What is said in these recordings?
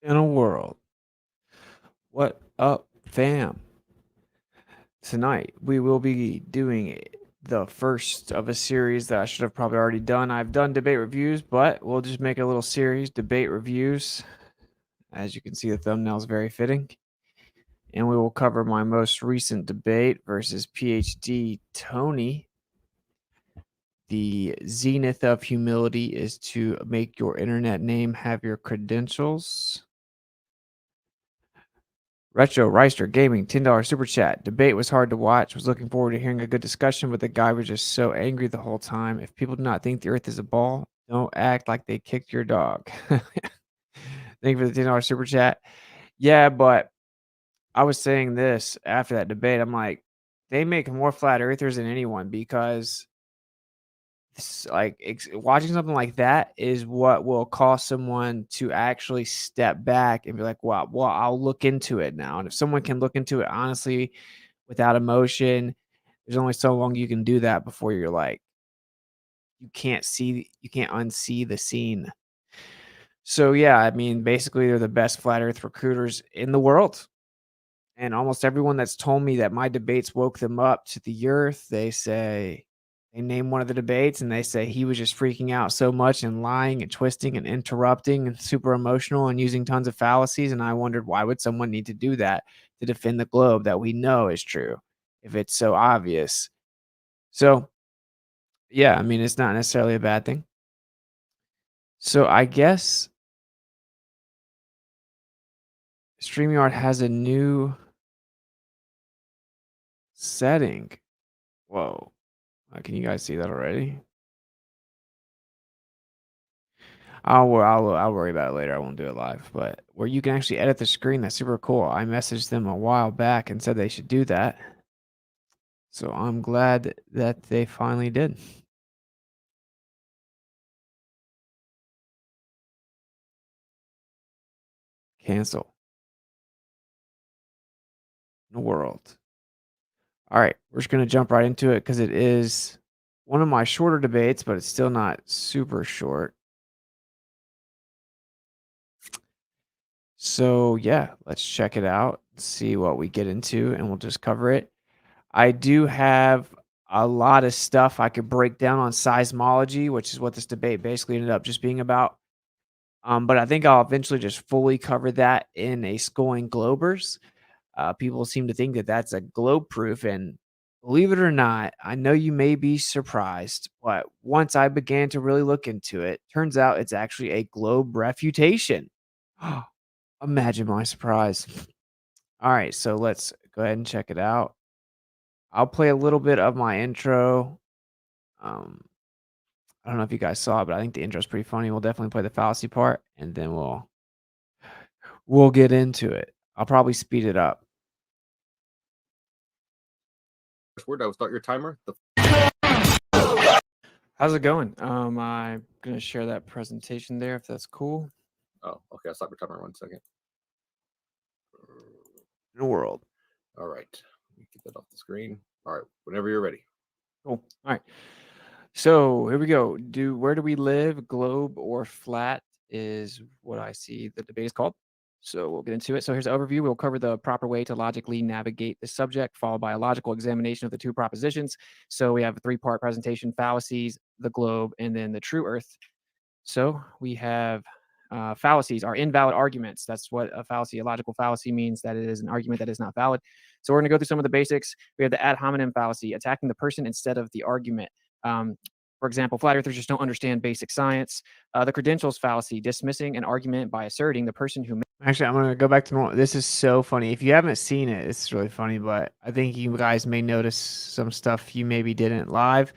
in a world. What up, fam? Tonight we will be doing the first of a series that I should have probably already done. I've done debate reviews, but we'll just make a little series, debate reviews. As you can see, the thumbnail is very fitting. And we will cover my most recent debate versus PhD Tony. The zenith of humility is to make your internet name have your credentials. Retro Reister Gaming, $10 super chat. Debate was hard to watch. Was looking forward to hearing a good discussion, but the guy was just so angry the whole time. If people do not think the earth is a ball, don't act like they kicked your dog. Thank you for the $10 super chat. Yeah, but I was saying this after that debate. I'm like, they make more flat earthers than anyone because watching something like that is what will cause someone to actually step back and be like, wow, well, I'll look into it now. And if someone can look into it honestly without emotion, there's only so long you can do that before you're like, you can't unsee the scene. So yeah, I mean, basically they're the best flat earth recruiters in the world. And almost everyone that's told me that my debates woke them up to the earth, they name one of the debates and they say he was just freaking out so much and lying and twisting and interrupting and super emotional and using tons of fallacies. And I wondered, why would someone need to do that to defend the globe that we know is true if it's so obvious? So, yeah, I mean, it's not necessarily a bad thing. So, I guess StreamYard has a new setting. Whoa. Can you guys see that already? I'll worry about it later. I won't do it live, but where you can actually edit the screen, that's super cool. I messaged them a while back and said they should do that. So I'm glad that they finally did. Cancel. The world. All right, we're just gonna jump right into it because it is one of my shorter debates, but it's still not super short. So yeah, let's check it out, see what we get into, and we'll just cover it. I do have a lot of stuff I could break down on seismology, which is what this debate basically ended up just being about. But I think I'll eventually just fully cover that in a Scoring Globers. People seem to think that that's a globe proof, and believe it or not, I know you may be surprised, but once I began to really look into it, turns out it's actually a globe refutation. Imagine my surprise. All right, so let's go ahead and check it out. I'll play a little bit of my intro. Um, I don't know if you guys saw it, but I think the intro is pretty funny. We'll definitely play the fallacy part, and then we'll get into it. I'll probably speed it up. Word, I will start your timer. How's it going? I'm gonna share that presentation there if that's cool. Oh, okay. I'll stop your timer 1 second. In the world. All right. Get that off the screen. All right. Whenever you're ready. Cool. All right. So here we go. Where do we live? Globe or flat is what I see the debate is called. So we'll get into it. So here's an overview. We'll cover the proper way to logically navigate the subject, followed by a logical examination of the two propositions. So we have a three-part presentation: fallacies, the globe, and then the true Earth. So we have fallacies are invalid arguments. That's what a fallacy, a logical fallacy means, that it is an argument that is not valid. So we're going to go through some of the basics. We have the ad hominem fallacy, attacking the person instead of the argument. For example, flat earthers just don't understand basic science. The credentials fallacy, dismissing an argument by asserting the person who. Actually, I'm going to go back to normal. This is so funny. If you haven't seen it, it's really funny, but I think you guys may notice some stuff you maybe didn't live.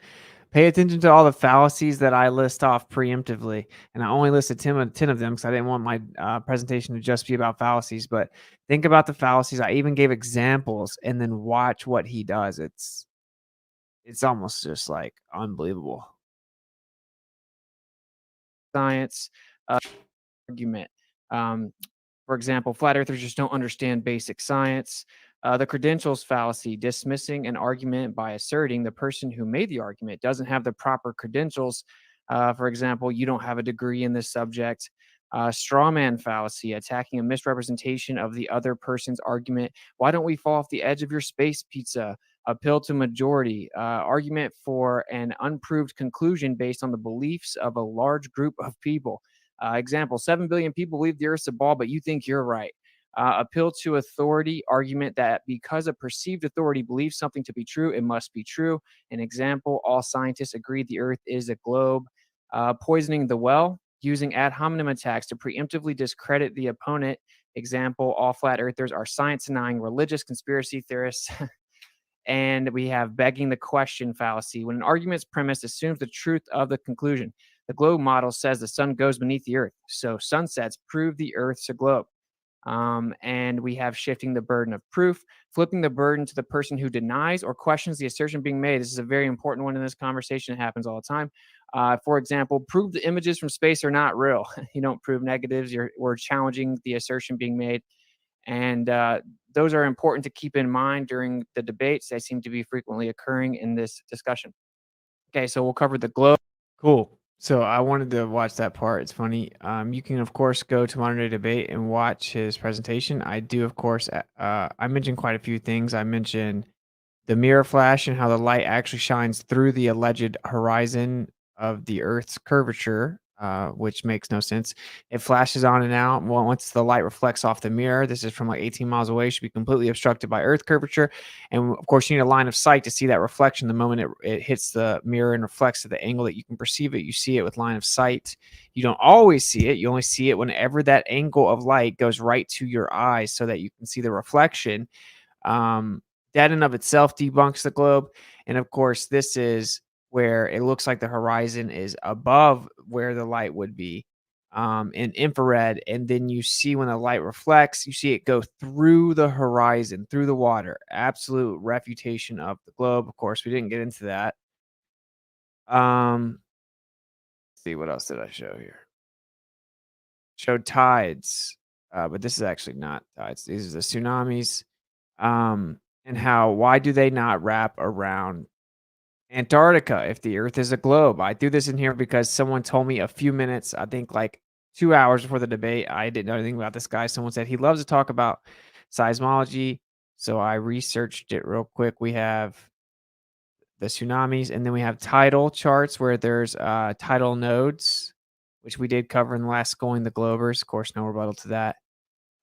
Pay attention to all the fallacies that I list off preemptively, and I only listed 10 of them because I didn't want my presentation to just be about fallacies, but think about the fallacies. I even gave examples, and then watch what he does. It's almost just, like, unbelievable. Science, argument. For example, flat earthers just don't understand basic science. The credentials fallacy, dismissing an argument by asserting the person who made the argument doesn't have the proper credentials. For example, you don't have a degree in this subject. Straw man fallacy, attacking a misrepresentation of the other person's argument. Why don't we fall off the edge of your space pizza? Appeal to majority, argument for an unproved conclusion based on the beliefs of a large group of people. Example: 7 billion people believe the Earth's a ball, but you think you're right. Appeal to authority, argument that because a perceived authority believes something to be true, it must be true. An example: all scientists agree the Earth is a globe. Poisoning the well, using ad hominem attacks to preemptively discredit the opponent. Example: all flat earthers are science denying religious conspiracy theorists. And we have begging the question fallacy. When an argument's premise assumes the truth of the conclusion, the globe model says the sun goes beneath the earth. So sunsets prove the earth's a globe. And we have shifting the burden of proof, flipping the burden to the person who denies or questions the assertion being made. This is a very important one in this conversation. It happens all the time. For example, prove the images from space are not real. You don't prove negatives. We're challenging the assertion being made. And those are important to keep in mind during the debates. They seem to be frequently occurring in this discussion. Okay, so we'll cover the globe. Cool. So I wanted to watch that part. It's funny. You can of course go to Modern Day Debate and watch his presentation. I do, of course. I mentioned quite a few things. I mentioned the mirror flash and how the light actually shines through the alleged horizon of the Earth's curvature, which makes no sense. It flashes on and out. Well, once the light reflects off the mirror, this is from like 18 miles away, should be completely obstructed by Earth curvature. And of course, you need a line of sight to see that reflection. The moment it hits the mirror and reflects at the angle that you can perceive it, you see it with line of sight. You don't always see it. You only see it whenever that angle of light goes right to your eyes so that you can see the reflection. That in of itself debunks the globe. And of course, this is where it looks like the horizon is above where the light would be in infrared. And then you see when the light reflects, you see it go through the horizon, through the water. Absolute refutation of the globe. Of course, we didn't get into that. Let's see, what else did I show here? Showed tides, but this is actually not tides. These are the tsunamis. And how, why do they not wrap around Antarctica if the Earth is a globe? I threw this in here because someone told me a few minutes, I think like 2 hours before the debate. I didn't know anything about this guy. Someone said he loves to talk about seismology. So I researched it real quick. We have the tsunamis, and then we have tidal charts where there's tidal nodes, which we did cover in the last Schooling the Globers. Of course, no rebuttal to that.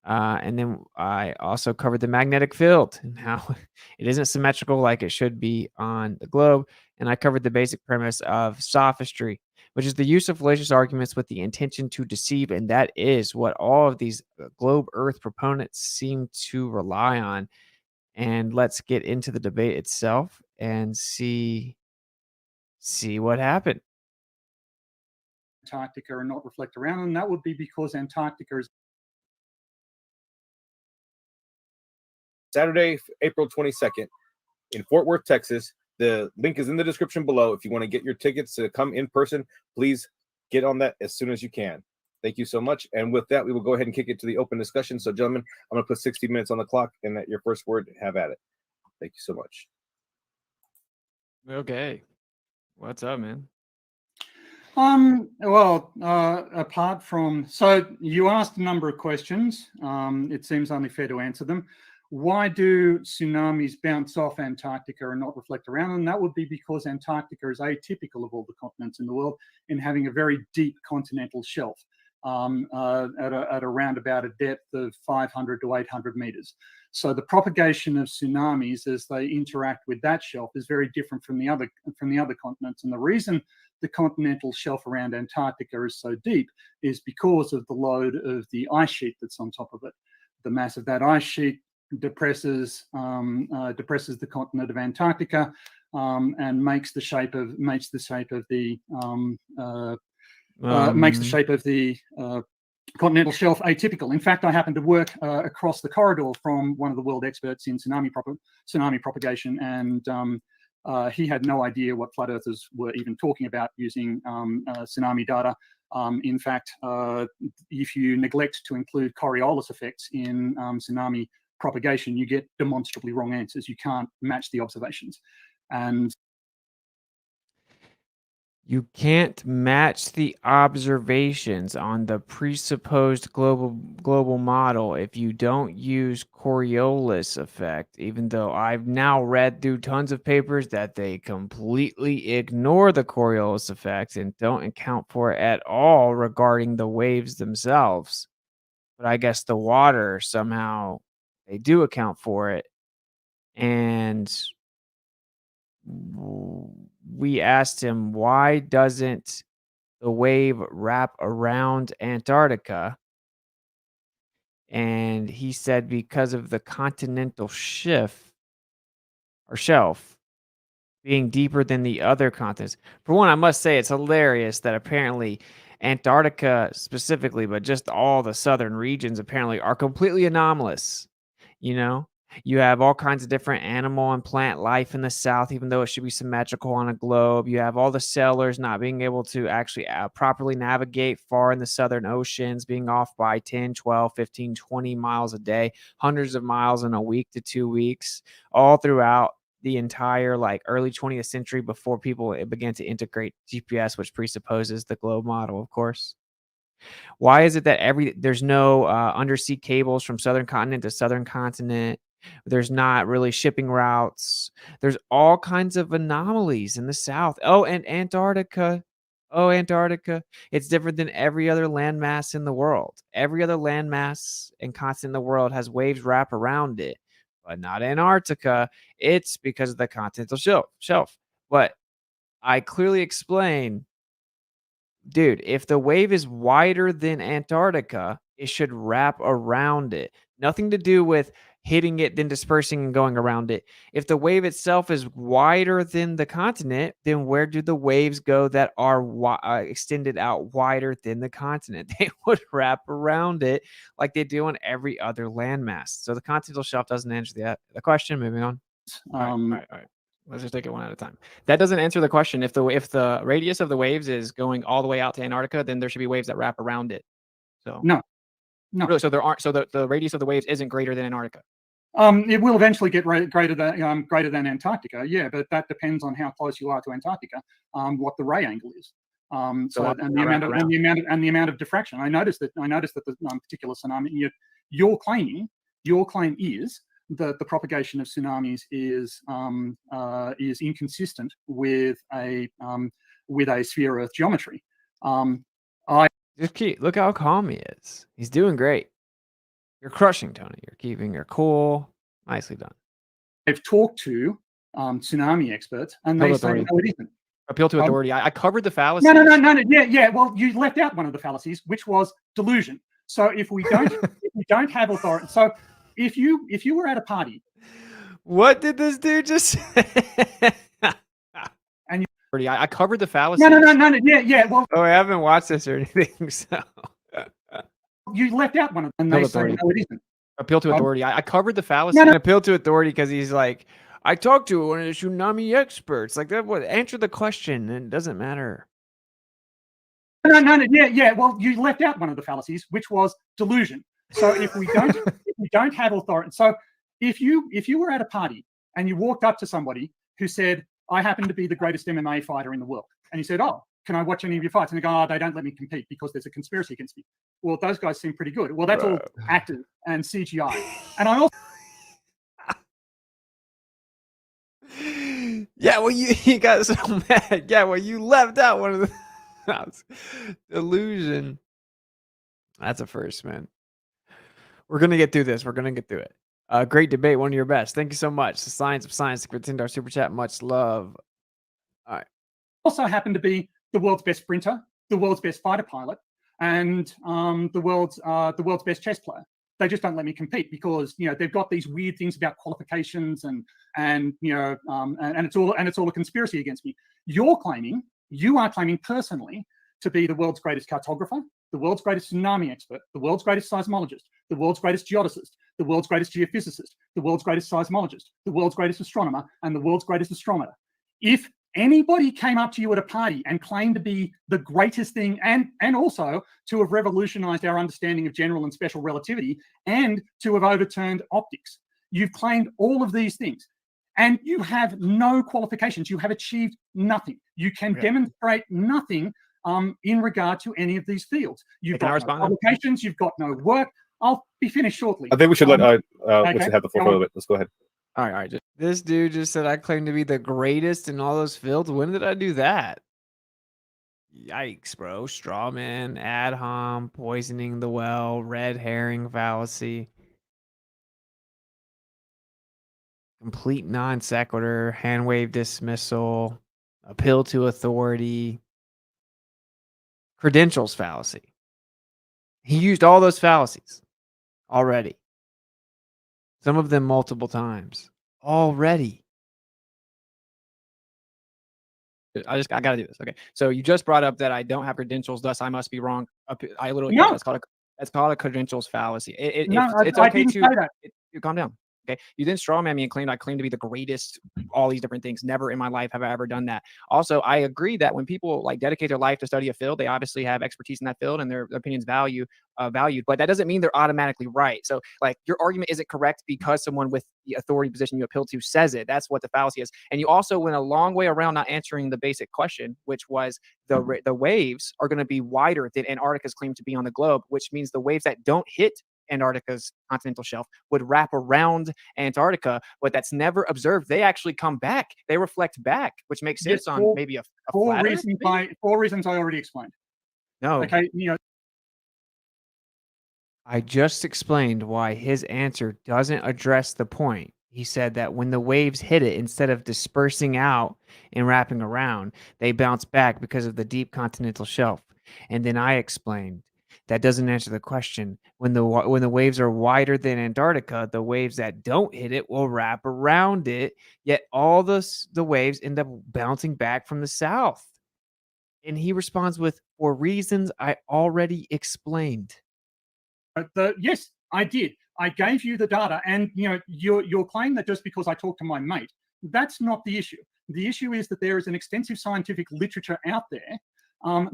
And then I also covered the magnetic field and how it isn't symmetrical like it should be on the globe. And I covered the basic premise of sophistry, which is the use of fallacious arguments with the intention to deceive. And that is what all of these globe Earth proponents seem to rely on. And let's get into the debate itself and see what happened. Antarctica and not reflect around, and that would be because Antarctica is Saturday, April 22nd in Fort Worth, Texas. The link is in the description below. If you want to get your tickets to come in person, please get on that as soon as you can. Thank you so much. And with that, we will go ahead and kick it to the open discussion. So, gentlemen, I'm going to put 60 minutes on the clock, and at your first word, have at it. Thank you so much. Okay. What's up, man? Apart from, so you asked a number of questions. It seems only fair to answer them. Why do tsunamis bounce off Antarctica and not reflect around? And that would be because Antarctica is atypical of all the continents in the world in having a very deep continental shelf at around about a depth of 500 to 800 meters. So the propagation of tsunamis as they interact with that shelf is very different from the other continents. And the reason the continental shelf around Antarctica is so deep is because of the load of the ice sheet that's on top of it. The mass of that ice sheet depresses the continent of Antarctica and makes the shape of the continental shelf atypical. In fact, I happened to work across the corridor from one of the world experts in tsunami propagation, and he had no idea what flat earthers were even talking about using tsunami data. In fact, if you neglect to include Coriolis effects in tsunami propagation, you get demonstrably wrong answers. You can't match the observations. And You can't match the observations on the presupposed global model if you don't use Coriolis effect, even though I've now read through tons of papers that they completely ignore the Coriolis effect and don't account for it at all regarding the waves themselves. But I guess the water somehow they do account for it. And we asked him, why doesn't the wave wrap around Antarctica? And he said because of the continental shelf being deeper than the other continents. For one, I must say it's hilarious that apparently Antarctica specifically, but just all the southern regions apparently are completely anomalous. You know, you have all kinds of different animal and plant life in the south, even though it should be symmetrical on a globe. You have all the sailors not being able to actually properly navigate far in the southern oceans, being off by 10, 12, 15, 20 miles a day, hundreds of miles in a week to 2 weeks, all throughout the entire like early 20th century before people began to integrate GPS, which presupposes the globe model, of course. Why is it that there's no undersea cables from southern continent to southern continent? There's not really shipping routes. There's all kinds of anomalies in the south. Oh, and Antarctica. Oh, Antarctica. It's different than every other landmass in the world. Every other landmass and continent in the world has waves wrap around it, but not Antarctica. It's because of the continental shelf. But I clearly explain, dude, if the wave is wider than Antarctica, it should wrap around it. Nothing to do with hitting it, then dispersing and going around it. If the wave itself is wider than the continent, then where do the waves go that are extended out wider than the continent? They would wrap around it like they do on every other landmass. So the continental shelf doesn't answer the question. Moving on. All right. Let's just take it one at a time. That doesn't answer the question. If the radius of the waves is going all the way out to Antarctica, then there should be waves that wrap around it. So No. really, so there aren't. So the radius of the waves isn't greater than Antarctica. It will eventually get greater than Antarctica, yeah, but that depends on how close you are to Antarctica, what the ray angle is. And the amount of diffraction. I noticed that the particular tsunami your claim is that the propagation of tsunamis is inconsistent with a sphere Earth geometry. Look how calm he is. He's doing great. You're crushing, Tony. You're keeping your cool. Nicely done. I've talked to tsunami experts, and they say no, it isn't. Appeal to authority. I covered the fallacies. No. Yeah. Well, you left out one of the fallacies, which was delusion. So if we don't have authority, so if you were at a party, what did this dude just say? And I covered the fallacies. No. Yeah. Well, I haven't watched this or anything, so you left out one of them. And they say no, it isn't. Appeal to authority. I covered the fallacy. No. Appeal to authority because he's like, I talked to one of the tsunami experts. Like that would answer the question, and it doesn't matter. No. Yeah. Well, you left out one of the fallacies, which was delusion. So if we don't have authority, so if you were at a party and you walked up to somebody who said, I happen to be the greatest MMA fighter in the world, and you said, oh, can I watch any of your fights? And they go, oh, they don't let me compete because there's a conspiracy against me. Well, those guys seem pretty good. Well, that's all acted and CGI. And I also yeah, well, you got so mad. Yeah, well, you left out one of the delusion. That's a first, man. We're gonna get through this. We're gonna get through it. Great debate, one of your best. Thank you so much. The Science of Science to pretend our super chat. Much love. All right. Also happen to be the world's best sprinter, the world's best fighter pilot, and the world's best chess player. They just don't let me compete because they've got these weird things about qualifications and it's all a conspiracy against me. You are claiming personally to be the world's greatest cartographer, the world's greatest tsunami expert, the world's greatest seismologist, the world's greatest geodesist, the world's greatest geophysicist, the world's greatest seismologist, the world's greatest astronomer, and the world's greatest astrometer. If anybody came up to you at a party and claimed to be the greatest thing and also to have revolutionized our understanding of general and special relativity and to have overturned optics, you've claimed all of these things. and you have no qualifications. You have achieved nothing. You can demonstrate nothing in regard to any of these fields. You've got no publications. You've got no work. I'll be finished shortly. I think we should let Witsit have the floor for a little bit. Let's go ahead. All right. This dude just said I claim to be the greatest in all those fields. When did I do that? Yikes, bro. Straw man, ad hom, poisoning the well, red herring fallacy, complete non sequitur, hand wave dismissal, appeal to authority, credentials fallacy. He used all those fallacies already. Some of them multiple times already. I gotta do this. Okay. So you just brought up that I don't have credentials, thus I must be wrong. I literally that's called a credentials fallacy. It's okay to calm down. Okay. You didn't strawman me and claimed I claim to be the greatest, all these different things. Never in my life have I ever done that. Also, I agree that when people like dedicate their life to study a field, they obviously have expertise in that field and their opinions valued, but that doesn't mean they're automatically right. So like your argument isn't correct because someone with the authority position you appeal to says it. That's what the fallacy is. And you also went a long way around not answering the basic question, which was the waves are going to be wider than Antarctica's claim to be on the globe, which means the waves that don't hit Antarctica's continental shelf would wrap around Antarctica, but that's never observed. They actually come back. They reflect back, which makes sense on maybe a four reasons I already explained. No. Okay. I just explained why his answer doesn't address the point. He said that when the waves hit it, instead of dispersing out and wrapping around, they bounce back because of the deep continental shelf. And then I explained that doesn't answer the question. When the waves are wider than Antarctica, the waves that don't hit it will wrap around it. Yet all the waves end up bouncing back from the south. And he responds with, for reasons I already explained. Yes, I did. I gave you the data, and your claim that just because I talked to my mate, that's not the issue. The issue is that there is an extensive scientific literature out there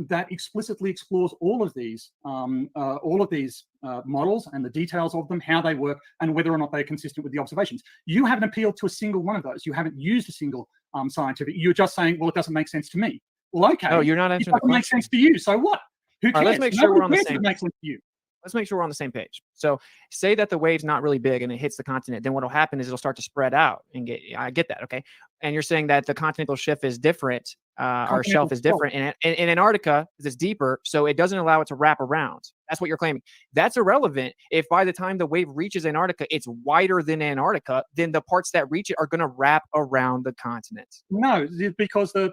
that explicitly explores all of these models and the details of them, how they work, and whether or not they're consistent with the observations. You haven't appealed to a single one of those. You haven't used a single scientific. You're just saying, well, it doesn't make sense to me. Well, okay. No, you're not answering the question. It doesn't make sense to you. So what? Who cares? Let's make sure we're on the same. It makes sense to you. Let's make sure we're on the same page. So say that the wave's not really big and it hits the continent, then what'll happen is it'll start to spread out and I get that. Okay. And you're saying that the continental shelf is different, or shelf is different in Antarctica because it's deeper. So it doesn't allow it to wrap around. That's what you're claiming. That's irrelevant. If by the time the wave reaches Antarctica, it's wider than Antarctica, then the parts that reach it are going to wrap around the continent. No, because the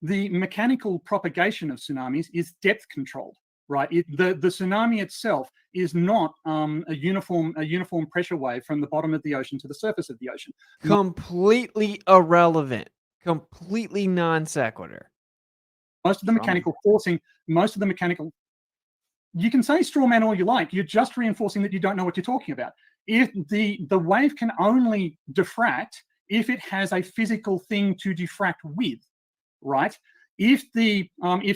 mechanical propagation of tsunamis is depth controlled. Right, the tsunami itself is not a uniform pressure wave from the bottom of the ocean to the surface of the ocean. Completely irrelevant, completely non sequitur. Most of the mechanical forcing, you can say straw man all you like. You're just reinforcing that you don't know what you're talking about. If the wave can only diffract if it has a physical thing to diffract with, right? If the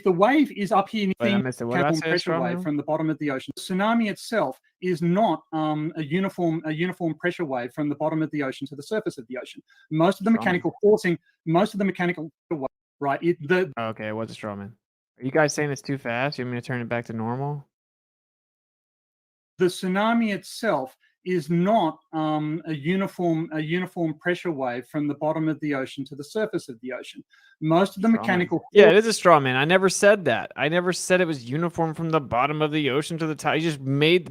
wave is up here, pressure wave from the bottom of the ocean. The tsunami itself is not a uniform pressure wave from the bottom of the ocean to the surface of the ocean. Most of the mechanical forcing, right? Okay, it was a straw man. Are you guys saying it's too fast? You want me to turn it back to normal? The tsunami itself is not a uniform pressure wave from the bottom of the ocean to the surface of the ocean. Most of the mechanical... Yeah, it is a straw man. I never said that. I never said it was uniform from the bottom of the ocean to the top. He just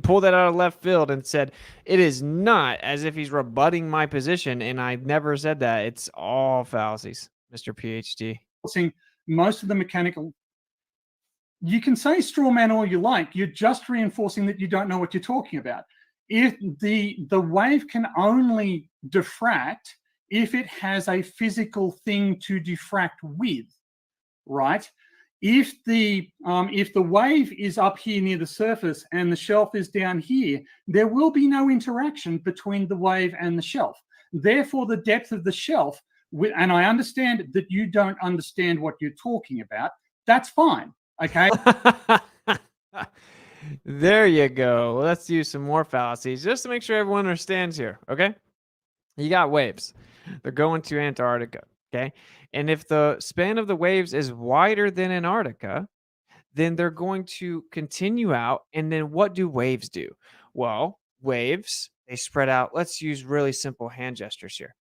pulled that out of left field and said it is not, as if he's rebutting my position, and I never said that. It's all fallacies, Mr. PhD. Most of the mechanical... You can say straw man all you like. You're just reinforcing that you don't know what you're talking about. If the wave can only diffract if it has a physical thing to diffract with, right? If the wave is up here near the surface and the shelf is down here, there will be no interaction between the wave and the shelf. Therefore, the depth of the shelf, and I understand that you don't understand what you're talking about, that's fine, okay? There you go. Let's use some more fallacies just to make sure everyone understands here, okay? You got waves. They're going to Antarctica. Okay. And if the span of the waves is wider than Antarctica, then they're going to continue out. And then what do waves do? Well, waves, they spread out. Let's use really simple hand gestures here.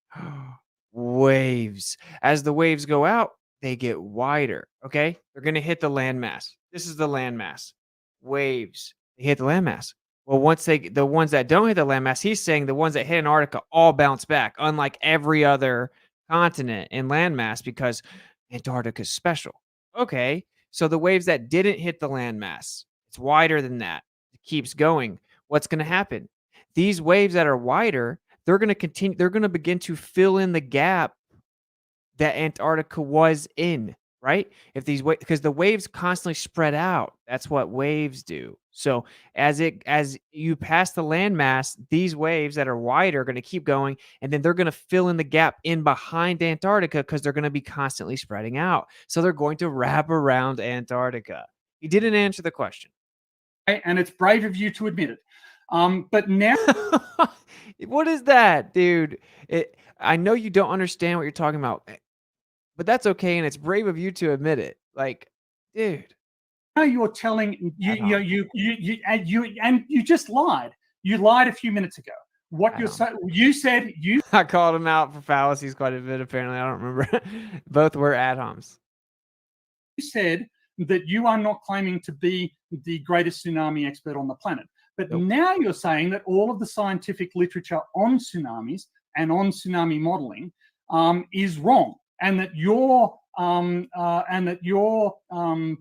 Waves. As the waves go out, they get wider. Okay. They're going to hit the landmass. This is the landmass. Waves. They hit the landmass. Well, the ones that don't hit the landmass, he's saying the ones that hit Antarctica all bounce back, unlike every other continent in landmass, because Antarctica is special. Okay. So the waves that didn't hit the landmass, it's wider than that. It keeps going. What's going to happen? These waves that are wider, they're going to continue, they're going to begin to fill in the gap that Antarctica was in, right? If these waves, because the waves constantly spread out. That's what waves do. So as you pass the landmass, these waves that are wider are going to keep going, and then they're going to fill in the gap in behind Antarctica because they're going to be constantly spreading out. So they're going to wrap around Antarctica. He didn't answer the question. And it's brave of you to admit it. But now, what is that, dude? I know you don't understand what you're talking about, but that's okay, and it's brave of you to admit it. Like, dude. now you're telling you just lied. You lied a few minutes ago. What you said you I called him out for fallacies quite a bit. Apparently, I don't remember. Both were ad homs. You said that you are not claiming to be the greatest tsunami expert on the planet. But now you're saying that all of the scientific literature on tsunamis and on tsunami modeling is wrong, and that your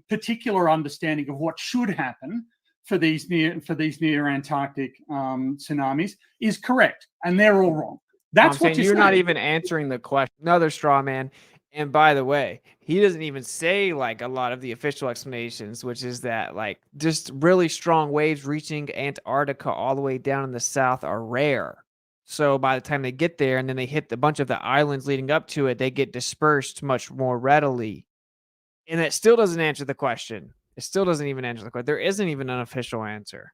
particular understanding of what should happen for these near Antarctic tsunamis is correct, and they're all wrong. That's what you're not even answering the question. Another straw man. And by the way, he doesn't even say like a lot of the official explanations, which is that like just really strong waves reaching Antarctica all the way down in the south are rare. So by the time they get there and then they hit a bunch of the islands leading up to it, they get dispersed much more readily. And it still doesn't answer the question. It still doesn't even answer the question. There isn't even an official answer.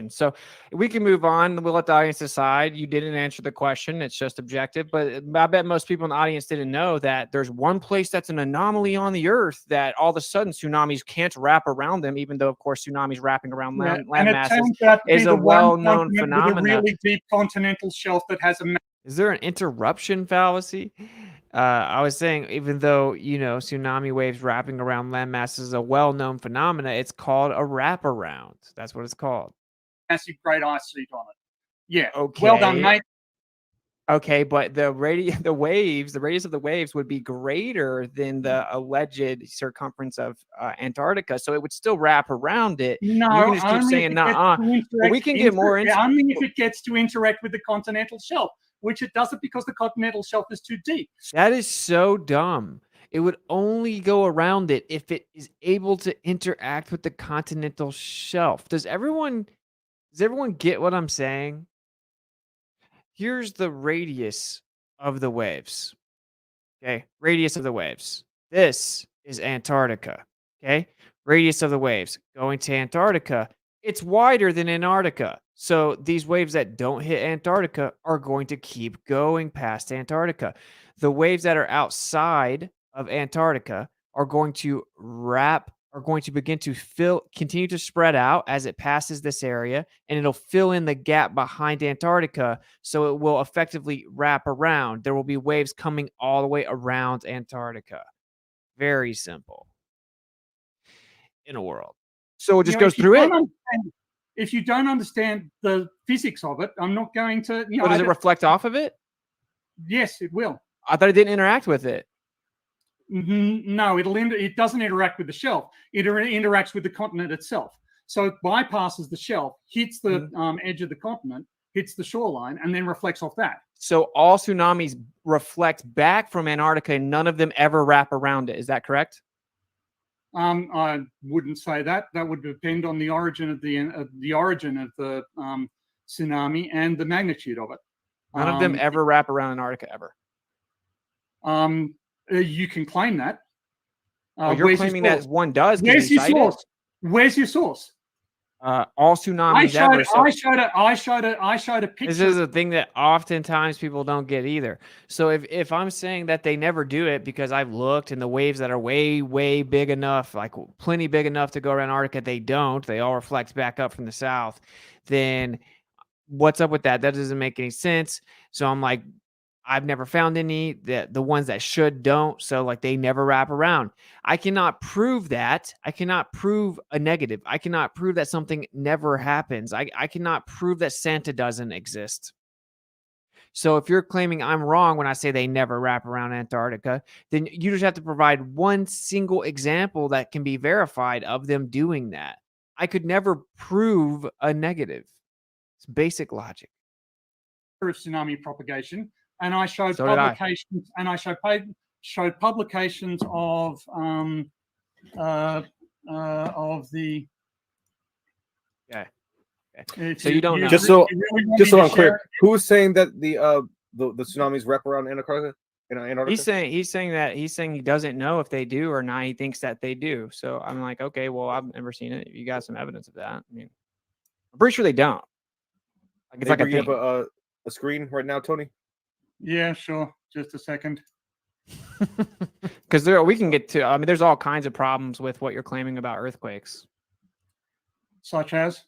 So we can move on. We'll let the audience decide. You didn't answer the question. It's just objective. But I bet most people in the audience didn't know that there's one place that's an anomaly on the earth that all of a sudden tsunamis can't wrap around them, even though, of course, tsunamis wrapping around land masses is a well-known phenomenon. With a really deep continental shelf that has a... Is there an interruption fallacy? I was saying, even though, tsunami waves wrapping around landmass is a well-known phenomena, it's called a wraparound. That's what it's called. Massive great ice sheet on it. Yeah. Okay. Well done, mate. Okay, but the radius of the waves would be greater than the alleged circumference of Antarctica, so it would still wrap around it. No, you can just keep saying, "Nah." We can get more into only if it gets to interact with the continental shelf, which it doesn't because the continental shelf is too deep. That is so dumb. It would only go around it if it is able to interact with the continental shelf. Does everyone get what I'm saying? Here's the radius of the waves. Okay, radius of the waves. This is Antarctica. Okay, radius of the waves going to Antarctica. It's wider than Antarctica. So these waves that don't hit Antarctica are going to keep going past Antarctica. The waves that are outside of Antarctica are going to begin to continue to spread out as it passes this area, and it'll fill in the gap behind Antarctica, so it will effectively wrap around. There will be waves coming all the way around Antarctica. Very simple in a world. So it just goes through it. If you don't understand the physics of it, I'm not going to... does it reflect off of it? Yes, it will. I thought it didn't interact with it. No, it doesn't interact with the shelf. It interacts with the continent itself. So it bypasses the shelf, hits the edge of the continent, hits the shoreline, and then reflects off that. So all tsunamis reflect back from Antarctica, and none of them ever wrap around it. Is that correct? I wouldn't say that. That would depend on the origin of the tsunami and the magnitude of it. None of them ever wrap around Antarctica ever. You can claim that. You're claiming that one does. Where's your source? Where's your source? All tsunamis ever. So I showed a picture. this is a thing that oftentimes people don't get either. So if I'm saying that they never do it because I've looked and the waves that are way, way big enough, like plenty big enough to go around Antarctica, they don't. They all reflect back up from the south. Then what's up with that? That doesn't make any sense. So I'm like, I've never found any. The ones that should don't. So like they never wrap around. I cannot prove that. I cannot prove a negative. I cannot prove that something never happens. I cannot prove that Santa doesn't exist. So if you're claiming I'm wrong when I say they never wrap around Antarctica, then you just have to provide one single example that can be verified of them doing that. I could never prove a negative. It's basic logic. Of tsunami propagation, and I showed So did I. publications, and I showed publications of the. Okay. If So you don't know. Just so I'm share clear, it. who's saying that the tsunamis wrap around Antarctica? He's saying that he doesn't know if they do or not. He thinks that they do. So I'm like, okay, well, I've never seen it. You got some evidence of that? I mean, I'm pretty sure they don't. Like it's like a bring thing. up a screen right now, Tony. Yeah, sure. Just a second. Because we can get to. I mean, there's all kinds of problems with what you're claiming about earthquakes. Such as.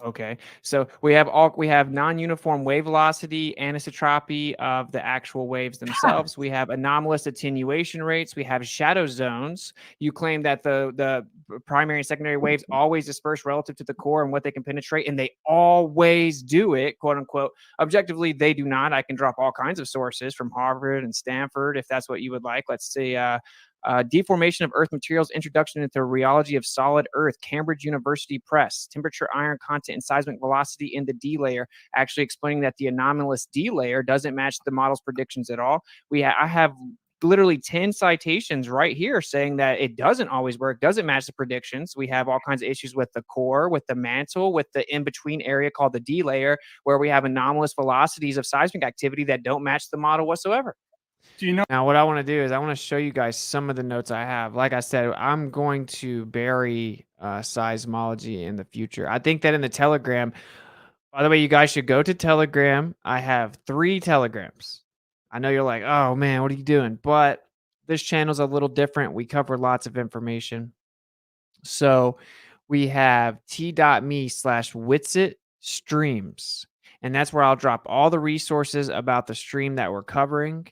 Okay, so we have non-uniform wave velocity, anisotropy of the actual waves themselves. We have anomalous attenuation rates. We have shadow zones. You claim that the primary and secondary waves always disperse relative to the core and what they can penetrate, and they always do it, quote unquote. Objectively, they do not. I can drop all kinds of sources from Harvard and Stanford if that's what you would like. Let's see. Deformation of Earth materials, Introduction into Rheology of Solid Earth, Cambridge University Press, Temperature, Iron Content, and Seismic Velocity in the D layer, actually explaining that the anomalous D layer doesn't match the model's predictions at all. I have literally 10 citations right here saying that it doesn't always work, doesn't match the predictions. We have all kinds of issues with the core, with the mantle, with the in-between area called the D layer, where we have anomalous velocities of seismic activity that don't match the model whatsoever. Do you know? Now, what I want to do is I want to show you guys some of the notes I have. Like I said, I'm going to bury seismology in the future. I think that in the Telegram, by the way, you guys should go to Telegram. I have 3 Telegrams. I know you're like, oh man, what are you doing? But this channel's a little different. We cover lots of information. So we have t.me/Witsit streams. And that's where I'll drop all the resources about the stream that we're covering.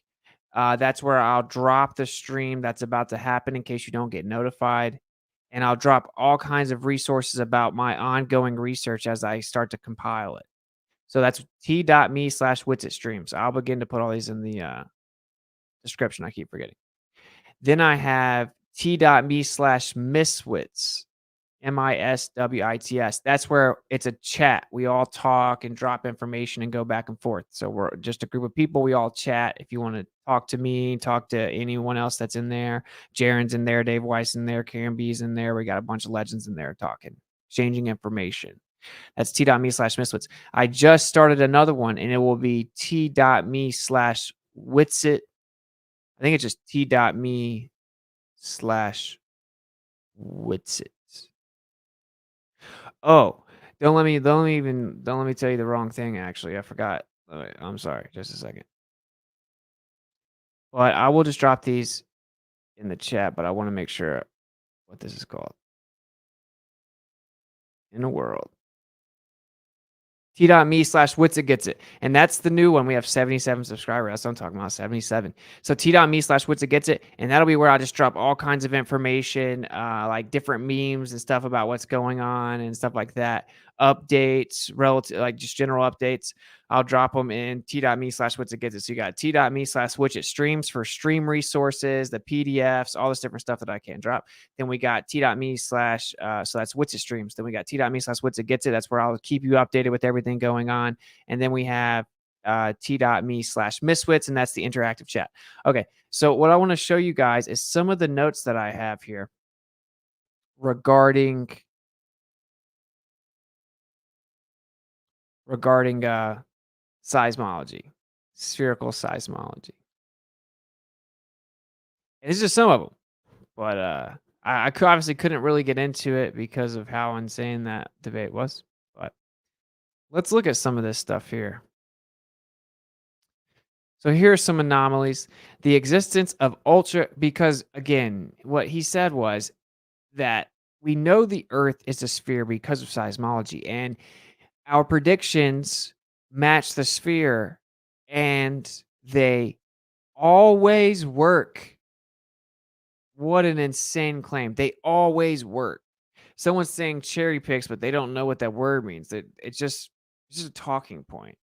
That's where I'll drop the stream that's about to happen in case you don't get notified. And I'll drop all kinds of resources about my ongoing research as I start to compile it. So that's t.me/Witsit streams. I'll begin to put all these in the description. I keep forgetting. Then I have t.me/Miswits. MISWITS. That's where it's a chat. We all talk and drop information and go back and forth. So we're just a group of people. We all chat. If you want to talk to me, talk to anyone else that's in there. Jaron's in there, Dave Weiss in there, Karen B's in there. We got a bunch of legends in there talking, exchanging information. That's t.me/Miswits. I just started another one, and it will be t.me/Witsit. I think it's just t.me/Witsit. Oh, don't let me tell you the wrong thing. Actually, I forgot. I'm sorry. Just a second. But I will just drop these in the chat. But I want to make sure what this is called in the world. t.me/WitsitGetsIt. And that's the new one. We have 77 subscribers. That's what I'm talking about, 77. So t.me/WitsitGetsIt. And that'll be where I'll just drop all kinds of information, like different memes and stuff about what's going on and stuff like that. Updates, relative, like just general updates. I'll drop them in t.me/WitsitGetsIt. So you got t.me/Witsit streams for stream resources, the PDFs, all this different stuff that I can drop. Then we got t.me/ so that's Witsit streams. Then we got t.me/WitsitGetsIt. That's where I'll keep you updated with everything going on. And then we have t.me/Miswits, and that's the interactive chat. Okay, so what I want to show you guys is some of the notes that I have here regarding seismology, spherical seismology. And these are some of them, but I obviously couldn't really get into it because of how insane that debate was. But let's look at some of this stuff here. So here are some anomalies. The existence of because again, what he said was that we know the Earth is a sphere because of seismology, and our predictions match the sphere, and they always work. What an insane claim. They always work. Someone's saying cherry picks, but they don't know what that word means. It's just a talking point,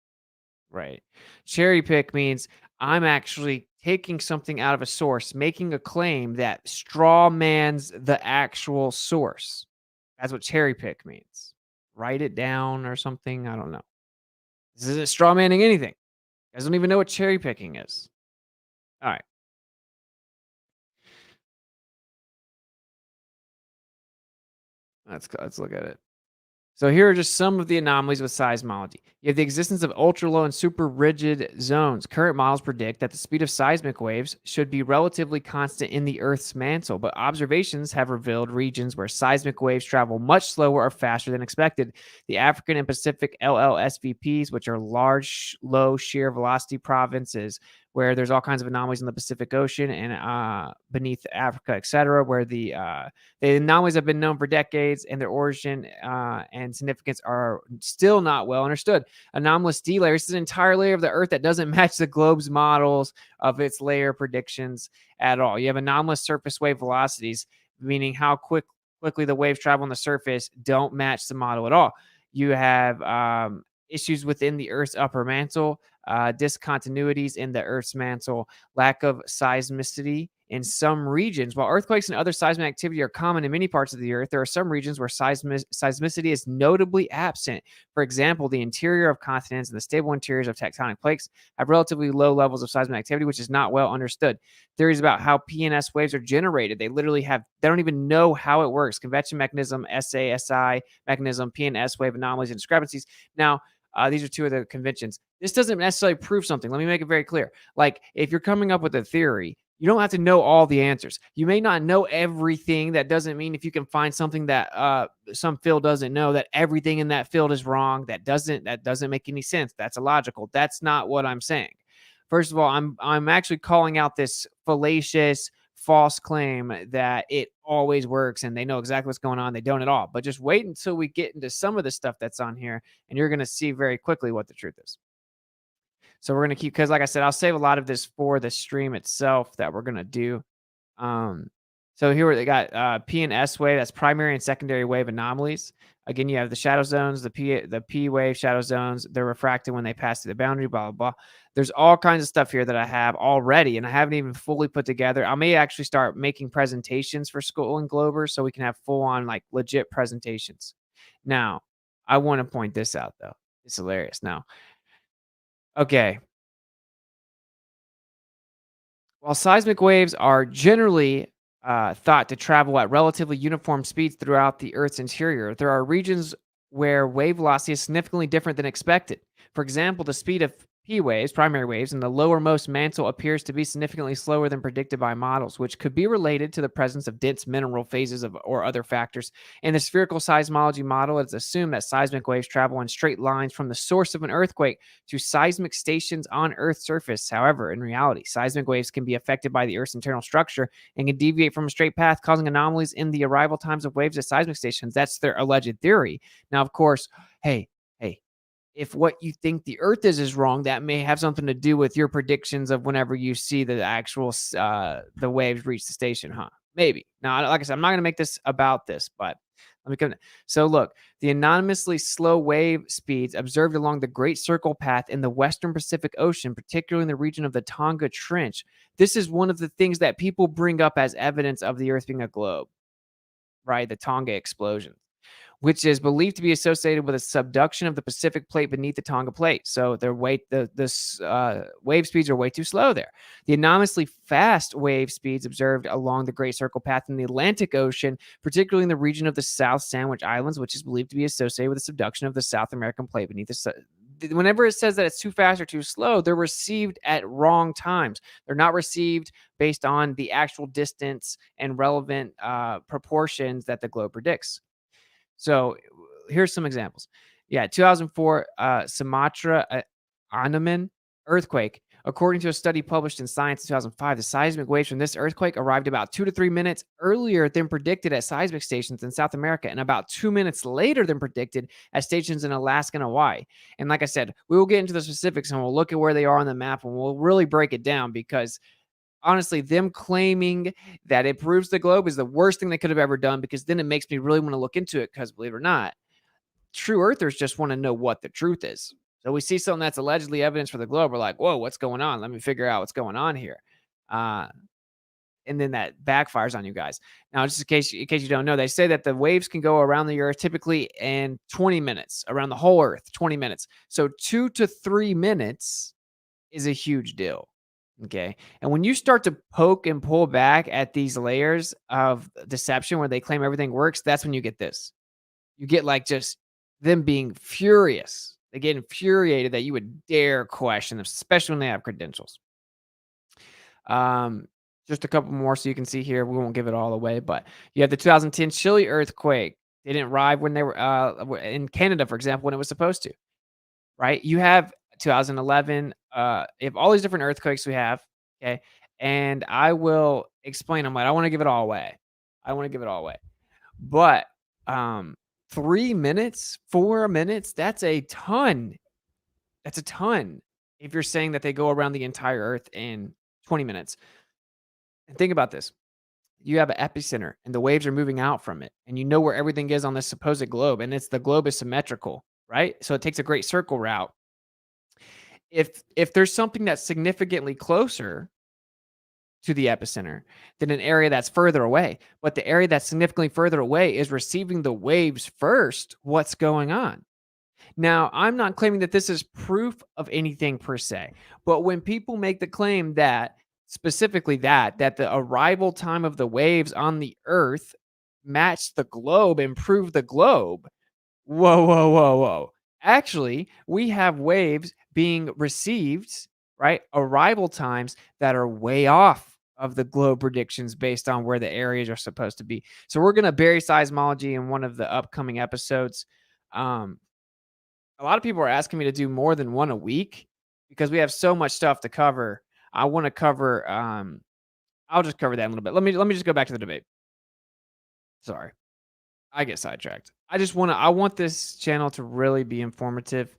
right? Cherry pick means I'm actually taking something out of a source, making a claim that straw mans the actual source. That's what cherry pick means. Write it down or something. I don't know. This isn't straw manning anything. You guys don't even know what cherry picking is. All right. Let's look at it. So here are just some of the anomalies with seismology. You have the existence of ultra-low and super rigid zones. Current models predict that the speed of seismic waves should be relatively constant in the Earth's mantle, but observations have revealed regions where seismic waves travel much slower or faster than expected. The African and Pacific LLSVPs, which are large, low shear velocity provinces, where there's all kinds of anomalies in the Pacific Ocean and beneath Africa, etc., where the anomalies have been known for decades, and their origin and significance are still not well understood. Anomalous D layers is an entire layer of the Earth that doesn't match the globe's models of its layer predictions at all. You have anomalous surface wave velocities, meaning how quickly the waves travel on the surface don't match the model at all. You have issues within the Earth's upper mantle, discontinuities in the Earth's mantle, lack of seismicity in some regions. While earthquakes and other seismic activity are common in many parts of the Earth, there are some regions where seismicity is notably absent. For example, the interior of continents and the stable interiors of tectonic plates have relatively low levels of seismic activity, which is not well understood. Theories about how PNS waves are generated, they don't even know how it works. Convection mechanism, SASI mechanism, PNS wave anomalies and discrepancies. Now, these are two of the conventions. This doesn't necessarily prove something. Let me make it very clear. Like, if you're coming up with a theory, you don't have to know all the answers. You may not know everything. That doesn't mean if you can find something that some field doesn't know, that everything in that field is wrong. That doesn't make any sense. That's illogical. That's not what I'm saying. First of all, I'm actually calling out this fallacious, false claim that it always works and they know exactly what's going on. They don't at all. But just wait until we get into some of the stuff that's on here, and you're going to see very quickly what the truth is. So we're going to keep, because like I said, I'll save a lot of this for the stream itself that we're going to do. So here they got P and S wave, that's primary and secondary wave anomalies. Again, you have the shadow zones, the P wave shadow zones. They're refracted when they pass through the boundary, blah, blah, blah. There's all kinds of stuff here that I have already, and I haven't even fully put together. I may actually start making presentations for School and Globers so we can have full-on, like, legit presentations. Now, I want to point this out, though. It's hilarious. Now, okay. While seismic waves are generally thought to travel at relatively uniform speeds throughout the Earth's interior, there are regions where wave velocity is significantly different than expected. For example, the speed of P waves, primary waves, in the lowermost mantle appears to be significantly slower than predicted by models, which could be related to the presence of dense mineral phases or other factors. In the spherical seismology model, it's assumed that seismic waves travel in straight lines from the source of an earthquake to seismic stations on Earth's surface. However, in reality, seismic waves can be affected by the Earth's internal structure and can deviate from a straight path, causing anomalies in the arrival times of waves at seismic stations. That's their alleged theory. Now, of course, hey, if what you think the Earth is wrong, that may have something to do with your predictions of whenever you see the actual the waves reach the station, huh? Maybe. Now, like I said, I'm not going to make this about this, but let me come. So look, the anonymously slow wave speeds observed along the Great Circle Path in the Western Pacific Ocean, particularly in the region of the Tonga Trench. This is one of the things that people bring up as evidence of the Earth being a globe, right? The Tonga explosion, which is believed to be associated with a subduction of the Pacific plate beneath the Tonga plate. So the wave speeds are way too slow there. The anomalously fast wave speeds observed along the Great Circle Path in the Atlantic Ocean, particularly in the region of the South Sandwich Islands, which is believed to be associated with the subduction of the South American plate beneath whenever it says that it's too fast or too slow, they're received at wrong times. They're not received based on the actual distance and relevant proportions that the globe predicts. So here's some examples. Yeah, 2004 Sumatra Anoman earthquake. According to a study published in Science in 2005, the seismic waves from this earthquake arrived about 2 to 3 minutes earlier than predicted at seismic stations in South America and about 2 minutes later than predicted at stations in Alaska and Hawaii. And like I said, we will get into the specifics and we'll look at where they are on the map and we'll really break it down, because honestly, them claiming that it proves the globe is the worst thing they could have ever done, because then it makes me really want to look into it, because believe it or not, true earthers just want to know what the truth is. So we see something that's allegedly evidence for the globe. We're like, whoa, what's going on? Let me figure out what's going on here. And then that backfires on you guys. Now, just in case you don't know, they say that the waves can go around the earth typically in 20 minutes, around the whole earth, 20 minutes. So 2 to 3 minutes is a huge deal. Okay. And when you start to poke and pull back at these layers of deception where they claim everything works, that's when you get this. You get like just them being furious. They get infuriated that you would dare question them, especially when they have credentials. Just a couple more so you can see here. We won't give it all away, but you have the 2010 Chile earthquake. They didn't arrive when they were in Canada, for example, when it was supposed to, right? You have 2011. You have all these different earthquakes we have, okay? And I will explain them. I don't want to give it all away. But 3 minutes, 4 minutes, that's a ton. That's a ton. If you're saying that they go around the entire earth in 20 minutes. And think about this. You have an epicenter and the waves are moving out from it. And you know where everything is on this supposed globe. And the globe is symmetrical, right? So it takes a great circle route. If there's something that's significantly closer to the epicenter than an area that's further away, but the area that's significantly further away is receiving the waves first, what's going on? Now, I'm not claiming that this is proof of anything per se, but when people make the claim that specifically that the arrival time of the waves on the earth matched the globe and proved the globe, whoa. Actually, we have waves being received, right? Arrival times that are way off of the globe predictions based on where the areas are supposed to be. So we're going to bury seismology in one of the upcoming episodes. A lot of people are asking me to do more than one a week because we have so much stuff to cover. I want to cover, I'll just cover that a little bit. Let me just go back to the debate. Sorry. I get sidetracked. I want this channel to really be informative.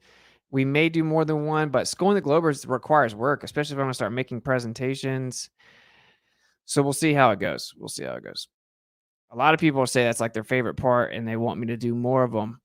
We may do more than one, but schooling the Globers requires work, especially if I'm going to start making presentations. So we'll see how it goes. A lot of people say that's like their favorite part and they want me to do more of them.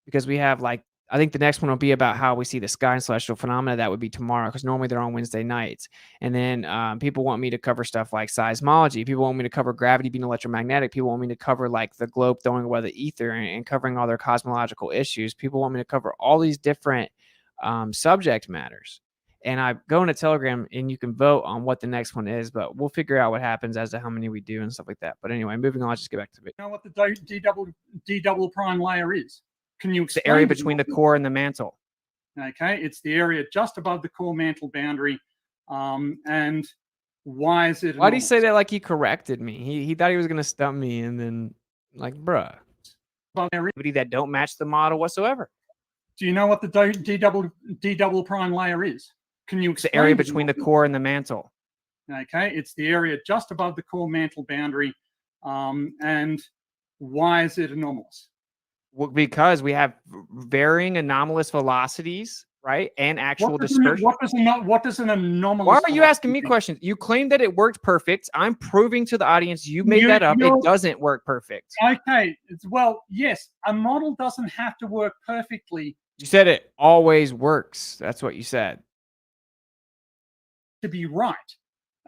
Because we have I think the next one will be about how we see the sky and celestial phenomena. That would be tomorrow because normally they're on Wednesday nights. And then people want me to cover stuff like seismology. People want me to cover gravity being electromagnetic. People want me to cover like the globe throwing away the ether and covering all their cosmological issues. People want me to cover all these different subject matters. And I go into Telegram and you can vote on what the next one is, but we'll figure out what happens as to how many we do and stuff like that. But anyway, moving on, let's just get back to it. You know what the D double prime layer is? Can you explain the area between the core and the mantle? Okay, it's the area just above the core mantle boundary. And why is it? Why did he say that like he corrected me? He thought he was going to stump me, and then like, bruh. That don't match the model whatsoever. Do you know what the D double prime layer is? Can you explain the area between the core and the mantle? Okay, it's the area just above the core mantle boundary. And why is it anomalous? Well, because we have varying anomalous velocities, right, and actual dispersion. What does an anomalous? Why are you asking me questions? You claim that it worked perfect. I'm proving to the audience you made that up. It doesn't work perfect. Okay, well, yes, a model doesn't have to work perfectly. You said it always works. That's what you said. To be right.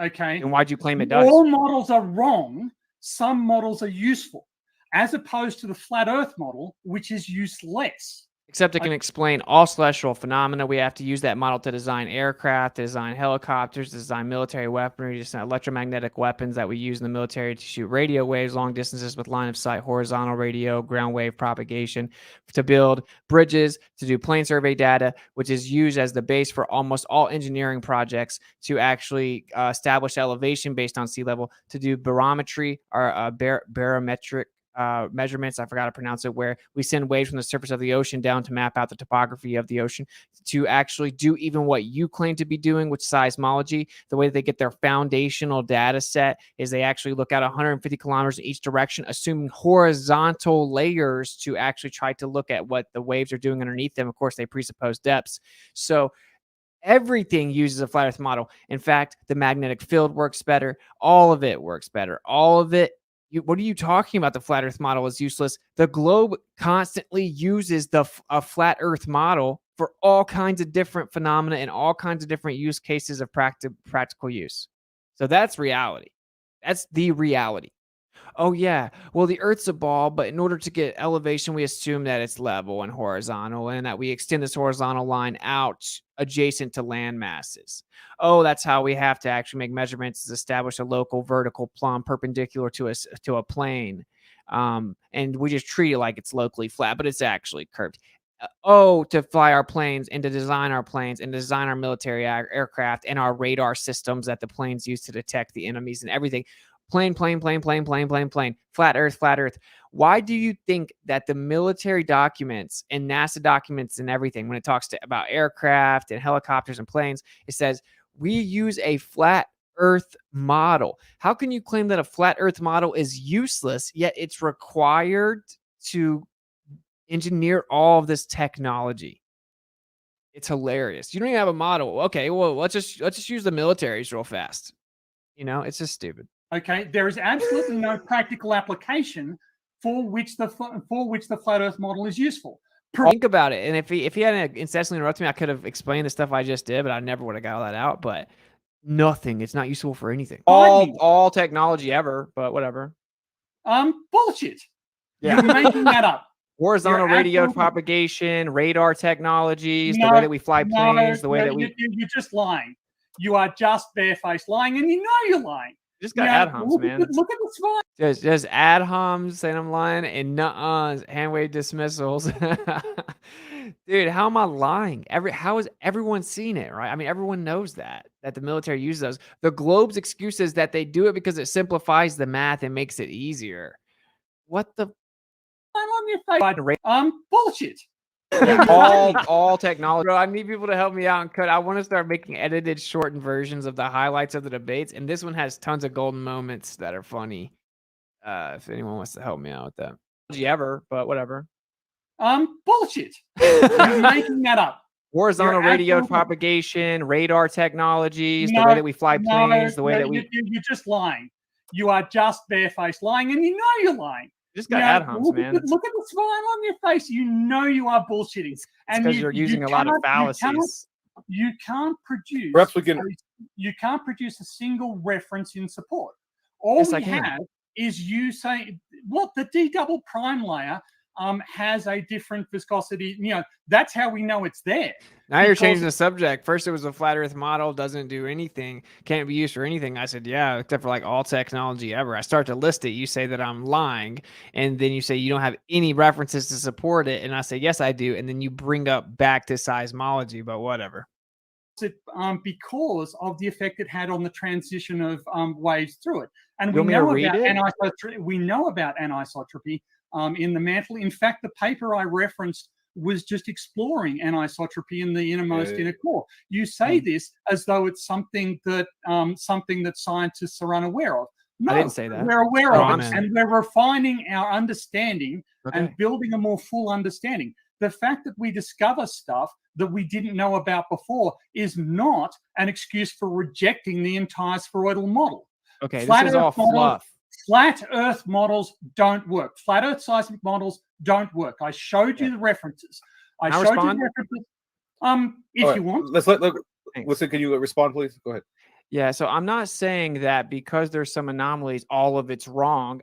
Okay. And why'd you claim it does? All models are wrong. Some models are useful, as opposed to the flat Earth model, which is useless. Except it can explain all celestial phenomena. We have to use that model to design aircraft, to design helicopters, to design military weaponry, to design electromagnetic weapons that we use in the military to shoot radio waves long distances with line of sight, horizontal radio, ground wave propagation, to build bridges, to do plane survey data, which is used as the base for almost all engineering projects to actually establish elevation based on sea level, to do barometry or barometric measurements, I forgot to pronounce it, where we send waves from the surface of the ocean down to map out the topography of the ocean, to actually do even what you claim to be doing with seismology. The way that they get their foundational data set is they actually look out 150 kilometers in each direction, assuming horizontal layers to actually try to look at what the waves are doing underneath them. Of course, they presuppose depths. So everything uses a flat earth model. In fact, the magnetic field works better. All of it works better. All of it. What are you talking about? The flat earth model is useless. The globe constantly uses a flat earth model for all kinds of different phenomena and all kinds of different use cases of practical use. So that's reality. That's the reality. Oh, yeah. Well, the Earth's a ball, but in order to get elevation, we assume that it's level and horizontal and that we extend this horizontal line out adjacent to land masses. Oh, that's how we have to actually make measurements, is establish a local vertical plumb perpendicular to a plane. And we just treat it like it's locally flat, but it's actually curved. To fly our planes and to design our planes and design our military aircraft and our radar systems that the planes use to detect the enemies and everything. Plane. Flat earth. Why do you think that the military documents and NASA documents and everything, when it talks about aircraft and helicopters and planes, it says we use a flat earth model? How can you claim that a flat earth model is useless, yet it's required to engineer all of this technology? It's hilarious. You don't even have a model. Okay, well, let's just use the militaries real fast. It's just stupid. Okay, there is absolutely no practical application for which the flat Earth model is useful. Think about it, and if he hadn't incessantly interrupted me, I could have explained the stuff I just did, but I never would have got all that out. But nothing. It's not useful for anything. All technology ever, but whatever. Bullshit. Yeah. You're making that up. Horizontal radio propagation, radar technologies, the way that we fly planes, the way that we. You're just lying. You are just barefaced lying, and you know you're lying. Just got ad homs, man. Look at the spine. Just ad homs saying I'm lying and nuh-uhs, hand wave dismissals. Dude, how am I lying? How is everyone seen it, right? I mean, everyone knows that the military uses those. The globe's excuse is that they do it because it simplifies the math and makes it easier. What the? I'm on your face. Bullshit. all technology. Bro, I need people to help me out and cut. I want to start making edited, shortened versions of the highlights of the debates, and this one has tons of golden moments that are funny. If anyone wants to help me out with that, ever, but whatever. Bullshit. You're making that up. Horizontal radio propagation, radar technologies, the way that we fly planes, the way that we. You're just lying. You are just barefaced lying, and you know you're lying. Just got ad homs, man. Look at the smile on your face. You know you are bullshitting. And because you're using a lot of fallacies. You can't produce. Perhaps we can. You can't produce a single reference in support. All we have is you saying, "What the D double prime layer has a different viscosity." That's how we know it's there. Now you're changing the subject. First, it was a flat Earth model, doesn't do anything, can't be used for anything. I said, yeah, except for like all technology ever. I start to list it. You say that I'm lying, and then you say you don't have any references to support it, and I say yes, I do, and then you bring up back to seismology, but whatever. Because of the effect it had on the transition of waves through it, and we know about anisotropy in the mantle. In fact, the paper I referenced was just exploring anisotropy in the innermost inner core. You say this as though it's something that scientists are unaware of. No, I didn't say that. We're aware of it, and we're refining our understanding and building a more full understanding. The fact that we discover stuff that we didn't know about before is not an excuse for rejecting the entire spheroidal model. Okay, this is all fluff. Flat Earth models don't work. Flat Earth seismic models don't work. I showed you the references. I showed you the references. If you want. Listen, can you respond, please? Go ahead. Yeah, so I'm not saying that because there's some anomalies, all of it's wrong.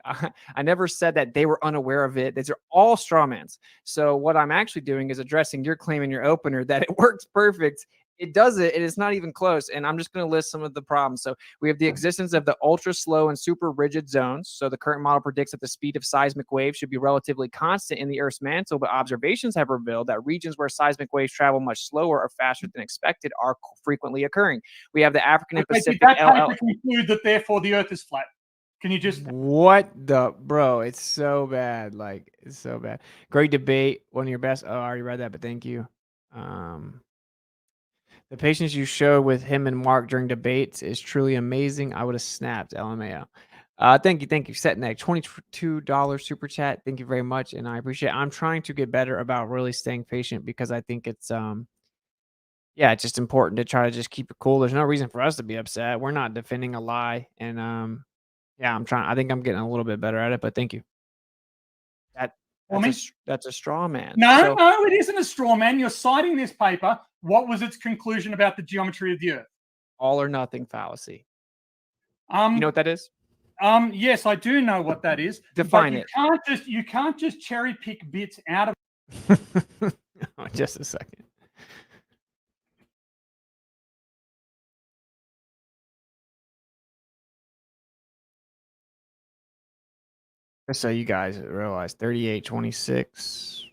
I never said that they were unaware of it. These are all strawmans. So what I'm actually doing is addressing your claim in your opener that it works perfect. It does it, and it's not even close. And I'm just going to list some of the problems. So we have the existence of the ultra slow and super rigid zones. So the current model predicts that the speed of seismic waves should be relatively constant in the Earth's mantle, but observations have revealed that regions where seismic waves travel much slower or faster than expected are frequently occurring. We have the African and Okay, did Pacific that LL. paper conclude that therefore the Earth is flat? Can you just? What the bro? It's so bad. Like it's so bad. Great debate. One of your best. Oh, I already read that, but thank you. The patience you showed with him and Mark during debates is truly amazing. I would have snapped. LMAO. Thank you. Setneck, $22 super chat. Thank you very much, and I appreciate it. I'm trying to get better about really staying patient because I think it's yeah, it's just important to try to just keep it cool. There's no reason for us to be upset. We're not defending a lie, and yeah, I'm trying. I think I'm getting a little bit better at it, but thank you. That's a straw man. No, no, it isn't a straw man. You're citing this paper. What was its conclusion about the geometry of the Earth? All or nothing fallacy. You know what that is? Yes, I do know what that is. Define but it. You can't just cherry pick bits out of. Oh, just a second. So you guys realize 3826.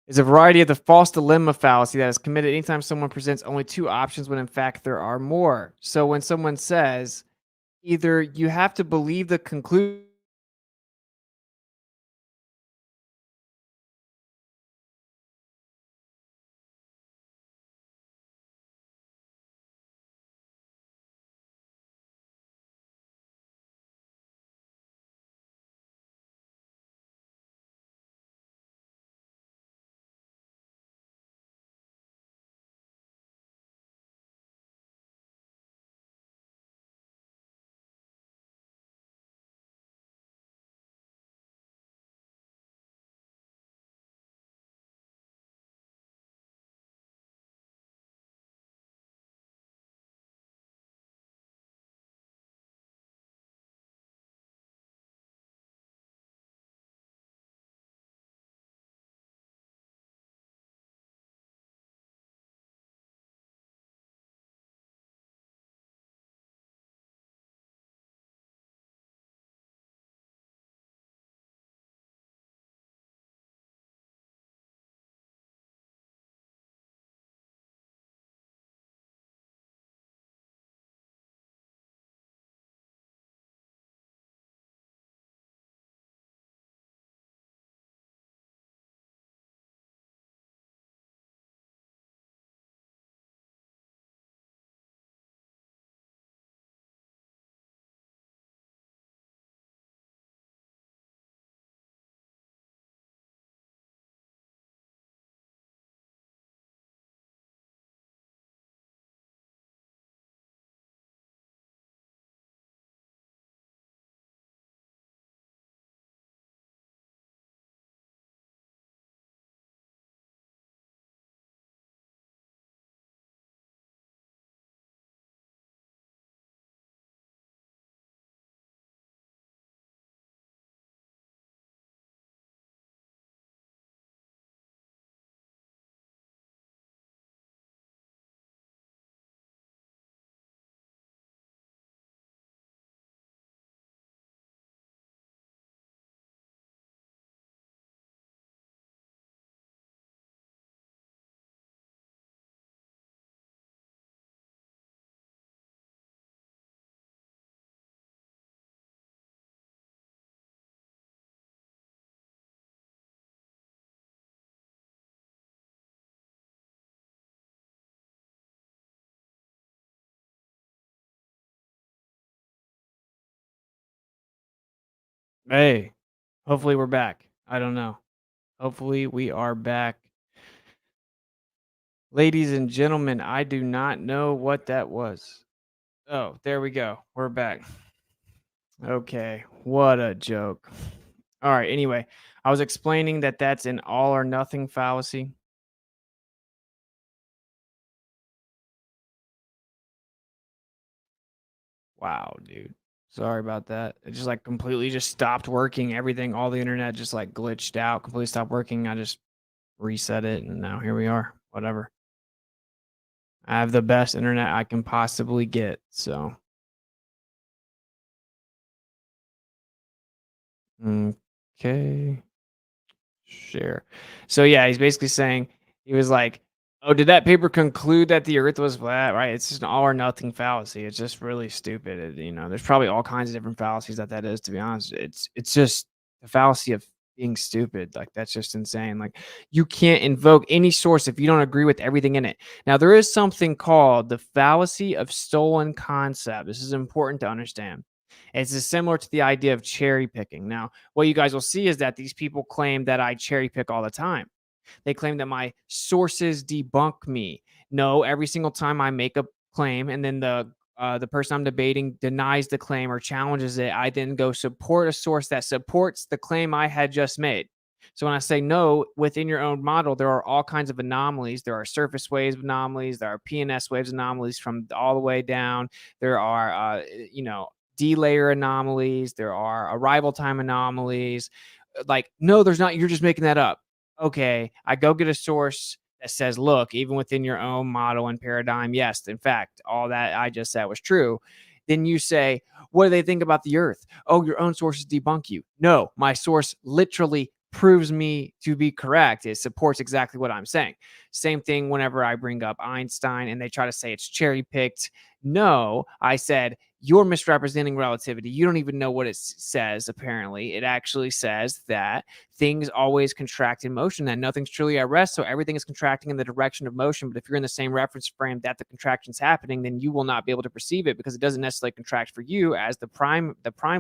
Is a variety of the false dilemma fallacy that is committed anytime someone presents only two options when in fact there are more. So when someone says either you have to believe the conclusion. Hey, hopefully we're back. I don't know. Hopefully we are back. Ladies and gentlemen, I do not know what that was. Oh, there we go. We're back. Okay, what a joke. All right, anyway, I was explaining that that's an all or nothing fallacy. Wow, dude. Sorry about that. It just like completely just stopped working. Everything, all the internet just like glitched out, completely stopped working. I just reset it and now here we are. Whatever. I have the best internet I can possibly get. So, okay. Share. So yeah, he's basically saying he was like, "Oh, did that paper conclude that the Earth was flat?" Right? It's just an all or nothing fallacy. It's just really stupid. There's probably all kinds of different fallacies that is. To be honest, it's just the fallacy of being stupid. Like that's just insane. Like you can't invoke any source if you don't agree with everything in it. Now there is something called the fallacy of stolen concept. This is important to understand. It's similar to the idea of cherry picking. Now, what you guys will see is that these people claim that I cherry pick all the time. They claim that my sources debunk me. No, every single time I make a claim and then the person I'm debating denies the claim or challenges it, I then go support a source that supports the claim I had just made. So when I say no, within your own model, there are all kinds of anomalies. There are surface waves anomalies. There are PNS waves anomalies from all the way down. There are, D-layer anomalies. There are arrival time anomalies. Like, no, there's not. You're just making that up. Okay, I go get a source that says, look, even within your own model and paradigm, yes, in fact, all that I just said was true. Then you say, what do they think about the Earth? Oh, your own sources debunk you. No, my source literally proves me to be correct. It supports exactly what I'm saying. Same thing whenever I bring up Einstein and they try to say it's cherry picked. No, I said, you're misrepresenting relativity. You don't even know what it says, apparently. It actually says that things always contract in motion, that nothing's truly at rest. So everything is contracting in the direction of motion. But if you're in the same reference frame that the contraction's happening, then you will not be able to perceive it because it doesn't necessarily contract for you, as the prime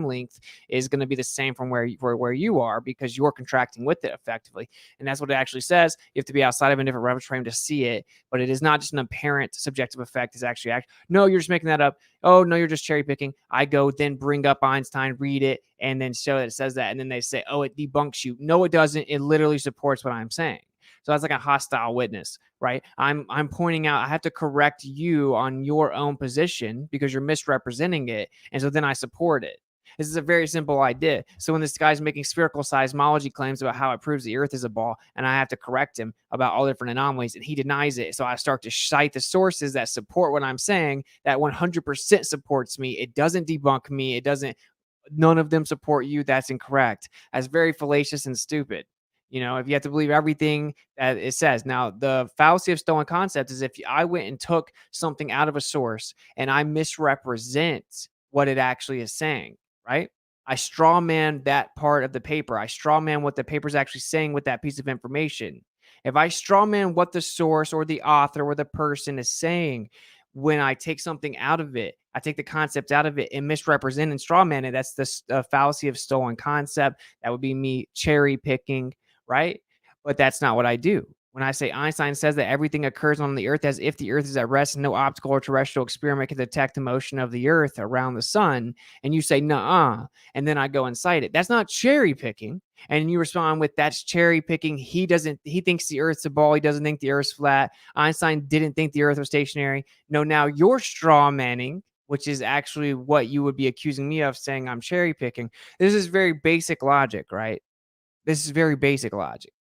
length is going to be the same from where you are because you're contracting with it effectively. And that's what it actually says. You have to be outside of a different reference frame to see it. But it is not just an apparent subjective effect. It's actually no, you're just making that up. Oh, no, you're just cherry picking. I go then bring up Einstein, read it, and then show that it says that. And then they say, oh, it debunks you. No, it doesn't. It literally supports what I'm saying. So that's like a hostile witness, right? I'm pointing out, I have to correct you on your own position because you're misrepresenting it. And so then I support it. This is a very simple idea. So when this guy's making spherical seismology claims about how it proves the Earth is a ball, and I have to correct him about all different anomalies, and he denies it. So I start to cite the sources that support what I'm saying, that 100% supports me. It doesn't debunk me. None of them support you. That's incorrect. That's very fallacious and stupid. If you have to believe everything that it says. Now, the fallacy of stolen concept is if I went and took something out of a source and I misrepresent what it actually is saying, right? I straw man that part of the paper. I straw man what the paper is actually saying with that piece of information. If I straw man what the source or the author or the person is saying, when I take something out of it, I take the concept out of it and misrepresent and straw man it. That's the fallacy of stolen concept. That would be me cherry picking, right? But that's not what I do. When I say Einstein says that everything occurs on the Earth as if the Earth is at rest and no optical or terrestrial experiment can detect the motion of the Earth around the sun, and you say, nuh-uh, and then I go and cite it. That's not cherry picking. And you respond with, that's cherry picking. He thinks the Earth's a ball. He doesn't think the Earth's flat. Einstein didn't think the Earth was stationary. No, now you're straw manning, which is actually what you would be accusing me of, saying I'm cherry picking. This is very basic logic, right? This is very basic logic.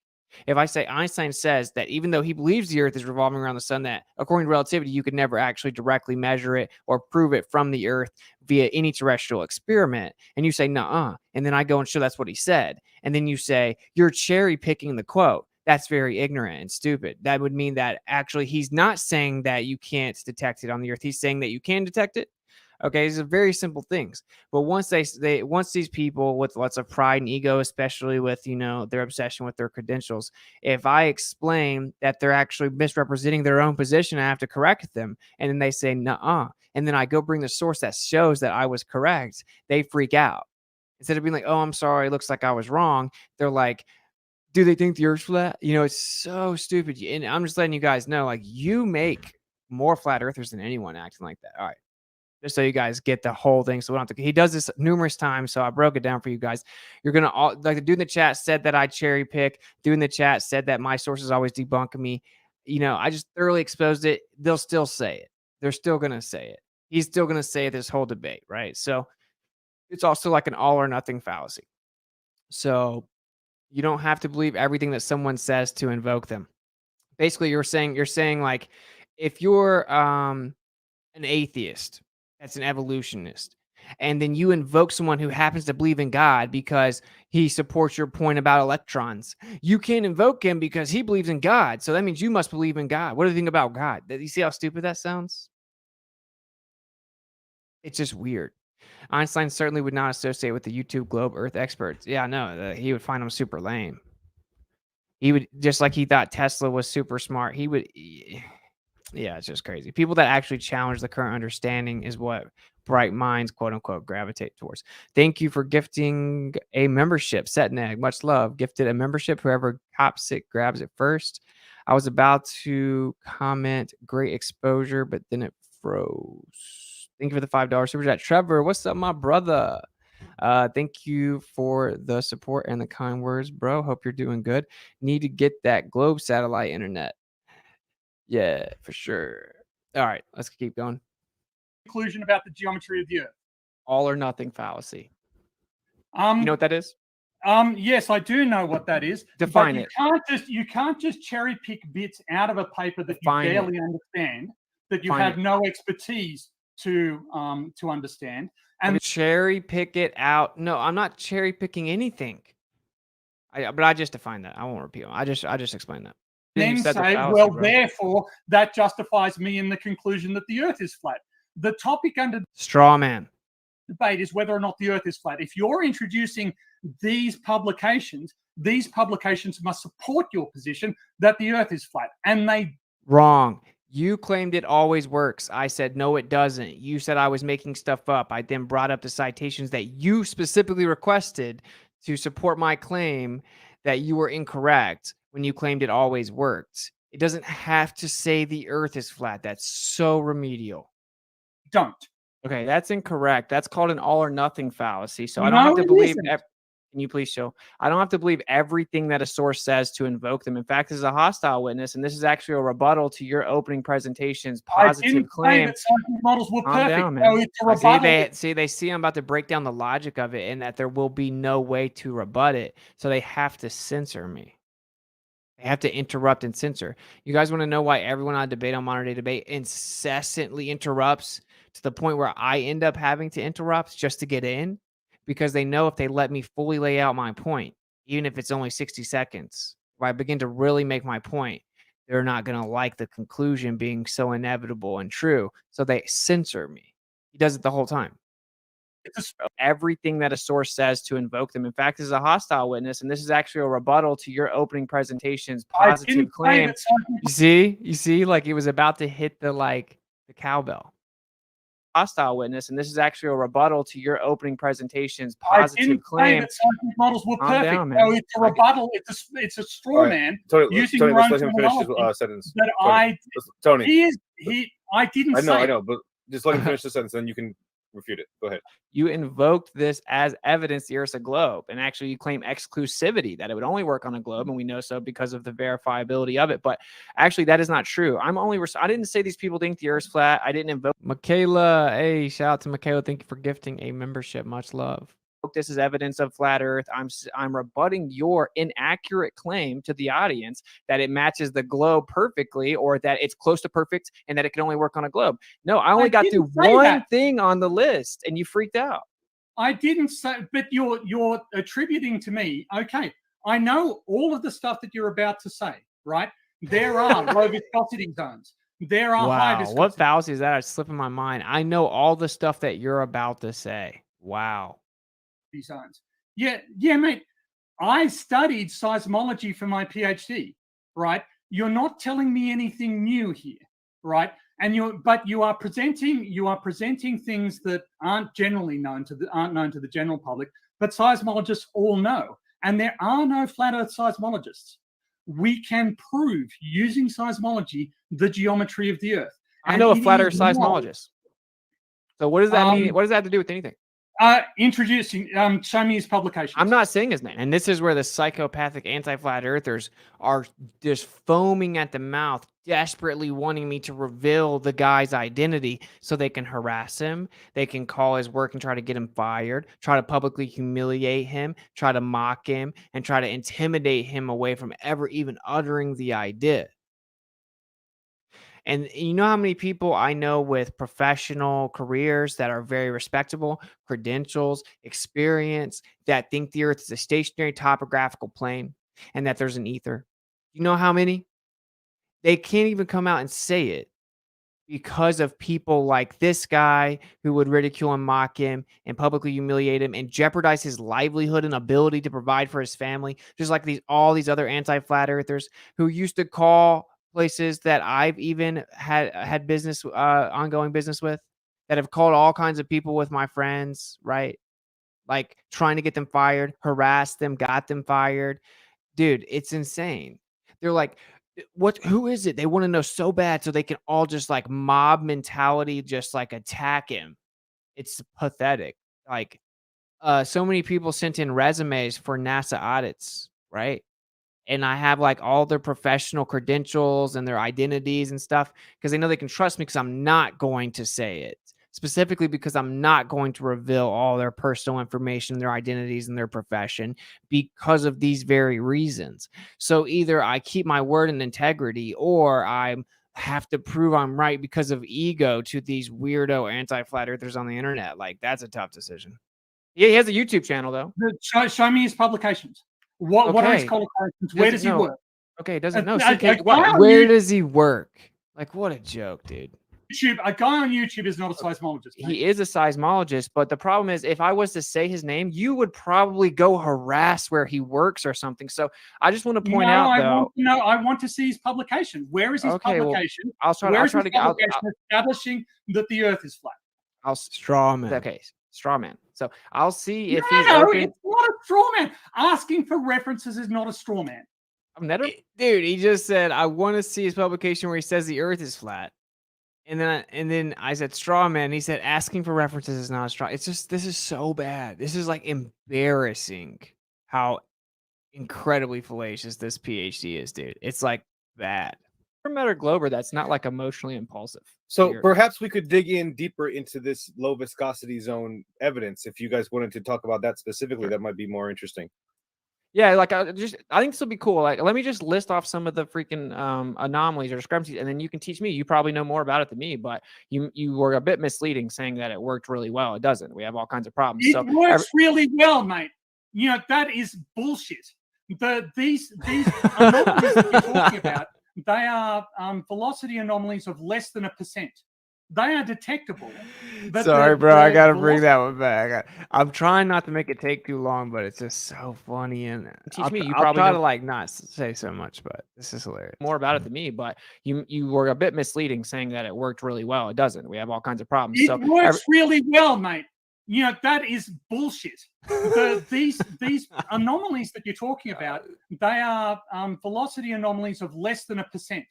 If I say Einstein says that even though he believes the Earth is revolving around the sun, that according to relativity, you could never actually directly measure it or prove it from the Earth via any terrestrial experiment, and you say, nuh-uh, and then I go and show that's what he said, and then you say, you're cherry picking the quote. That's very ignorant and stupid. That would mean that actually he's not saying that you can't detect it on the Earth. He's saying that you can detect it. Okay, these are very simple things. But once once these people with lots of pride and ego, especially with their obsession with their credentials, if I explain that they're actually misrepresenting their own position, I have to correct them, and then they say nuh-uh, and then I go bring the source that shows that I was correct, they freak out. Instead of being like, oh, I'm sorry, it looks like I was wrong, they're like, do they think the Earth's flat? It's so stupid. And I'm just letting you guys know, like, you make more flat earthers than anyone acting like that. All right. Just so you guys get the whole thing. So we don't have to, he does this numerous times. So I broke it down for you guys. You're going to all, like, the dude in the chat said that I cherry pick. Dude in the chat said that my sources always debunk me. I just thoroughly exposed it. They'll still say it. They're still going to say it. he's still going to say this whole debate, right? So it's also like an all or nothing fallacy. So you don't have to believe everything that someone says to invoke them. Basically, you're saying like, if you're an atheist, that's an evolutionist, and then you invoke someone who happens to believe in God because he supports your point about electrons, you can't invoke him because he believes in God. So that means you must believe in God. What do you think about God? You see how stupid that sounds? It's just weird. Einstein certainly would not associate with the YouTube globe Earth experts. Yeah, no, he would find them super lame. He would, just like he thought Tesla was super smart. He would, yeah, it's just crazy. People that actually challenge the current understanding is what bright minds, quote unquote, gravitate towards. Thank you for gifting a membership. Setnag, much love. Gifted a membership. Whoever cops it grabs it first. I was about to comment great exposure, but then it froze. Thank you for the $5 super chat. Trevor, what's up, my brother? Thank you for the support and the kind words, bro. Hope you're doing good. Need to get that globe satellite internet. Yeah, for sure. All right, let's keep going. Conclusion about the geometry of the Earth. All or nothing fallacy. You know what that is? Yes, I do know what that is. Define it. You can't just cherry pick bits out of a paper that Define you barely understand, that you have no expertise to understand. And cherry pick it out. No, I'm not cherry picking anything. But I just defined that. I won't repeat them. I just explained that. Then say, fallacy, well, bro. Therefore, that justifies me in the conclusion that the Earth is flat. The topic under straw man debate is whether or not the Earth is flat. If you're introducing these publications must support your position that the Earth is flat, and they wrong. You claimed it always works. I said, no, it doesn't. You said I was making stuff up. I then brought up the citations that you specifically requested to support my claim that you were incorrect when you claimed it always worked. It doesn't have to say the Earth is flat. That's so remedial. Don't. Okay, that's incorrect. That's called an all or nothing fallacy. So I don't have to believe. Can you please show? I don't have to believe everything that a source says to invoke them. In fact, this is a hostile witness, and this is actually a rebuttal to your opening presentation's positive claim. Models were Calm perfect. down, No, man. it's a They see I'm about to break down the logic of it, and that there will be no way to rebut it. So they have to censor me. They have to interrupt and censor. You guys want to know why everyone on Debate on Modern Day Debate incessantly interrupts to the point where I end up having to interrupt just to get in? Because they know if they let me fully lay out my point, even if it's only 60 seconds, where I begin to really make my point, they're not going to like the conclusion being so inevitable and true. So they censor me. He does it the whole time. Everything that a source says to invoke them. In fact, this is a hostile witness, and this is actually a rebuttal to your opening presentation's positive claim. You see, like it was about to hit the cowbell. Hostile witness, and this is actually a rebuttal to your opening presentation's positive claim. That seismic models were perfect. Down, no, it's a rebuttal. It's a straw man using your own terminology. Sentence. Tony, I didn't say. I know, but just let him finish the sentence, then you can refute it. Go ahead. You invoked this as evidence the Earth's a globe, and actually you claim exclusivity, that it would only work on a globe, and we know so because of the verifiability of it. But actually, that is not true. I didn't say these people think the Earth's flat. I didn't invoke. Michaela, hey, shout out to Michaela. Thank you for gifting a membership. Much love. This is evidence of flat Earth. I'm rebutting your inaccurate claim to the audience that it matches the globe perfectly, or that it's close to perfect and that it can only work on a globe. No, I only got through one thing on the list, and you freaked out. I didn't say, but you're attributing to me. Okay, I know all of the stuff that you're about to say. Right? There are low viscosity zones. There are high viscosity. What fallacy is that? It's slipping my mind. I know all the stuff that you're about to say. Wow. Zones. Yeah, mate. I studied seismology for my PhD, right? You're not telling me anything new here, right? And you are presenting things that aren't known to the general public, but seismologists all know. And there are no flat Earth seismologists. We can prove using seismology the geometry of the Earth. I know a flat Earth seismologist. So what does that mean? What does that have to do with anything? Introducing, show me his publications. I'm not saying his name. And this is where the psychopathic anti-flat earthers are just foaming at the mouth, desperately wanting me to reveal the guy's identity so they can harass him. They can call his work and try to get him fired, try to publicly humiliate him, try to mock him, and try to intimidate him away from ever even uttering the idea. And you know how many people I know with professional careers that are very respectable, credentials, experience, that think the earth is a stationary topographical plane and that there's an ether? You know how many? They can't even come out and say it because of people like this guy who would ridicule and mock him and publicly humiliate him and jeopardize his livelihood and ability to provide for his family. Just like all these other anti-flat earthers who used to call places that I've even had business, ongoing business with, that have called all kinds of people with my friends, right? Like trying to get them fired, harassed them, got them fired. Dude, it's insane. They're like, who is it? They want to know so bad so they can all just like mob mentality, just like attack him. It's pathetic. Like, so many people sent in resumes for NASA audits, right? And I have like all their professional credentials and their identities and stuff because they know they can trust me because I'm not going to say it. Specifically because I'm not going to reveal all their personal information, their identities, and their profession because of these very reasons. So either I keep my word and integrity, or I have to prove I'm right because of ego to these weirdo anti-flat earthers on the internet. Like, that's a tough decision. Yeah, he has a YouTube channel though. Show me his publications. What are his Okay. qualifications? Where does he work? Okay, doesn't know. guy on Where does he work? Like, what a joke, dude. YouTube, a guy on YouTube is not a seismologist. mate. He is a seismologist, but the problem is if I was to say his name, you would probably go harass where he works or something. So I just want to point out, I want to see his publication. Where is his Okay, well, publication? I'll try Where is to his publication establishing that the Earth is flat? straw man. Okay, straw man. So I'll see if No, he's open. it's not a straw man. Asking for references is not a straw man. Dude, he just said, I want to see his publication where he says the Earth is flat. And then I said straw man. He said asking for references is not a straw. It's just, this is so bad. This is like embarrassing how incredibly fallacious this PhD is, dude. It's like bad. For Meta Glober, that's not like emotionally impulsive. So Weird. perhaps we could dig in deeper into this low viscosity zone evidence. If you guys wanted to talk about that specifically, that might be more interesting. Yeah, like I think this will be cool. Like, let me just list off some of the freaking anomalies or discrepancies, and then you can teach me. You probably know more about it than me, but you were a bit misleading saying that it worked really well. It doesn't. We have all kinds of problems. It works really well, mate. You know, that is bullshit. These anomalies that you're talking about, they are velocity anomalies of less than 1%. They are detectable. But Sorry, bro. I got to bring that one back. I'm trying not to make it take too long, but it's just so funny. And teach me. You I'll probably try know to like not say so much, but this is hilarious. more about it than me, but you were a bit misleading saying that it worked really well. It doesn't. We have all kinds of problems. It works really well, mate. You know, that is bullshit. These anomalies that you're talking about, they are velocity anomalies of less than 1%.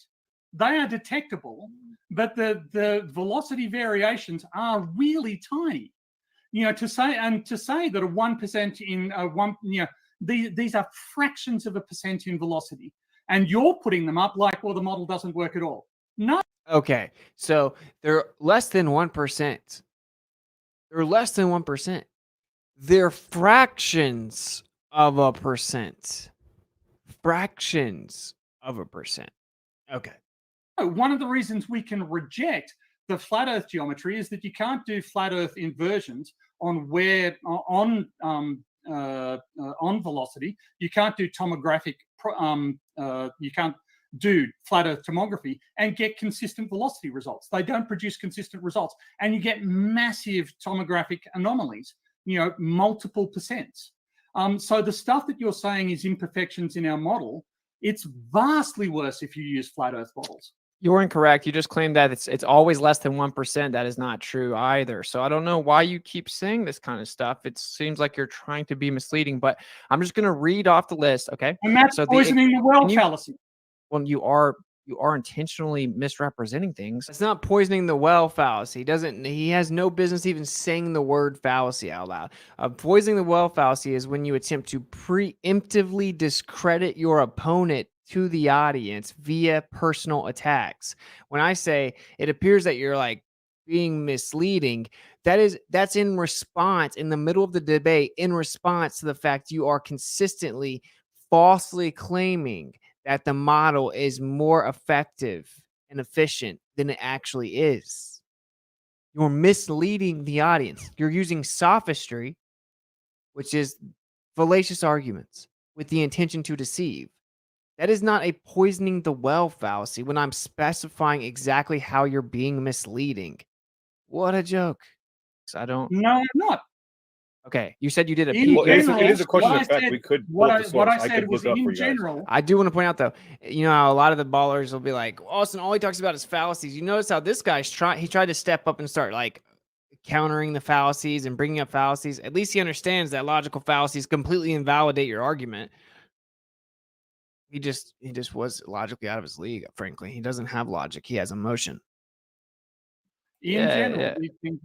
They are detectable, but the velocity variations are really tiny. You know, to say that a 1% in one, you know, these are fractions of 1% in velocity, and you're putting them up like, well, the model doesn't work at all. No. Okay, so they're less than 1%. They're less than 1%. They're fractions of 1%. Fractions of 1%. Okay. One of the reasons we can reject the flat Earth geometry is that you can't do flat Earth inversions on velocity. You can't do tomographic. You can't do flat Earth tomography and get consistent velocity results. They don't produce consistent results, and you get massive tomographic anomalies. You know, multiple percents. So the stuff that you're saying is imperfections in our model, it's vastly worse if you use flat Earth models. You're incorrect. You just claimed that it's always less than 1%. That is not true either. So I don't know why you keep saying this kind of stuff. It seems like you're trying to be misleading, but I'm just going to read off the list, okay? And that's so poisoning the well fallacy. Well, you are you are intentionally misrepresenting things. It's not poisoning the well fallacy. He has no business even saying the word fallacy out loud. Poisoning the well fallacy is when you attempt to preemptively discredit your opponent to the audience via personal attacks. When I say it appears that you're like being misleading, that's in response, in the middle of the debate, in response to the fact you are consistently falsely claiming that the model is more effective and efficient than it actually is. You're misleading the audience. You're using sophistry, which is fallacious arguments with the intention to deceive. That is not a poisoning the well fallacy when I'm specifying exactly how you're being misleading. What a joke. So I don't. No, I'm not. Okay, you said you did a In Well, PhD. it is a question what of fact. said- We could pull What up I, the source. what I I said could was look it up for in you guys. general. I do want to point out, though, you know, how a lot of the ballers will be like, Austin, all he talks about is fallacies. You notice how this guy's he tried to step up and start like countering the fallacies and bringing up fallacies. At least he understands that logical fallacies completely invalidate your argument. He just was logically out of his league, frankly. He doesn't have logic. He has emotion. In Yeah, general, yeah. these things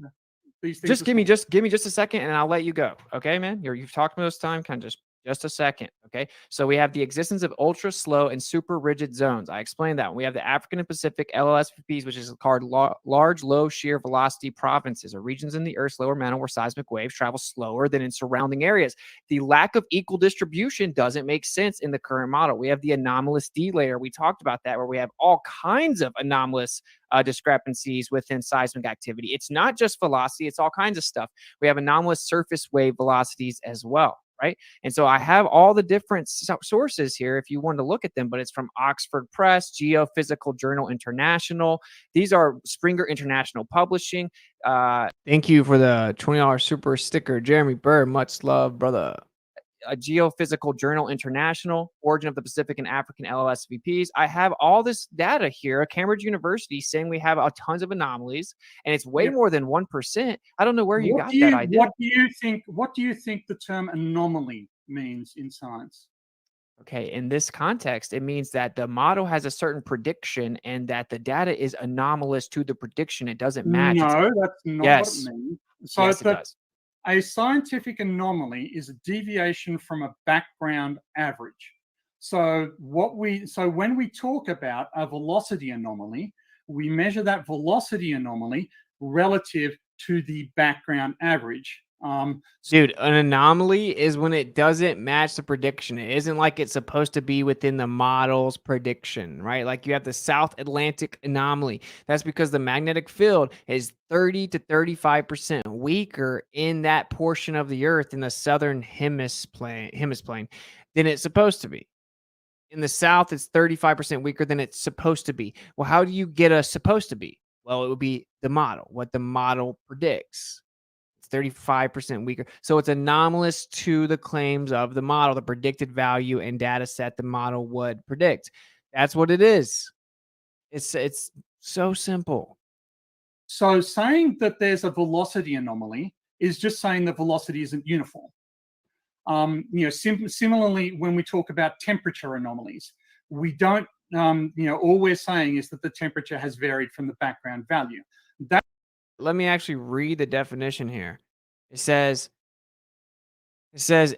Just are give me small. give me just a second and I'll let you go. Okay, man. You've talked most time. Kind of just a second. Okay. So we have the existence of ultra slow and super rigid zones. I explained that. We have the African and Pacific LLSVPs, which is called large low shear velocity provinces, or regions in the Earth's lower mantle where seismic waves travel slower than in surrounding areas. The lack of equal distribution doesn't make sense in the current model. We have the anomalous D layer. We talked about that, where we have all kinds of anomalous discrepancies within seismic activity. It's not just velocity, it's all kinds of stuff. We have anomalous surface wave velocities as well, right? And so I have all the different sources here if you want to look at them, but it's from Oxford Press, Geophysical Journal International. These are Springer International Publishing. Thank you for the $20 super sticker, Jeremy Bird. Much love, brother. A Geophysical Journal International, Origin of the Pacific and African LLSVPs. I have all this data here at Cambridge University saying we have tons of anomalies, and it's way more than 1%. I don't know where you got that idea. What do you think the term anomaly means in science? Okay, in this context, it means that the model has a certain prediction and that the data is anomalous to the prediction. It doesn't match. No, that's not Yes. what it means. So Yes, it does. a scientific anomaly is a deviation from a background average. So when we talk about a velocity anomaly, we measure that velocity anomaly relative to the background average. Dude, an anomaly is when it doesn't match the prediction. It isn't like it's supposed to be within the model's prediction, right? Like you have the South Atlantic anomaly. That's because the magnetic field is 30 to 35% weaker in that portion of the Earth in the southern hemiplane than it's supposed to be. In the South, it's 35% weaker than it's supposed to be. Well, how do you get a supposed to be? Well, it would be the model, what the model predicts. 35% weaker. So it's anomalous to the claims of the model, the predicted value and data set the model would predict. That's what it is. It's so simple. So saying that there's a velocity anomaly is just saying the velocity isn't uniform. Similarly, when we talk about temperature anomalies, we don't, all we're saying is that the temperature has varied from the background value. Let me actually read the definition here. It says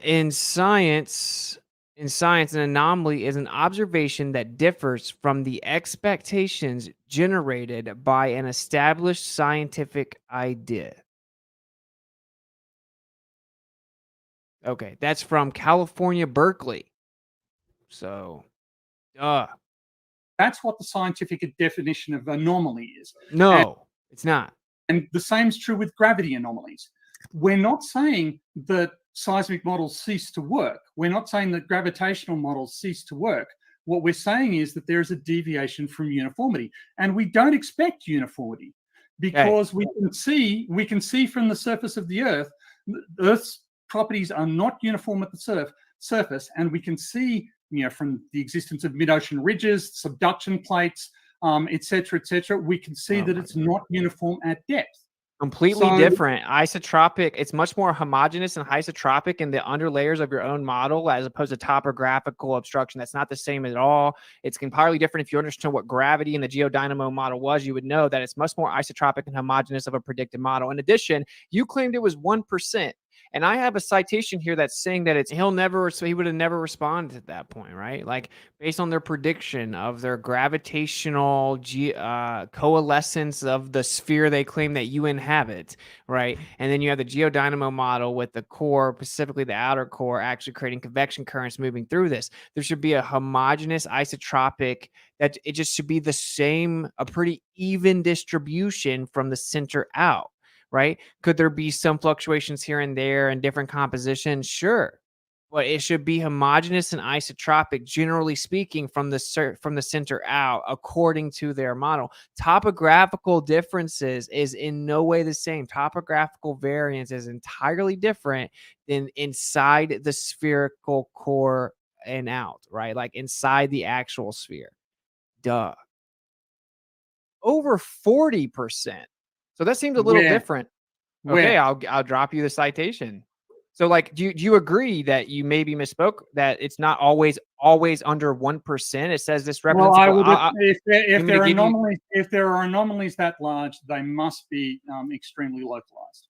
in science, an anomaly is an observation that differs from the expectations generated by an established scientific idea. Okay, that's from California, Berkeley. So, that's what the scientific definition of anomaly is. No, it's not. And the same is true with gravity anomalies. We're not saying that seismic models cease to work. We're not saying that gravitational models cease to work. What we're saying is that there is a deviation from uniformity, and we don't expect uniformity because we can see from the surface of the Earth, Earth's properties are not uniform at the surface, and we can see, from the existence of mid-ocean ridges, subduction plates, etc., we can see that it's not uniform at depth. Completely So- different. Isotropic, it's much more homogeneous and isotropic in the underlayers of your own model as opposed to topographical obstruction. That's not the same at all. It's entirely different. If you understand what gravity in the geodynamo model was, you would know that it's much more isotropic and homogeneous of a predicted model. In addition, you claimed it was 1%. And I have a citation here that's saying that he would have never responded at that point, right? Like based on their prediction of their gravitational coalescence of the sphere they claim that you inhabit, right? And then you have the geodynamo model with the core, specifically the outer core, actually creating convection currents moving through this. There should be a homogeneous isotropic, that it just should be the same, a pretty even distribution from the center out. Right? Could there be some fluctuations here and there and different compositions? Sure. But it should be homogeneous and isotropic, generally speaking, from the center out, according to their model. Topographical differences is in no way the same. Topographical variance is entirely different than inside the spherical core and out, right? Like inside the actual sphere. Duh. Over 40%. So that seems a little different. Okay, I'll drop you the citation. So, like, do you agree that you maybe misspoke, that it's not always under 1%? It says this represents. Well, I would if there are anomalies that large, they must be extremely localized.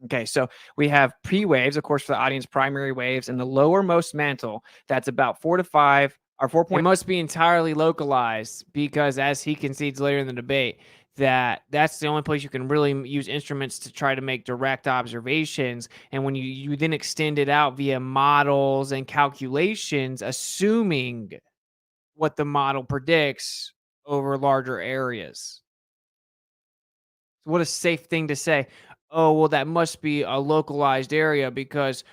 Okay, so we have P waves, of course, for the audience, primary waves, in the lowermost mantle. That's about 4 to 5 or 4. It must be entirely localized because, as he concedes later in the debate, that's the only place you can really use instruments to try to make direct observations. And when you then extend it out via models and calculations, assuming what the model predicts over larger areas. So what a safe thing to say. Oh, well, that must be a localized area because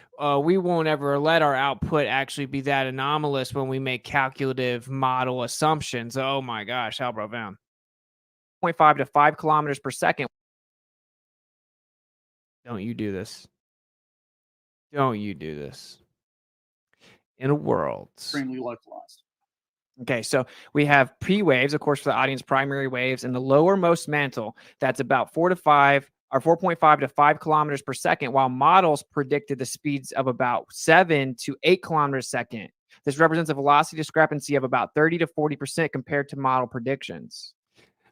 we won't ever let our output actually be that anomalous when we make calculative model assumptions. Oh my gosh, how profound. 0.5 to 5 kilometers per second. Don't you do this. Don't you do this. In a world. Extremely localized. Okay, so we have P waves, of course, for the audience, primary waves, in the lowermost mantle. That's about 4 to 5 or 4.5 to 5 kilometers per second, while models predicted the speeds of about 7 to 8 kilometers a second. This represents a velocity discrepancy of about 30 to 40% compared to model predictions.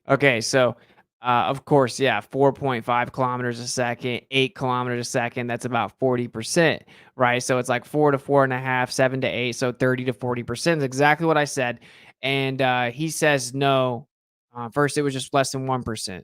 Okay, so of course, yeah, 4.5 kilometers a second, 8 kilometers a second. That's about 40%, right? So it's like 4 to 4.5, 7 to 8, so 30 to 40% is exactly what I said. And he says no. First, it was just less than 1%.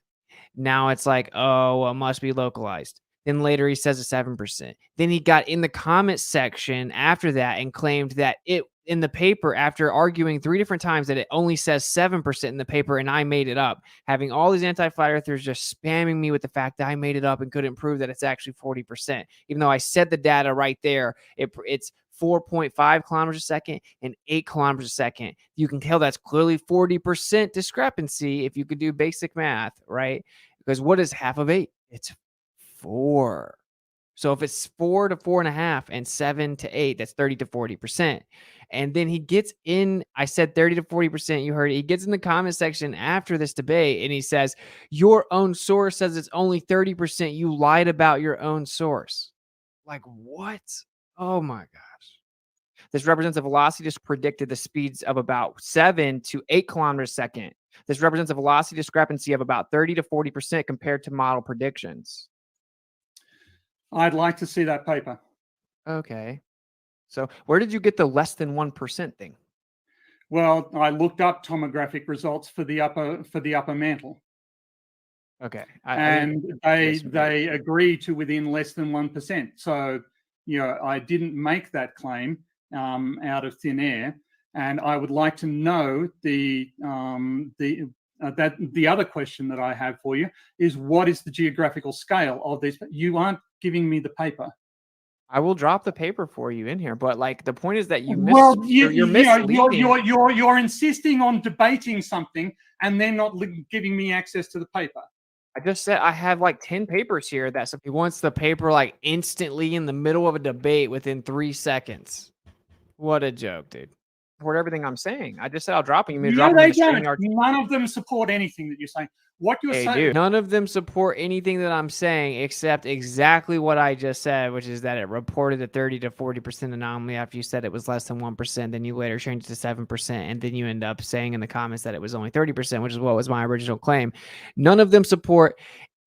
Now it's like, oh, well, it must be localized. Then later he says a 7%. Then he got in the comment section after that and claimed that it in the paper, after arguing 3 different times, that it only says 7% in the paper and I made it up, having all these anti-flat earthers just spamming me with the fact that I made it up and couldn't prove that it's actually 40%. Even though I said the data right there, it's 4.5 kilometers a second and 8 kilometers a second. You can tell that's clearly 40% discrepancy if you could do basic math, right? Because what is half of 8? It's 4. So if it's 4 to 4.5 and 7 to 8, that's 30 to 40%. And then he gets in, I said 30 to 40%, you heard it. He gets in the comment section after this debate and he says, your own source says it's only 30%. You lied about your own source. Like what? Oh my gosh. This represents a velocity just predicted the speeds of about 7 to 8 kilometers a second. This represents a velocity discrepancy of about 30 to 40% compared to model predictions. I'd like to see that paper. Okay. So where did you get the less than 1% thing? Well, I looked up tomographic results for the upper mantle. Okay. They agree to within less than 1%. So, I didn't make that claim out of thin air. And I would like to know the other question that I have for you is, what is the geographical scale of this? You aren't giving me the paper. I will drop the paper for you in here, but like the point is that you're you're insisting on debating something and then not giving me access to the paper. I just said I have like 10 papers here that he wants the paper like instantly in the middle of a debate within 3 seconds. What a joke, dude. support everything I'm saying. I just said I'll drop them. You mean to No, drop them in they the string don't. None of them support anything that you're saying. What you're They saying, do. None of them support anything that I'm saying except exactly what I just said, which is that it reported a 30 to 40% anomaly after you said it was less than 1%. Then you later changed it to 7%. And then you end up saying in the comments that it was only 30%, which is what was my original claim. None of them support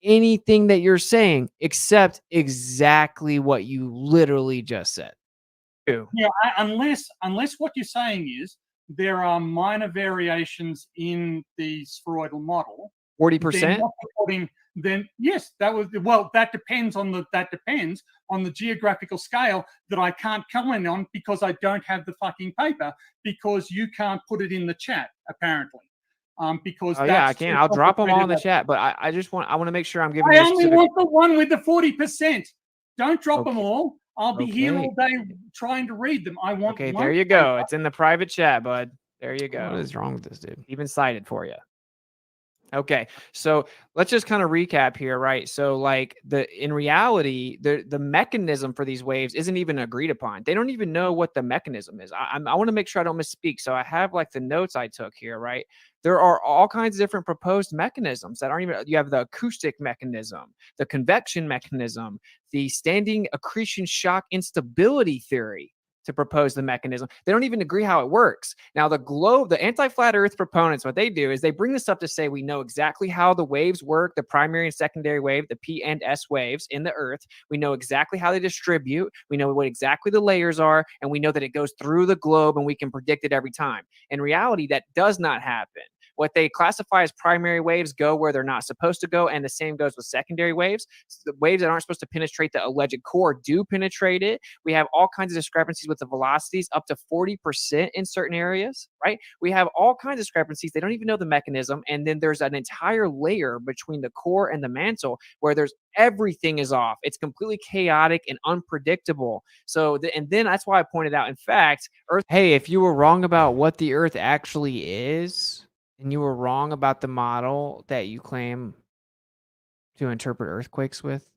anything that you're saying except exactly what you literally just said. yeah, unless what you're saying is there are minor variations in the spheroidal model. 40%? Then yes, that depends on the geographical scale that I can't comment on because I don't have the fucking paper, because you can't put it in the chat apparently. Because yeah, I can. I'll drop them all in the chat, but I want to make sure I'm giving I you only specific... want the one with the 40%. Don't drop them all. I'll be here Okay. all day trying to read them. I want Okay, one there you go. paper. It's in the private chat, bud. There you go. What is wrong with this dude? Even cited for you. Okay, so let's just kind of recap here, right? So like in reality, the mechanism for these waves isn't even agreed upon. They don't even know what the mechanism is. I want to make sure I don't misspeak. So I have like the notes I took here, right? There are all kinds of different proposed mechanisms that aren't even, you have the acoustic mechanism, the convection mechanism, the standing accretion shock instability theory to propose the mechanism. They don't even agree how it works. Now, the anti-flat earth proponents, what they do is they bring this up to say we know exactly how the waves work, the primary and secondary wave, the P and S waves in the earth. We know exactly how they distribute. We know what exactly the layers are, and we know that it goes through the globe and we can predict it every time. In reality, that does not happen. What they classify as primary waves go where they're not supposed to go, and the same goes with secondary waves. So the waves that aren't supposed to penetrate the alleged core do penetrate it. We have all kinds of discrepancies with the velocities, up to 40% in certain areas, right? We have all kinds of discrepancies. They don't even know the mechanism, and then there's an entire layer between the core and the mantle where everything is off. It's completely chaotic and unpredictable. So, and then that's why I pointed out, in fact, Earth. Hey, if you were wrong about what the Earth actually is, and you were wrong about the model that you claim to interpret earthquakes with,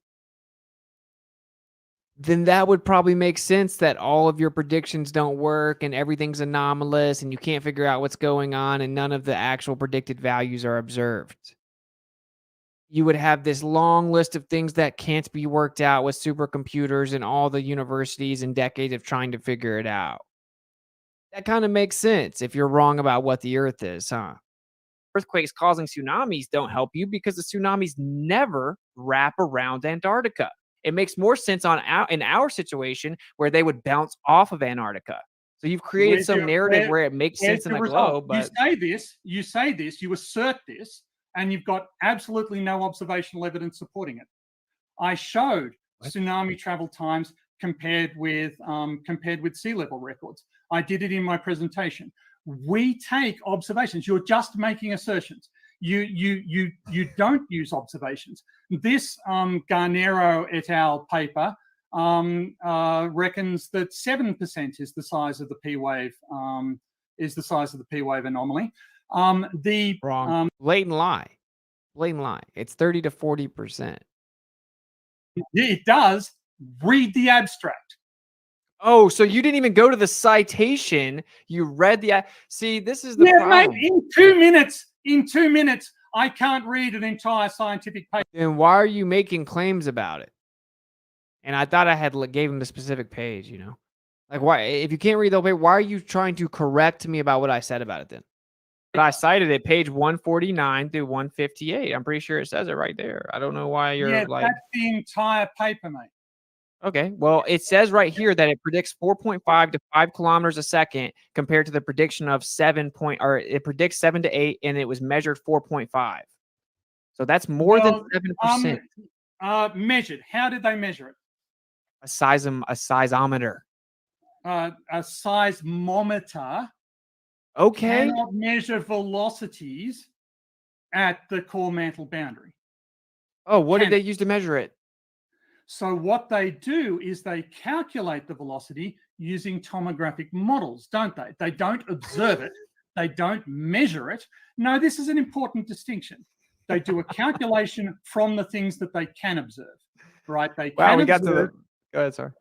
then that would probably make sense that all of your predictions don't work and everything's anomalous and you can't figure out what's going on and none of the actual predicted values are observed. You would have this long list of things that can't be worked out with supercomputers and all the universities and decades of trying to figure it out. That kind of makes sense if you're wrong about what the Earth is, huh? Earthquakes causing tsunamis don't help you because the tsunamis never wrap around Antarctica. It makes more sense in our situation where they would bounce off of Antarctica. So you've created some narrative where it makes sense in the globe. But you say this, you assert this, and you've got absolutely no observational evidence supporting it. I showed tsunami travel times compared with sea level records. I did it in my presentation. We take observations. You're just making assertions. You don't use observations. This Garnero et al. Paper reckons that 7% is the size of the P wave. Is the size of the P wave anomaly. Wrong. Blatant lie. Blatant lie. It's 30 to 40%. It does. Read the abstract. Oh, so you didn't even go to the citation. You read the... See, this is the problem. Mate, in 2 minutes, I can't read an entire scientific paper. Then why are you making claims about it? And I thought I had gave him the specific page, you know? Like, why? If you can't read the whole page, why are you trying to correct me about what I said about it then? But I cited it, page 149 through 158. I'm pretty sure it says it right there. I don't know why you're like... that's the entire paper, mate. Okay, well, it says right here that it predicts 4.5 to 5 kilometers a second compared to the prediction of it predicts 7 to 8, and it was measured 4.5. So that's more than 7%. Measured. How did they measure it? A seismometer. A seismometer. Okay. Cannot measure velocities at the core mantle boundary. Oh, what did they use to measure it? So what they do is they calculate the velocity using tomographic models, don't they? They don't observe it. They don't measure it. No, this is an important distinction. They do a calculation from the things that they can observe, right? They can Wow, we got to the... Go ahead, sir.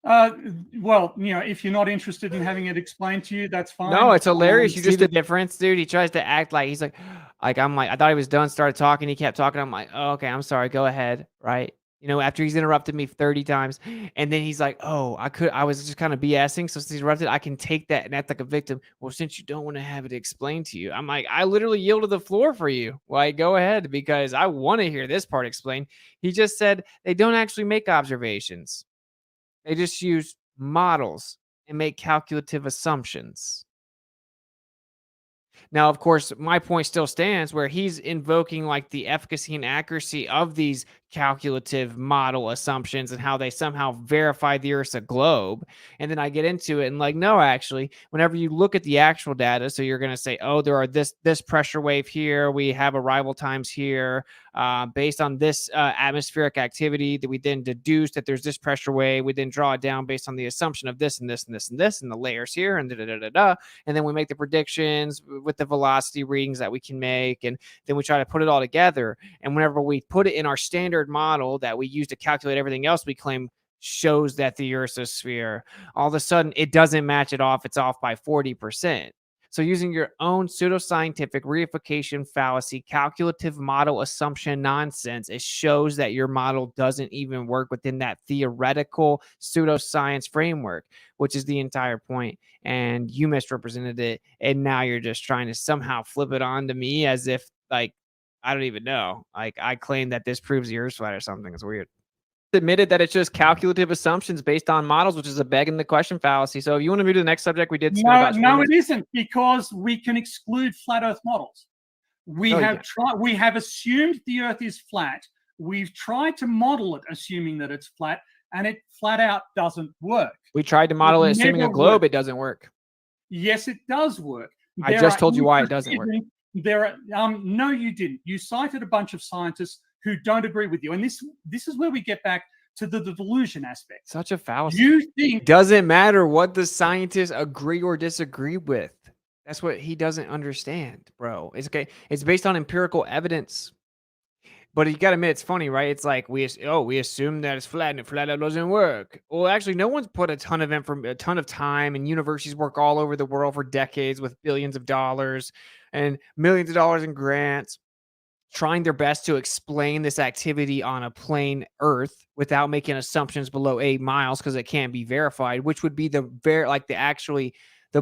Well, if you're not interested in having it explained to you, that's fine. No, it's hilarious. You see just the difference, dude. He tries to act like he's like I'm like, I thought he was done, started talking. He kept talking. I'm like, oh, okay, I'm sorry. Go ahead. Right. After he's interrupted me 30 times. And then he's like, oh, I was just kind of BSing. So since he's interrupted, I can take that and act like a victim. Well, since you don't want to have it explained to you, I'm like, I literally yielded the floor for you. Like, go ahead, because I want to hear this part explained. He just said they don't actually make observations. They just use models and make calculative assumptions. Now, of course, my point still stands where he's invoking like the efficacy and accuracy of these calculative model assumptions and how they somehow verify the Earth's a globe. And then I get into it and like, no, actually, whenever you look at the actual data, so you're going to say, oh, there are this pressure wave here. We have arrival times here. Based on this atmospheric activity that we then deduce that there's this pressure wave. We then draw it down based on the assumption of this and this and this and this and the layers here and and then we make the predictions with the velocity readings that we can make, and then we try to put it all together. And whenever we put it in our standard model that we use to calculate everything else we claim shows that the Earth's a sphere, all of a sudden it doesn't match it off. It's off by 40%. So using your own pseudoscientific reification fallacy, calculative model assumption nonsense, it shows that your model doesn't even work within that theoretical pseudoscience framework, which is the entire point. And you misrepresented it. And now you're just trying to somehow flip it on to me as if, like, I don't even know. Like, I claim that this proves the Earth's flat or something. It's weird. Admitted that it's just calculative assumptions based on models, which is a begging the question fallacy. So if you want to move to the next subject, we did. No, it isn't, because we can exclude flat Earth models. We have assumed the Earth is flat. We've tried to model it assuming that it's flat, and it flat out doesn't work. We tried to model it assuming a globe. It doesn't work. Yes, it does work. I just told you why it doesn't work. No, you didn't. You cited a bunch of scientists who don't agree with you. And this is where we get back to the delusion aspect. Such a fallacy. You think it doesn't matter what the scientists agree or disagree with. That's what he doesn't understand, bro. It's okay. It's based on empirical evidence. But you got to admit, it's funny, right? It's like we assume that it's flat, and flat out doesn't work. Well, actually, no one's put a ton of time, and universities work all over the world for decades with billions of dollars and millions of dollars in grants, trying their best to explain this activity on a plain Earth without making assumptions below 8 miles because it can't be verified, which would be the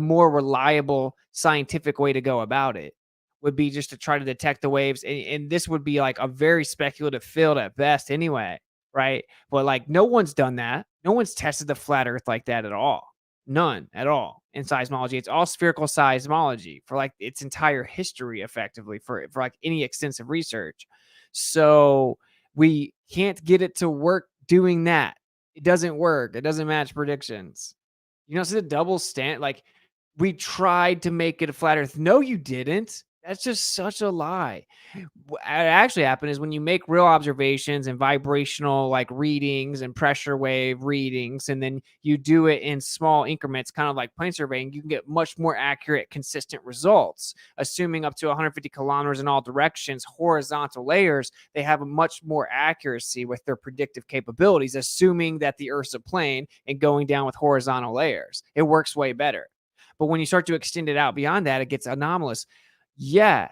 more reliable scientific way to go about it. Would be just to try to detect the waves. And this would be like a very speculative field at best anyway, right? But like no one's done that. No one's tested the flat Earth like that at all. None at all in seismology. It's all spherical seismology for like its entire history, effectively, for like any extensive research. So we can't get it to work doing that. It doesn't work. It doesn't match predictions. It's a double stand. Like, we tried to make it a flat Earth. No, you didn't. That's just such a lie. What actually happened is when you make real observations and vibrational like readings and pressure wave readings, and then you do it in small increments, kind of like plane surveying, you can get much more accurate, consistent results. Assuming up to 150 kilometers in all directions, horizontal layers, they have a much more accuracy with their predictive capabilities, assuming that the Earth's a plane and going down with horizontal layers. It works way better. But when you start to extend it out beyond that, it gets anomalous. Yeah,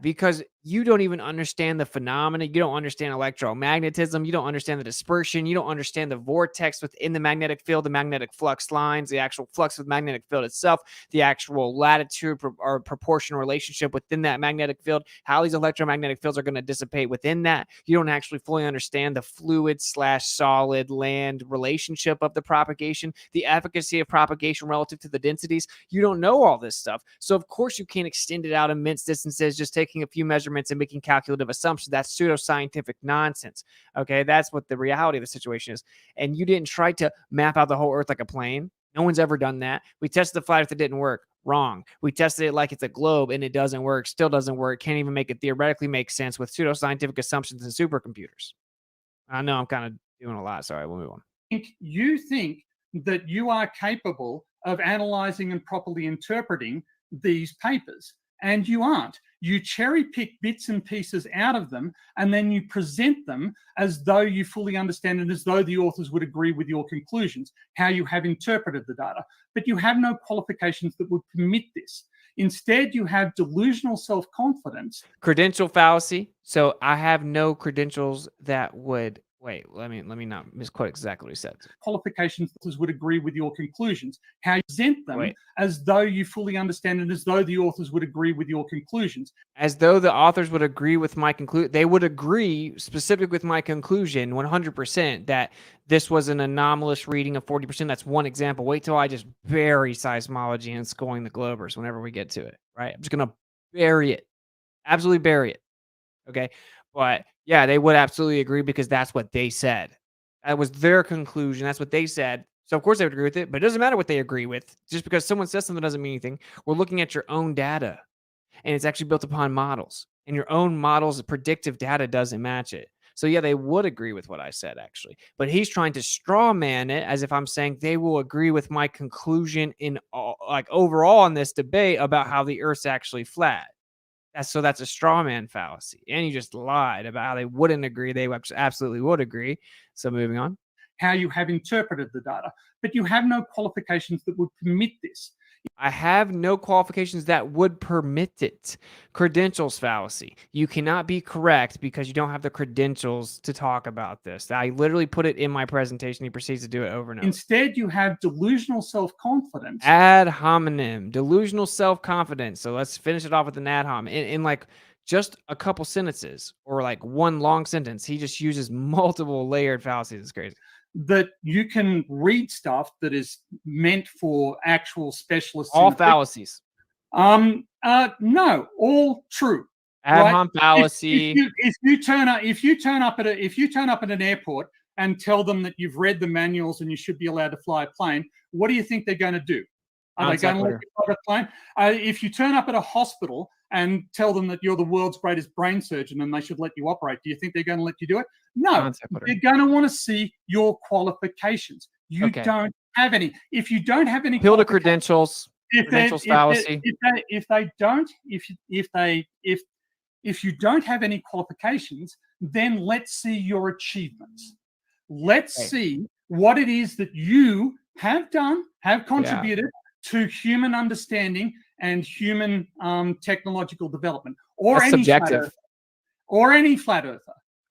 because you don't even understand the phenomena. You don't understand electromagnetism. You don't understand the dispersion. You don't understand the vortex within the magnetic field, the magnetic flux lines, the actual flux of the magnetic field itself, the actual latitude or proportional relationship within that magnetic field, how these electromagnetic fields are going to dissipate within that. You don't actually fully understand the fluid/solid land relationship of the propagation, the efficacy of propagation relative to the densities. You don't know all this stuff. So, of course, you can't extend it out immense distances just taking a few measurements and making calculative assumptions. That's pseudoscientific nonsense. Okay, that's what the reality of the situation is. And you didn't try to map out the whole Earth like a plane. No one's ever done that. We tested the flat Earth, it didn't work. Wrong. We tested it like it's a globe and it doesn't work. Still doesn't work. Can't even make it theoretically make sense with pseudoscientific assumptions and supercomputers. I know I'm kind of doing a lot. Sorry, we'll move on. You think that you are capable of analyzing and properly interpreting these papers. and you aren't. You cherry pick bits and pieces out of them, and then you present them as though you fully understand it, as though the authors would agree with your conclusions, how you have interpreted the data. But you have no qualifications that would permit this. Instead, you have delusional self-confidence. Credential fallacy. So I have no credentials that would wait. Let me not misquote exactly what he said. Qualifications that would agree with your conclusions. How you present them Wait. as though you fully understand it, as though the authors would agree with your conclusions. As though the authors would agree with my conclusion. They would agree specific with my conclusion 100% that this was an anomalous reading of 40%. That's one example. Wait till I just bury seismology and scoring the Globers whenever we get to it, right? I'm just going to bury it. Absolutely bury it. Okay. But yeah, they would absolutely agree because that's what they said. That was their conclusion. That's what they said. So of course they would agree with it, but it doesn't matter what they agree with. Just because someone says something doesn't mean anything. We're looking at your own data, and it's actually built upon models, and your own models' predictive data doesn't match it. So yeah, they would agree with what I said actually, but he's trying to straw man it as if I'm saying they will agree with my conclusion in all, like overall in this debate about how the Earth's actually flat. That's a straw man fallacy. And you just lied about how they wouldn't agree. They absolutely would agree. So moving on. How you have interpreted the data, but you have no qualifications that would permit this. I have no qualifications that would permit it. Credentials fallacy. You cannot be correct because you don't have the credentials to talk about this. I literally put it in my presentation. He proceeds to do it over and over. Instead, you have delusional self-confidence. Ad hominem. Delusional self-confidence. So let's finish it off with an ad hom. In like just a couple sentences or like one long sentence, he just uses multiple layered fallacies. It's crazy. That you can read stuff that is meant for actual specialists. All fallacies. No, all true. Ad hom fallacy. If you turn up at an airport and tell them that you've read the manuals and you should be allowed to fly a plane, what do you think they're going to do? Are they going to let you fly a plane? If you turn up at a hospital and tell them that you're the world's greatest brain surgeon and they should let you operate, do you think they're going to let you do it? No, they're going to want to see your qualifications. You don't have any. If you don't have any, appeal to credentials. Credentials fallacy. If you don't have any qualifications, then let's see your achievements. Let's see what it is that you have done, have contributed to human understanding and human technological development, or that's any subjective, flat earther.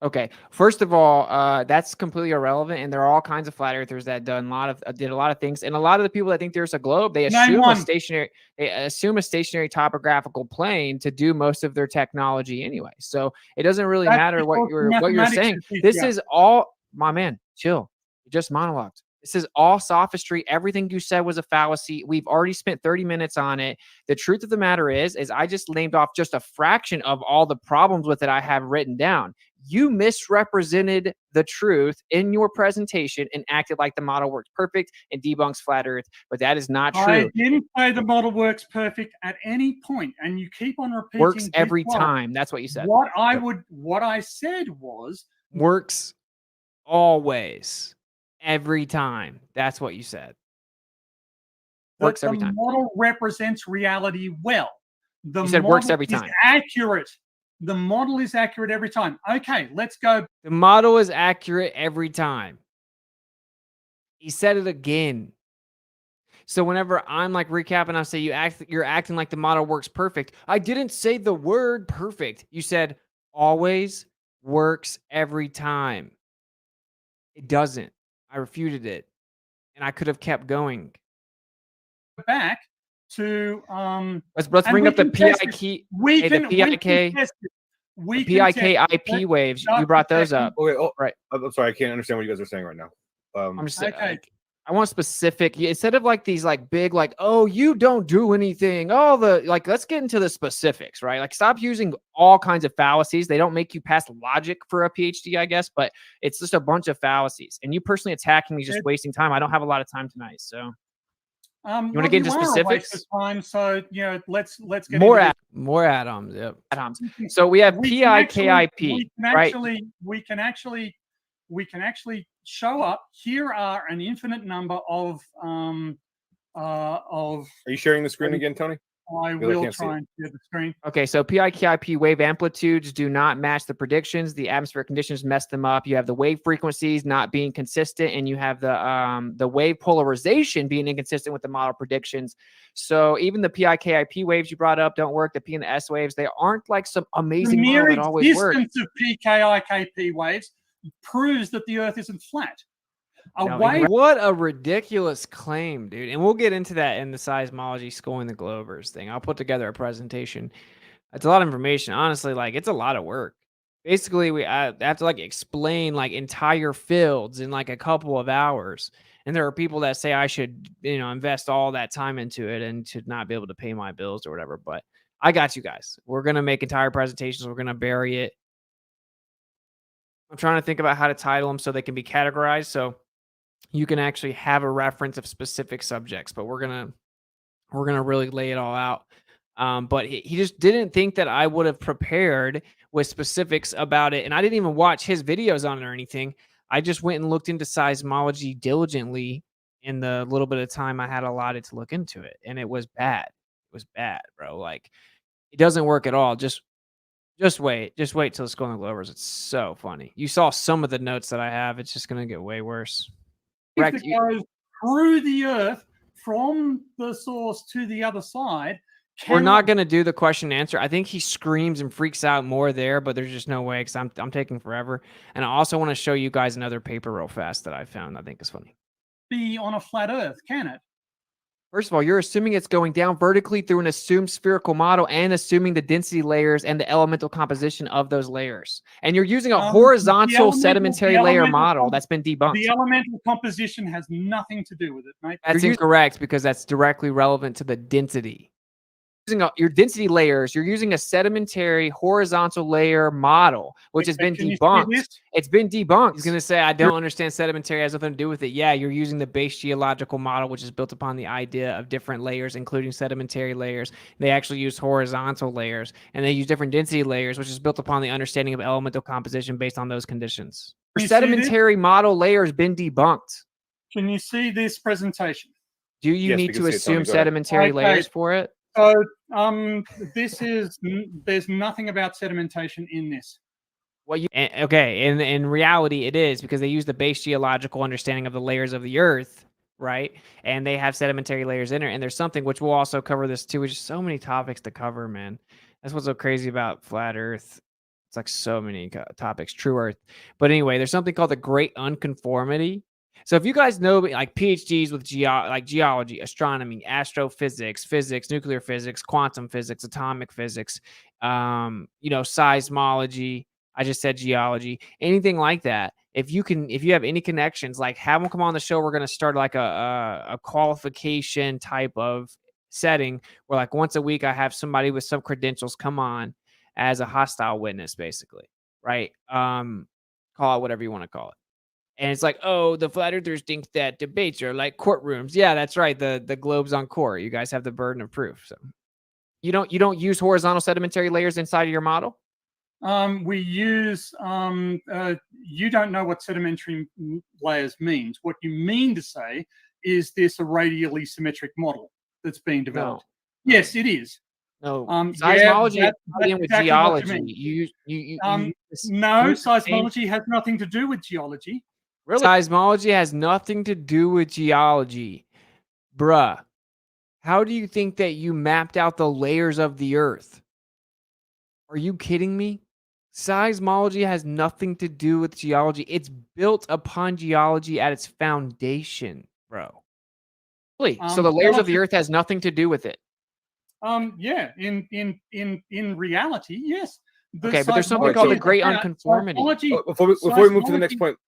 Okay, first of all, that's completely irrelevant, and there are all kinds of flat earthers that did a lot of things, and a lot of the people that think there's a globe, they assume a stationary topographical plane to do most of their technology anyway. So it doesn't really matter what you're saying. This is all, my man, chill. You just monologued. This is all sophistry. Everything you said was a fallacy. We've already spent 30 minutes on it. The truth of the matter is I just named off just a fraction of all the problems with it I have written down. You misrepresented the truth in your presentation and acted like the model works perfect and debunks flat earth, but that is not true. I didn't say the model works perfect at any point, and you keep on repeating works every time. That's what you said. What I said was works always. Every time. That's what you said. Works every time. The model represents reality well. You said works every time. Accurate. The model is accurate every time. Okay, let's go. The model is accurate every time. He said it again. So whenever I'm like recapping, I say you're acting like the model works perfect. I didn't say the word perfect. You said always works every time. It doesn't. I refuted it, and I could have kept going. Back to let's bring up the PIK. PIK IP waves. You brought those up. Okay. Right. I'm sorry. I can't understand what you guys are saying right now. I'm just saying. I want specific, instead of like these like big, like, oh, you don't do anything. All the like, let's get into the specifics, right? Like stop using all kinds of fallacies. They don't make you pass logic for a PhD, I guess, but it's just a bunch of fallacies. And you personally attacking me is just wasting time. I don't have a lot of time tonight. So you want to get into specifics? Time, so let's get more add-ons. Yep. Add-ons. So we have PIKIP, right? We can actually show up. Here are an infinite number of Are you sharing the screen again, Tony? I Really will can't see try it. and share the screen. Okay, so PIKIP wave amplitudes do not match the predictions. The atmospheric conditions mess them up. You have the wave frequencies not being consistent, and you have the wave polarization being inconsistent with the model predictions. So even the PIKIP waves you brought up don't work. The P and the S waves, they aren't like some The amazing model mere that always works. existence of PKIKP waves proves that the Earth isn't flat. No, Wave What a ridiculous claim, dude. And we'll get into that in the seismology scoring the Glovers thing. I'll put together a presentation. It's a lot of information. Honestly, like it's a lot of work. Basically, I have to like explain like entire fields in like a couple of hours. And there are people that say I should, invest all that time into it and should not be able to pay my bills or whatever. But I got you guys. We're going to make entire presentations. We're going to bury it. I'm trying to think about how to title them so they can be categorized. So you can actually have a reference of specific subjects, but we're gonna really lay it all out. But he just didn't think that I would have prepared with specifics about it, and I didn't even watch his videos on it or anything. I just went and looked into seismology diligently in the little bit of time I had allotted to look into it, and it was bad. It was bad, bro. Like it doesn't work at all. Just wait till it's going to Glovers. It's so funny. You saw some of the notes that I have. It's just gonna get way worse. that goes through the Earth from the source to the other side. We're not going to do the question and answer. I think he screams and freaks out more there, but there's just no way because I'm taking forever. And I also want to show you guys another paper real fast that I found I think is funny. Be on a flat Earth, can it? First of all, you're assuming it's going down vertically through an assumed spherical model and assuming the density layers and the elemental composition of those layers. And you're using a horizontal sedimentary layer model that's been debunked. The elemental composition has nothing to do with it, mate. That's incorrect because that's directly relevant to the density. Your density layers, you're using a sedimentary horizontal layer model, which has been debunked. It's been debunked. He's going to say, I don't understand sedimentary has nothing to do with it. Yeah, you're using the base geological model, which is built upon the idea of different layers, including sedimentary layers. They actually use horizontal layers, and they use different density layers, which is built upon the understanding of elemental composition based on those conditions. Your sedimentary model layer has been debunked. Can you see this presentation? Do you need to assume sedimentary layers for it? So there's nothing about sedimentation in this. Well, in reality it is because they use the base geological understanding of the layers of the Earth, right? And they have sedimentary layers in it. And there's something which we'll also cover this too, which is so many topics to cover, man. That's what's so crazy about flat Earth. It's like so many topics, true Earth. But anyway, there's something called the Great Unconformity. So if you guys know like PhDs with geology, astronomy, astrophysics, physics, nuclear physics, quantum physics, atomic physics, seismology, I just said geology, anything like that. If you have any connections, like have them come on the show. We're going to start like a qualification type of setting where like once a week I have somebody with some credentials come on as a hostile witness, basically, right? Call it whatever you want to call it. And it's like, oh, the flat earthers think that debates are like courtrooms. Yeah, that's right. The globe's on court. You guys have the burden of proof. So you don't use horizontal sedimentary layers inside of your model? We use you don't know what sedimentary layers means. What you mean to say is this a radially symmetric model that's being developed? No. Yes, it is. No, seismology is with exactly geology. No, seismology has nothing to do with geology. Really? Seismology has nothing to do with geology. Bruh, how do you think that you mapped out the layers of the Earth? Are you kidding me? Seismology has nothing to do with geology. It's built upon geology at its foundation, bro. Really? So the layers of the Earth has nothing to do with it? Yeah, in reality, yes. Okay, but there's something called the Great Unconformity. Before we move to the next point,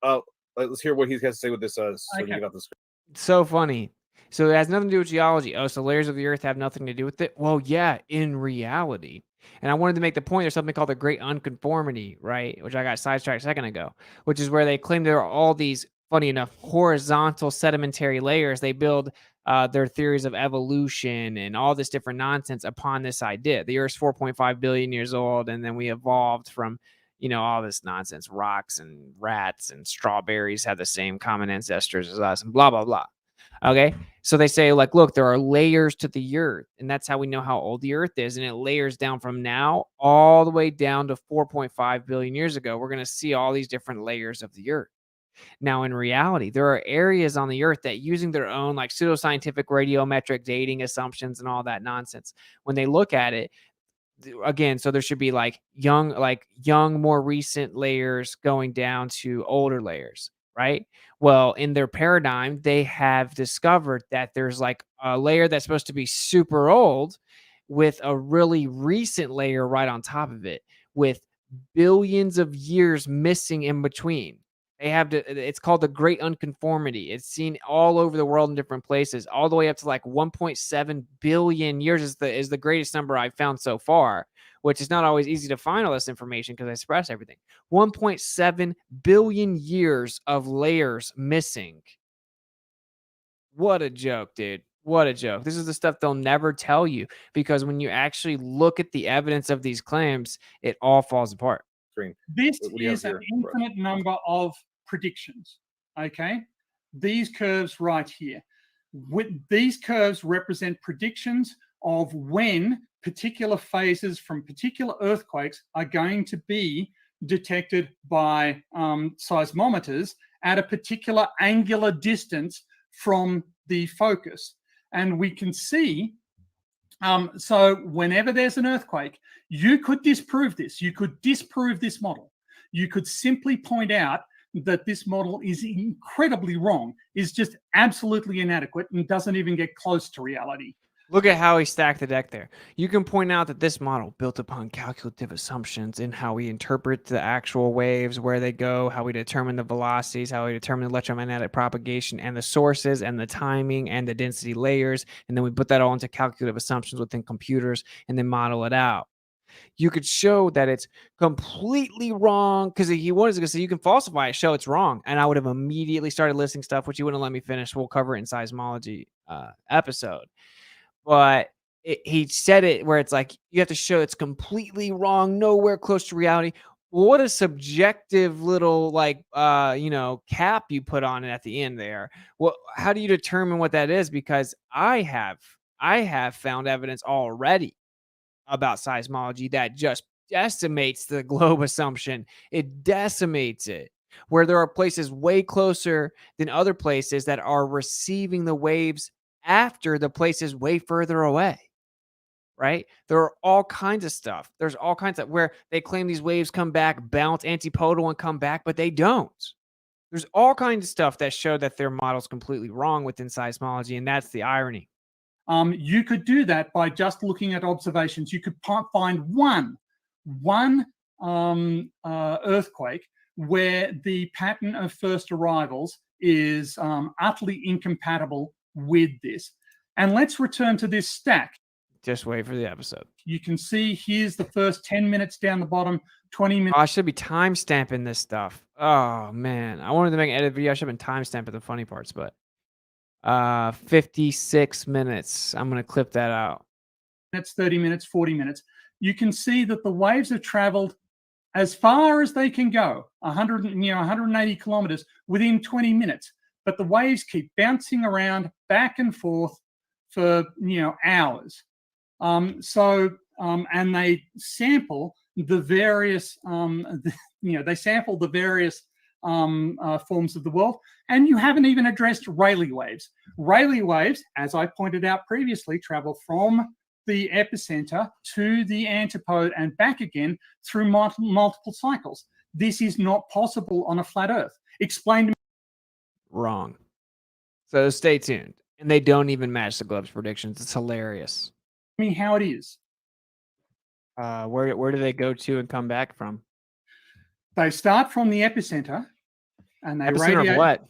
let's hear what he has to say with this. So we can get off the screen. It's so funny. So it has nothing to do with geology. Oh, so layers of the Earth have nothing to do with it? Well, yeah, in reality. And I wanted to make the point there's something called the Great Unconformity, right? Which I got sidetracked a second ago, which is where they claim there are all these, funny enough, horizontal sedimentary layers. They build their theories of evolution and all this different nonsense upon this idea. The Earth's 4.5 billion years old, and then we evolved from, all this nonsense. Rocks and rats and strawberries have the same common ancestors as us, and blah, blah, blah. Okay. So they say, like, look, there are layers to the earth, and that's how we know how old the earth is. And it layers down from now all the way down to 4.5 billion years ago. We're going to see all these different layers of the earth. Now, in reality, there are areas on the earth that, using their own like pseudoscientific radiometric dating assumptions and all that nonsense, when they look at it, again, so there should be like young, more recent layers going down to older layers, right? Well, in their paradigm, they have discovered that there's like a layer that's supposed to be super old with a really recent layer right on top of it, with billions of years missing in between. They have it's called the Great Unconformity. It's seen all over the world in different places, all the way up to like 1.7 billion years is the greatest number I've found so far, which is not always easy to find all this information because I suppress everything. 1.7 billion years of layers missing. What a joke, dude. What a joke. This is the stuff they'll never tell you, because when you actually look at the evidence of these claims, it all falls apart. This What do you have is an here, Brett? infinite number of predictions. Okay, these curves right here, these curves represent predictions of when particular phases from particular earthquakes are going to be detected by seismometers at a particular angular distance from the focus. And we can see, so whenever there's an earthquake, you could disprove this. You could disprove this model. You could simply point out that this model is incredibly wrong, is just absolutely inadequate, and doesn't even get close to reality. Look at how he stacked the deck there. You can point out that this model built upon calculative assumptions in how we interpret the actual waves, where they go, how we determine the velocities, how we determine electromagnetic propagation and the sources and the timing and the density layers. And then we put that all into calculative assumptions within computers and then model it out. You could show that it's completely wrong, because he was going to say you can falsify it, show it's wrong. And I would have immediately started listing stuff, which you wouldn't let me finish. We'll cover it in Seismology episode. But he said it where it's like you have to show it's completely wrong, nowhere close to reality. Well, what a subjective little cap you put on it at the end there. Well, how do you determine what that is? Because I have found evidence already about seismology that just decimates the globe assumption. It decimates it, where there are places way closer than other places that are receiving the waves after the places way further away, right? There are all kinds of stuff. There's all kinds of where they claim these waves come back, bounce antipodal and come back, but they don't. There's all kinds of stuff that show that their model's completely wrong within seismology, and that's the irony. You could do that by just looking at observations. You could find one earthquake where the pattern of first arrivals is utterly incompatible with this. And let's return to this stack. Just wait for the episode. You can see here's the first 10 minutes down the bottom, 20 minutes. Oh, I should be time stamping this stuff. Oh man, I wanted to make an edit video. I should have been time stamping the funny parts, but 56 minutes. I'm going to clip that out. That's 30 minutes, 40 minutes. You can see that the waves have traveled as far as they can go, 180 kilometers within 20 minutes. But the waves keep bouncing around back and forth for hours. And they sample the various forms of the world. And you haven't even addressed Rayleigh waves. Rayleigh waves, as I pointed out previously, travel from the epicenter to the antipode and back again through multiple cycles. This is not possible on a flat Earth. Explain to me. Wrong. So stay tuned. And they don't even match the globe's predictions. It's hilarious. Me how it is. Where do they go to and come back from? They start from the epicenter, and they Epicenter radiate of what?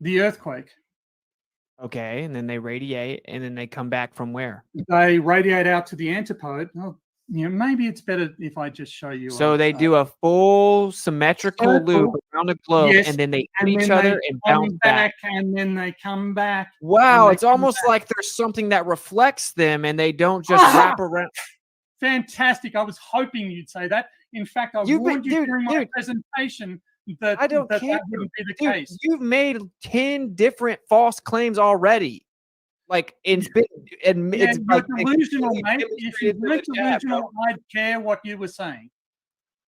the earthquake. Okay, and then they radiate, and then they come back from where? They radiate out to the antipode. Well, maybe it's better if I just show you. So they do a full symmetrical loop around the globe, yes, and then they hit each other and bounce back. And then they come back. Wow, it's almost like there's something that reflects them, and they don't just wrap around. Fantastic. I was hoping you'd say that. In fact, I warned you during my presentation that I don't that, care. that wouldn't be the Dude, case. you've made 10 different false claims already. Like it's been Yeah, it's you're like been delusional, completely mate. If you demonstrated to weren't the chat, bro. delusional, I'd care what you were saying.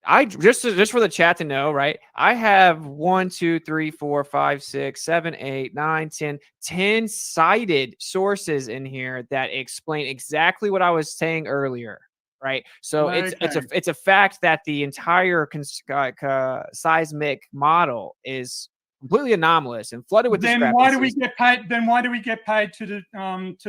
I just for the chat to know, right? I have 1, 2, 3, 4, 5, 6, 7, 8, 9, 10 cited sources in here that explain exactly what I was saying earlier, right? So it's a fact that the entire seismic model is completely anomalous and flooded with Then why do we discrepancies. get paid? Then why do we get paid to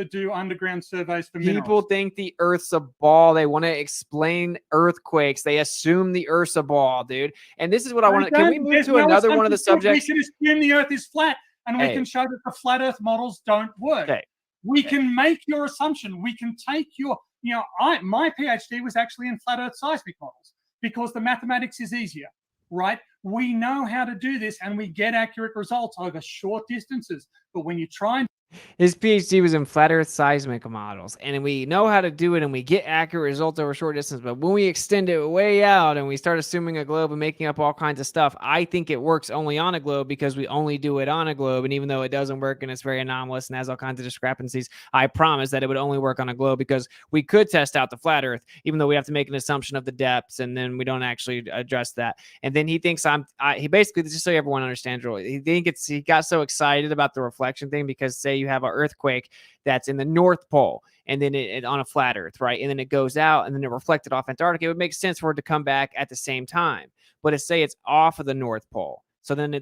do underground surveys for People minerals? think the Earth's a ball. They want to explain earthquakes. They assume the Earth's a ball, dude. And this is what I want to. Can we move to another one of the subjects? We can assume the Earth is flat, and we Hey. can show that the flat Earth models don't work. Okay. We can make your assumption. We can take your, my PhD was actually in flat Earth seismic models because the mathematics is easier, right? We know how to do this, and we get accurate results over short distances. But when you try and his PhD was in flat Earth seismic models, and we know how to do it, and we get accurate results over short distance. But when we extend it way out and we start assuming a globe and making up all kinds of stuff, I think it works only on a globe because we only do it on a globe. And even though it doesn't work and it's very anomalous and has all kinds of discrepancies, I promise that it would only work on a globe because we could test out the flat Earth, even though we have to make an assumption of the depths, and then we don't actually address that. And then he thinks he basically, just so everyone understands, he got so excited about the reflection thing because say you have an earthquake that's in the North Pole and then it on a flat Earth, right? And then it goes out and then it reflected off Antarctica. It would make sense for it to come back at the same time. But say it's off of the North Pole. So then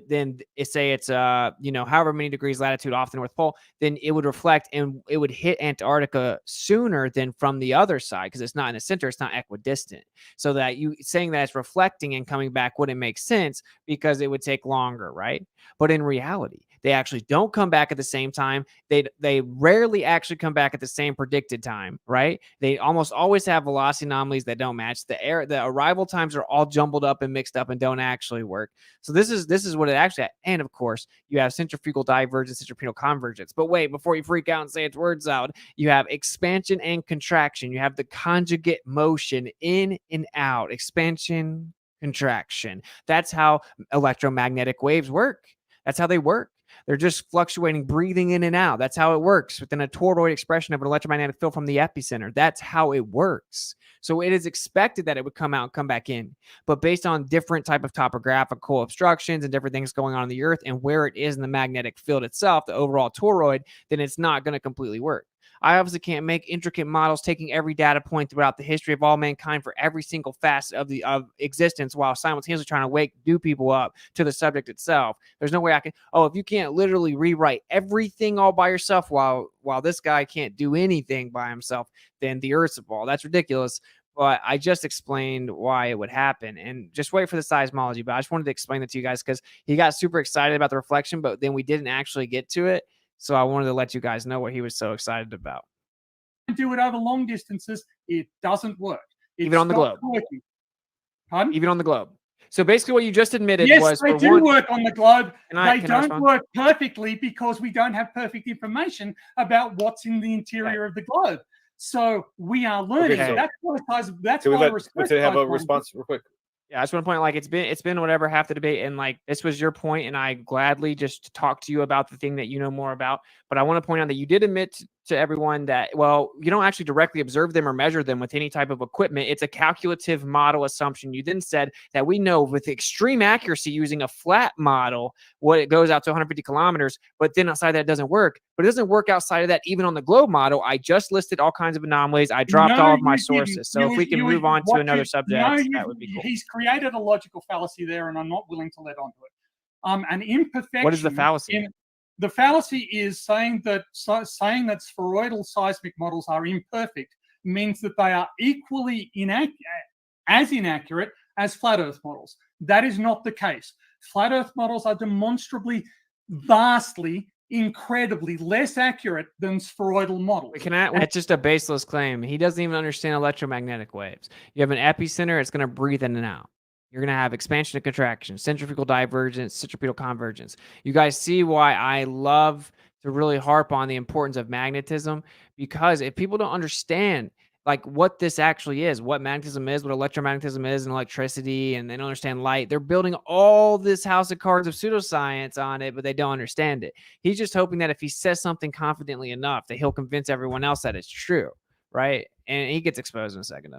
say it's however many degrees latitude off the North Pole, then it would reflect and it would hit Antarctica sooner than from the other side because it's not in the center, it's not equidistant. So that you saying that it's reflecting and coming back wouldn't make sense because it would take longer, right? But in reality, they actually don't come back at the same time. They rarely actually come back at the same predicted time, right? They almost always have velocity anomalies that don't match. The arrival times are all jumbled up and mixed up and don't actually work. So this is what it actually, and of course, you have centrifugal divergence, centripetal convergence. But wait, before you freak out and say its words out, you have expansion and contraction. You have the conjugate motion in and out, expansion, contraction. That's how electromagnetic waves work. That's how they work. They're just fluctuating, breathing in and out. That's how it works within a toroid expression of an electromagnetic field from the epicenter. That's how it works. So it is expected that it would come out and come back in. But based on different type of topographical obstructions and different things going on in the Earth and where it is in the magnetic field itself, the overall toroid, then it's not going to completely work. I obviously can't make intricate models taking every data point throughout the history of all mankind for every single facet of existence while simultaneously trying to do people up to the subject itself. There's no way I can. Oh, if you can't literally rewrite everything all by yourself while this guy can't do anything by himself, then the Earth's a ball. That's ridiculous. But I just explained why it would happen, and just wait for the seismology. But I just wanted to explain that to you guys because he got super excited about the reflection, but then we didn't actually get to it. So I wanted to let you guys know what he was so excited about. Do it over long distances, it doesn't work. Even on the globe. Working. Pardon? Even on the globe. So basically what you just admitted was... Yes, they do work on the globe. They don't work perfectly because we don't have perfect information about what's in the interior of the globe. So we are learning. Okay, so that's can we why let have a response real quick? Yeah, I just want to point like it's been whatever half the debate, and like this was your point, and I gladly just talk to you about the thing that you know more about. But I want to point out that you did admit to everyone that, well, you don't actually directly observe them or measure them with any type of equipment. It's a calculative model assumption. You then said that we know with extreme accuracy using a flat model what it goes out to 150 kilometers, but then outside that it doesn't work. But it doesn't work outside of that even on the globe model. I just listed all kinds of anomalies. I dropped all of my sources. So if we can move on to another subject, that would be cool. He's created a logical fallacy there, and I'm not willing to let on to it. An imperfection. What is the fallacy? The fallacy is saying that spheroidal seismic models are imperfect means that they are equally inaccurate as flat Earth models. That is not the case. Flat Earth models are demonstrably, vastly, incredibly less accurate than spheroidal models. That's just a baseless claim. He doesn't even understand electromagnetic waves. You have an epicenter, it's going to breathe in and out. You're going to have expansion and contraction, centrifugal divergence, centripetal convergence. You guys see why I love to really harp on the importance of magnetism, because if people don't understand, like what this actually is, what magnetism is, what electromagnetism is, and electricity, and they don't understand light. They're building all this house of cards of pseudoscience on it, but they don't understand it. He's just hoping that if he says something confidently enough, that he'll convince everyone else that it's true, right? And he gets exposed in a second.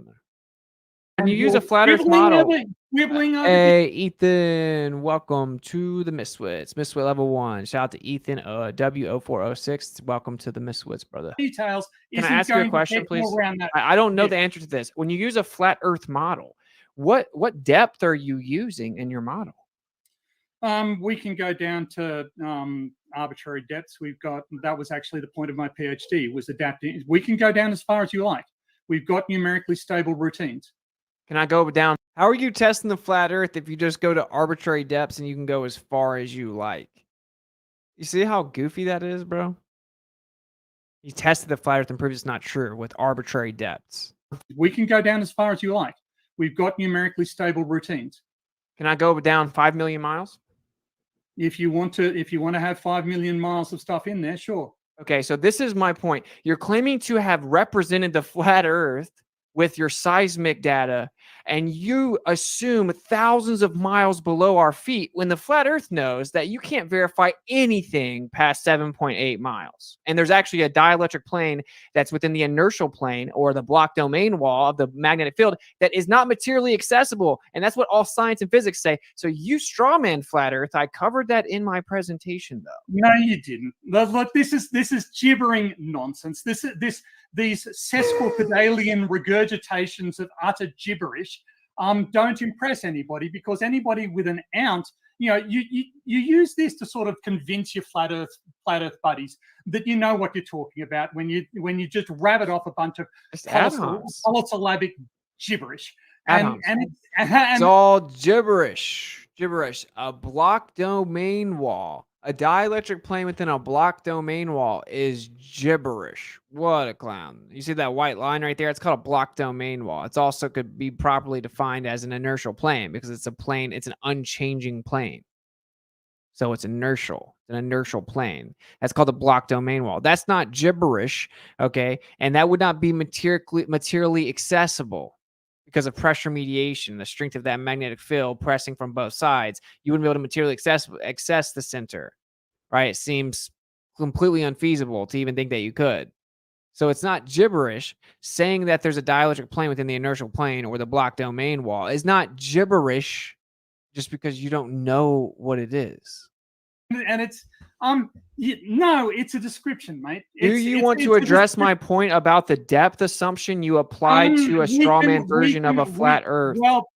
When you use a flat Earth model, hey Ethan, welcome to the Miswits, Miswit level 1. Shout out to Ethan, W0406. Welcome to the Miswits, brother. Details. Can I ask you a question, please? I don't know the answer to this. When you use a flat Earth model, what depth are you using in your model? We can go down to arbitrary depths. That was actually the point of my PhD, was adapting. We can go down as far as you like. We've got numerically stable routines. Can I go down? How are you testing the flat Earth if you just go to arbitrary depths and you can go as far as you like? You see how goofy that is, bro? He tested the flat Earth and proved it's not true with arbitrary depths. We can go down as far as you like. We've got numerically stable routines. Can I go down 5 million miles? If you want to have 5 million miles of stuff in there, sure. Okay, so this is my point. You're claiming to have represented the flat Earth with your seismic data, and you assume thousands of miles below our feet when the flat Earth knows that you can't verify anything past 7.8 miles. And there's actually a dielectric plane that's within the inertial plane or the block domain wall of the magnetic field that is not materially accessible. And that's what all science and physics say. So you strawman flat Earth. I covered that in my presentation, though. No, you didn't. Look, this is gibbering nonsense. These sesquipedalian regurgitations of utter gibberish don't impress anybody, because anybody with an ounce, you use this to sort of convince your flat Earth buddies that you know what you're talking about when you just rabbit off a bunch of polysyllabic gibberish. And it's all gibberish. A block domain wall. A dielectric plane within a block domain wall is gibberish. What a clown. You see that white line right there? It's called a block domain wall. It's also could be properly defined as an inertial plane because it's a plane, it's an unchanging plane. So it's inertial, an inertial plane. That's called a block domain wall. That's not gibberish, okay? And that would not be materially accessible because of pressure mediation, the strength of that magnetic field pressing from both sides. You wouldn't be able to materially access the center, right? It seems completely unfeasible to even think that you could. So it's not gibberish. Saying that there's a dielectric plane within the inertial plane or the block domain wall is not gibberish just because you don't know what it is. And it's no, it's a description, mate. Do you want to address my point about the depth assumption you applied to a strawman version of a flat Earth? Well,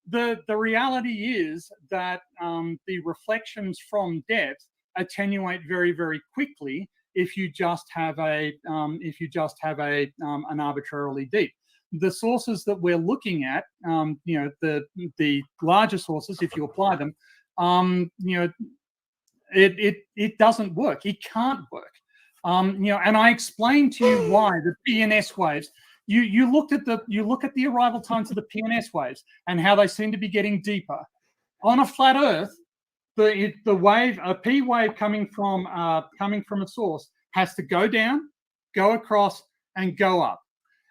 the reality is that the reflections from depth attenuate very, very quickly if you just have an arbitrarily deep. The sources that we're looking at, the larger sources, if you apply them, it doesn't work. It can't work. And I explained to you why the PNS waves. You look at the arrival times of the PNS waves and how they seem to be getting deeper. On a flat Earth, a P wave coming from a source has to go down, go across, and go up,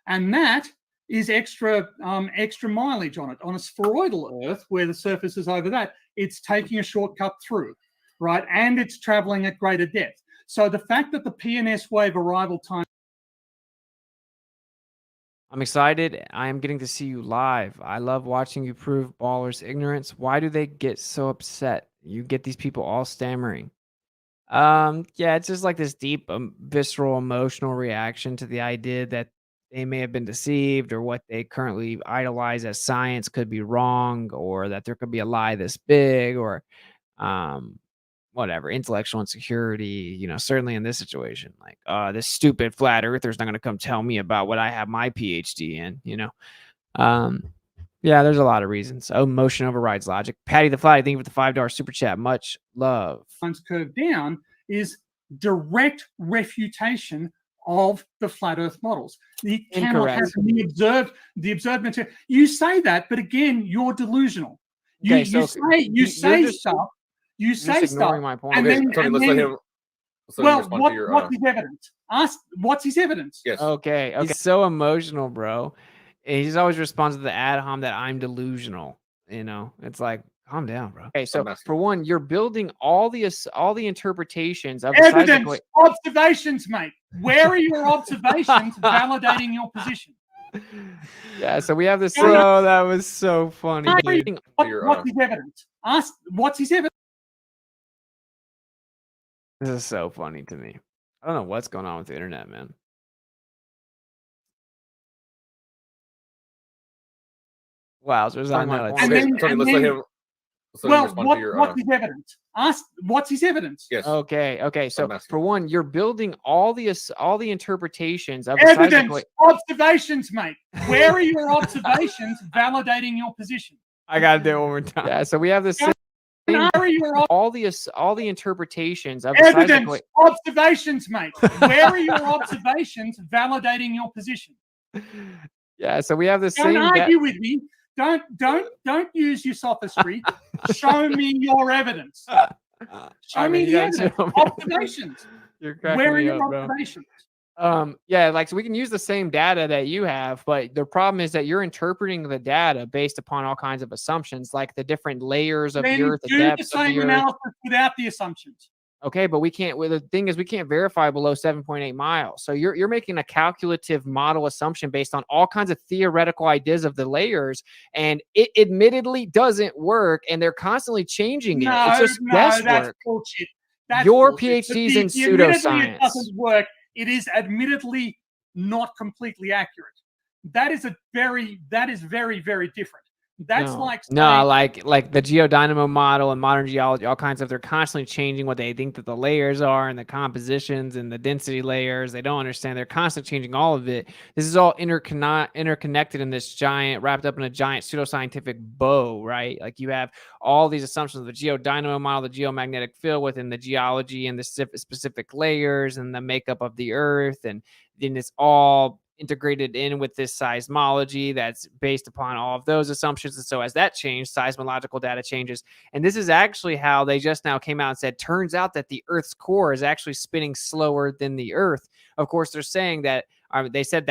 and that is extra mileage on it. On a spheroidal Earth, where the surface is over that, it's taking a shortcut through, right? And it's traveling at greater depth. So the fact that the PNS wave arrival time. I'm excited. I am getting to see you live. I love watching you prove ballers' ignorance. Why do they get so upset? You get these people all stammering. Yeah, it's just like this deep, visceral, emotional reaction to the idea that they may have been deceived, or what they currently idolize as science could be wrong, or that there could be a lie this big, or whatever, intellectual insecurity, certainly in this situation, like, this stupid flat earther's not going to come tell me about what I have my PhD in, yeah, there's a lot of reasons. Emotion overrides logic. Patty the Fly, thank you for the $5 super chat. Much love. Curve down is direct refutation of the flat Earth models. You cannot have the observed material. You say that, but again, you're delusional. You say stuff. You say stuff, my point. and Okay, then, Tony, and let's then, let him. So you Well, respond what, to your, what's his evidence? Ask, what's his evidence? yes. Okay. He's so emotional, bro. And he just always responds to the ad hom that I'm delusional. You know, it's like, calm down, bro. Okay, so asking. for one, you're building all the interpretations of the seismic Evidence, wave. observations, mate. Where are your observations validating your position? Yeah, so we have this. Bro, that was so funny, dude. What's his evidence? Ask, what's his evidence? This is so funny to me. I don't know what's going on with the internet, man. Wow, so I know it's And Okay, then- Tony, and let's then- let him. Well, respond to your. what's his evidence? Ask, what's his evidence? Yes. Okay. So asking. for one, you're building all the interpretations of the seismic Evidence, wave. observations, mate. Where are your observations validating your position? I gotta do it one more time. Yeah, so we have this. Where are your All the interpretations of the seismic evidence, wave. observations, mate? Where are your observations validating your position? Yeah, so we have the Don't same. argue with me. Don't use your sophistry. Show me your evidence. Show me the evidence. Observations. You're cracking Where are me your up, bro. observations? Yeah, like so we can use the same data that you have, but the problem is that you're interpreting the data based upon all kinds of assumptions, like the different layers of Then the earth, the do the depths of same the earth. analysis without the assumptions. Okay, but we can't. Well, the thing is, we can't verify below 7.8 miles. So you're making a calculative model assumption based on all kinds of theoretical ideas of the layers, and it admittedly doesn't work. And they're constantly changing it. It's just that's guesswork. bullshit. That's Your bullshit. But PhD's in admittedly it pseudoscience. doesn't work. It is admittedly not completely accurate. That is very, very different. That's like saying, like the geodynamo model and modern geology, all kinds of, they're constantly changing what they think that the layers are and the compositions and the density layers. They don't understand. They're constantly changing all of it. This is all interconnected in this giant, wrapped up in a giant pseudoscientific bow, right? Like you have all these assumptions of the geodynamo model, the geomagnetic field within the geology and the specific layers and the makeup of the earth, and then it's all integrated in with this seismology that's based upon all of those assumptions. And so as that changed, seismological data changes. And this is actually how they just now came out and said, turns out that the Earth's core is actually spinning slower than the Earth. Of course, they're saying that, they said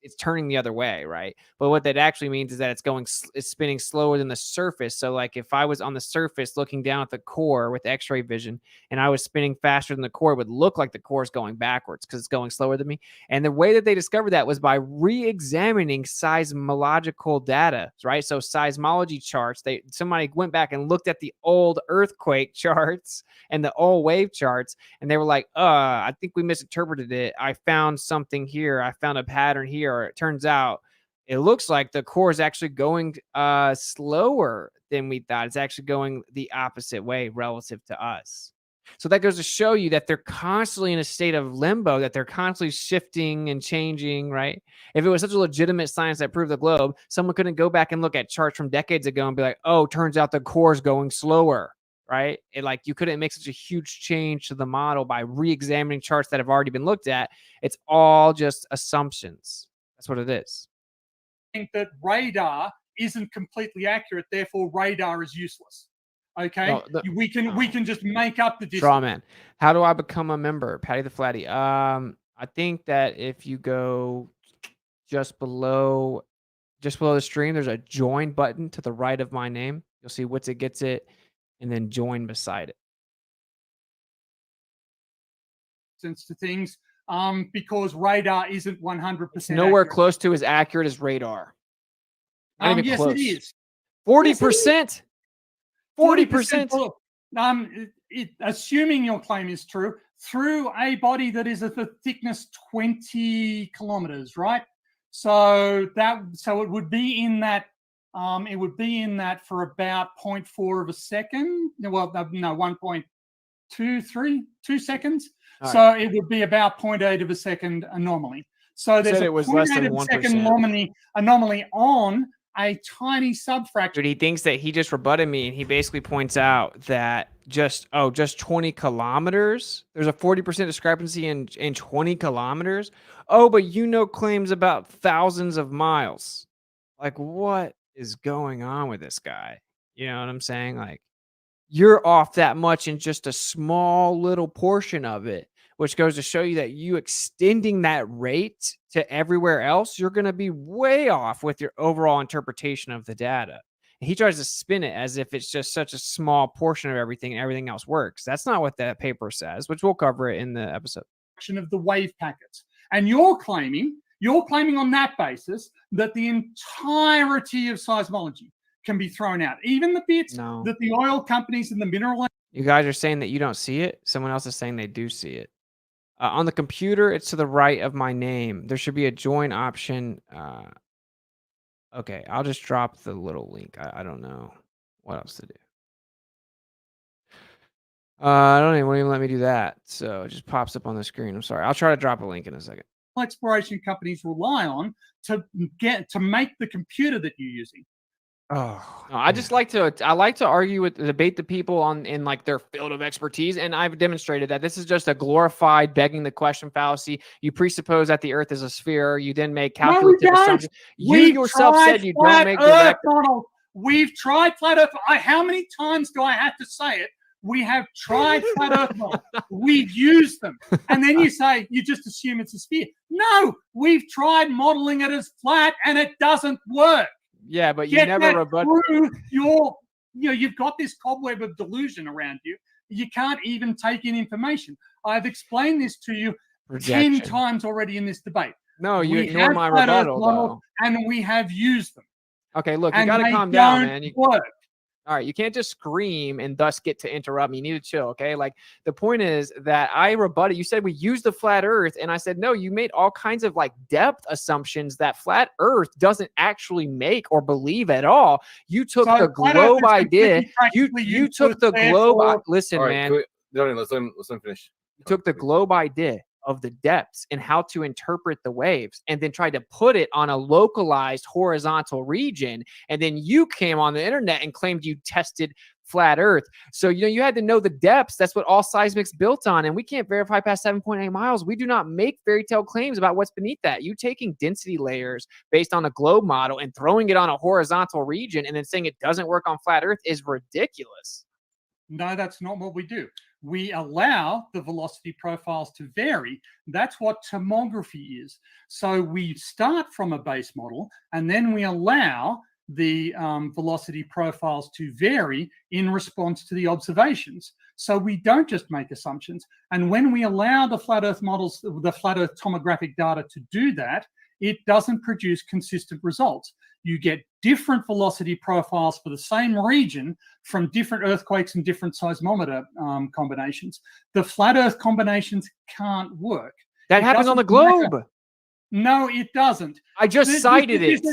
it's turning the other way, right? But what that actually means is that it's spinning slower than the surface. So like if I was on the surface looking down at the core with X-ray vision and I was spinning faster than the core, it would look like the core is going backwards because it's going slower than me. And the way that they discovered that was by re-examining seismological data, right? So seismology charts, somebody went back and looked at the old earthquake charts and the old wave charts, and they were like, I think we misinterpreted it. I found something here. I found a pattern here. Or it turns out it looks like the core is actually going slower than we thought. It's actually going the opposite way relative to us. So that goes to show you that they're constantly in a state of limbo, that they're constantly shifting and changing, right? If it was such a legitimate science that proved the globe, someone couldn't go back and look at charts from decades ago and be like, oh, turns out the core is going slower, right? You couldn't make such a huge change to the model by re-examining charts that have already been looked at. It's all just assumptions. That's what it is. I think that radar isn't completely accurate, therefore radar is useless. Okay, No, we can just make up the distance. Strawman. How do I become a member? Patty the Flatty. I think that if you go just below the stream, there's a join button to the right of my name. You'll see WitsitGetsIt and then join beside it. To things, because radar isn't 100%. It's nowhere accurate. close to as accurate as radar. Not even yes, close. it is. 40%. 40%. Assuming your claim is true, through a body that is of the thickness 20 kilometers, right? So it would be in that. It would be in that for about 0.4 of a second. Well, no, 1.23, 2 seconds. All so right. it would be about 0.8 of a second anomaly. So there's Said a it was less than 0.8 of a 1%. second anomaly on a tiny subfraction. Dude, he thinks that he just rebutted me, and he basically points out that just 20 kilometers, there's a 40% discrepancy in 20 kilometers. Oh, but claims about thousands of miles. Like, what is going on with this guy? You know what I'm saying? Like, you're off that much in just a small little portion of it. which goes to show you that you extending that rate to everywhere else, you're going to be way off with your overall interpretation of the data. And he tries to spin it as if it's just such a small portion of everything and everything else works. That's not what that paper says, which we'll cover it in the episode. Of the wave packets. And you're claiming on that basis that the entirety of seismology can be thrown out, even the bits that the oil companies and the mineral. You guys are saying that you don't see it. Someone else is saying they do see it. On the computer, it's to the right of my name. There should be a join option. Okay, I'll just drop the little link. I don't know what else to do. I don't even let me do that. So it just pops up on the screen. I'm sorry. I'll try to drop a link in a second. Exploration companies rely on to make the computer that you're using. Oh, no, I like to argue with, debate the people in like their field of expertise, and I've demonstrated that this is just a glorified begging the question fallacy. You presuppose that the Earth is a sphere. You then make calculative assumptions. You yourself said you don't make direct. We've tried flat Earth. How many times do I have to say it? We have tried flat Earth models. We've used them. And then you say, you just assume it's a sphere. No, we've tried modeling it as flat and it doesn't work. Yeah, but you never rebut. You've got this cobweb of delusion around you. You can't even take in information. I've explained this to you 10 times already in this debate. No, you ignore my rebuttal, though. And we have used them. Okay, look, you got to calm down, man. All right, you can't just scream and thus get to interrupt me. You need to chill, okay? Like, the point is that I rebutted. You said we use the flat Earth, and I said, no, you made all kinds of, like, depth assumptions that flat Earth doesn't actually make or believe at all. You took the globe idea. You took the globe. Listen, man. Let's let him finish. You took the globe idea of the depths and how to interpret the waves, and then tried to put it on a localized horizontal region. And then you came on the internet and claimed you tested flat Earth. So, you had to know the depths. That's what all seismic's built on. And we can't verify past 7.8 miles. We do not make fairy tale claims about what's beneath that. You taking density layers based on a globe model and throwing it on a horizontal region and then saying it doesn't work on flat Earth is ridiculous. No, that's not what we do. We allow the velocity profiles to vary. That's what tomography is. So we start from a base model, and then we allow the velocity profiles to vary in response to the observations. So we don't just make assumptions. And when we allow the flat Earth models, the flat Earth tomographic data to do that, it doesn't produce consistent results. You get different velocity profiles for the same region from different earthquakes and different seismometer combinations. The flat Earth combinations can't work. That happens on the globe. No, it doesn't. I just cited it.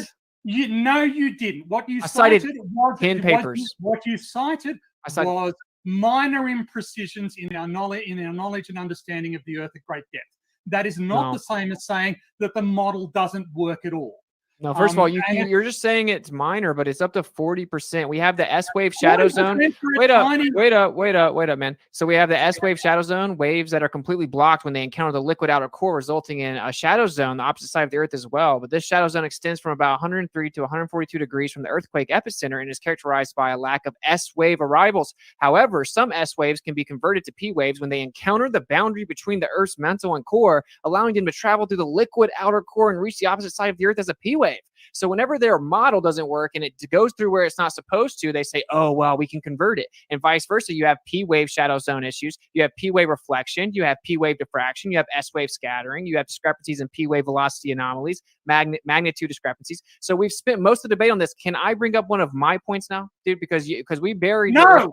No, you didn't. What you cited was 10 papers. What you cited was minor imprecisions in our knowledge and understanding of the Earth at great depth. That is not the same as saying that the model doesn't work at all. No, first of all, you're just saying it's minor, but it's up to 40%. We have the S-wave shadow zone. Wait up, man. So we have the S-wave shadow zone, waves that are completely blocked when they encounter the liquid outer core, resulting in a shadow zone, the opposite side of the Earth as well. But this shadow zone extends from about 103 to 142 degrees from the earthquake epicenter and is characterized by a lack of S-wave arrivals. However, some S-waves can be converted to P-waves when they encounter the boundary between the Earth's mantle and core, allowing them to travel through the liquid outer core and reach the opposite side of the Earth as a P-wave. So whenever their model doesn't work and it goes through where it's not supposed to, they say, oh, well, we can convert it. And vice versa. You have P-wave shadow zone issues. You have P-wave reflection. You have P-wave diffraction. You have S-wave scattering. You have discrepancies in P-wave velocity anomalies, magnitude discrepancies. So we've spent most of the debate on this. Can I bring up one of my points now, dude? Because we buried No,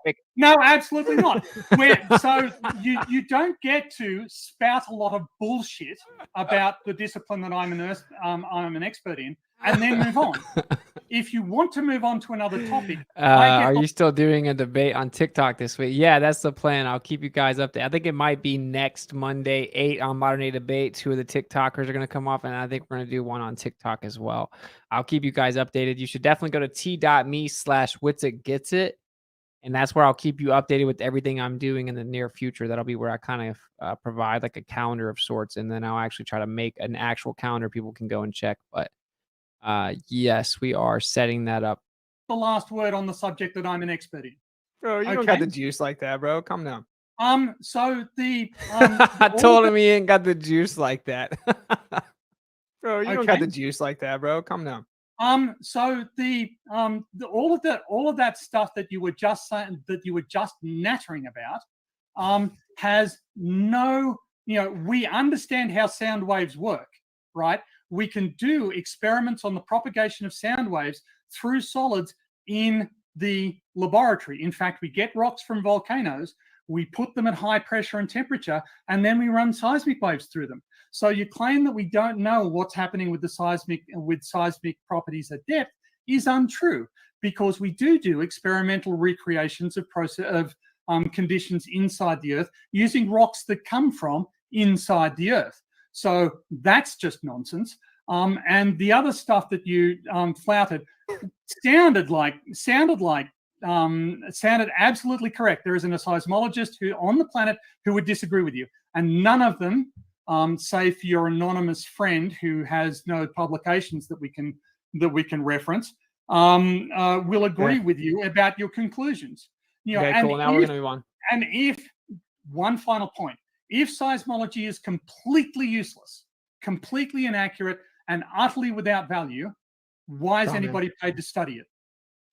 absolutely not. So you don't get to spout a lot of bullshit about the discipline that I'm an expert in, and then move on. If you want to move on to another topic, are you still doing a debate on TikTok this week? Yeah, that's the plan. I'll keep you guys updated. I think it might be next Monday, 8 on Modern Day Debate. 2 of the TikTokers are going to come off, and I think we're going to do one on TikTok as well. I'll keep you guys updated. You should definitely go to t.me/WitsitGetsIt. And that's where I'll keep you updated with everything I'm doing in the near future. That'll be where I kind of provide like a calendar of sorts. And then I'll actually try to make an actual calendar people can go and check. But yes, we are setting that up. The last word on the subject that I'm an expert in. Bro, you don't got the juice like that, bro. Calm down. So the I all told of him he ain't got the juice like that. Bro, you don't got Okay. the juice like that, bro. Calm down. So all of that stuff that you were just saying, that you were just nattering about, has no, we understand how sound waves work, right? We can do experiments on the propagation of sound waves through solids in the laboratory. In fact, we get rocks from volcanoes, we put them at high pressure and temperature, and then we run seismic waves through them. So you claim that we don't know what's happening with the seismic properties at depth is untrue, because we do experimental recreations of conditions inside the Earth using rocks that come from inside the Earth. So that's just nonsense. And the other stuff that you flouted sounded absolutely correct. There isn't a seismologist on the planet who would disagree with you, and none of them, save for your anonymous friend who has no publications that we can reference, will agree with you about your conclusions. Okay, cool. Now we're gonna move on. And if one final point, if seismology is completely useless, completely inaccurate, and utterly without value, why is anybody paid to study it?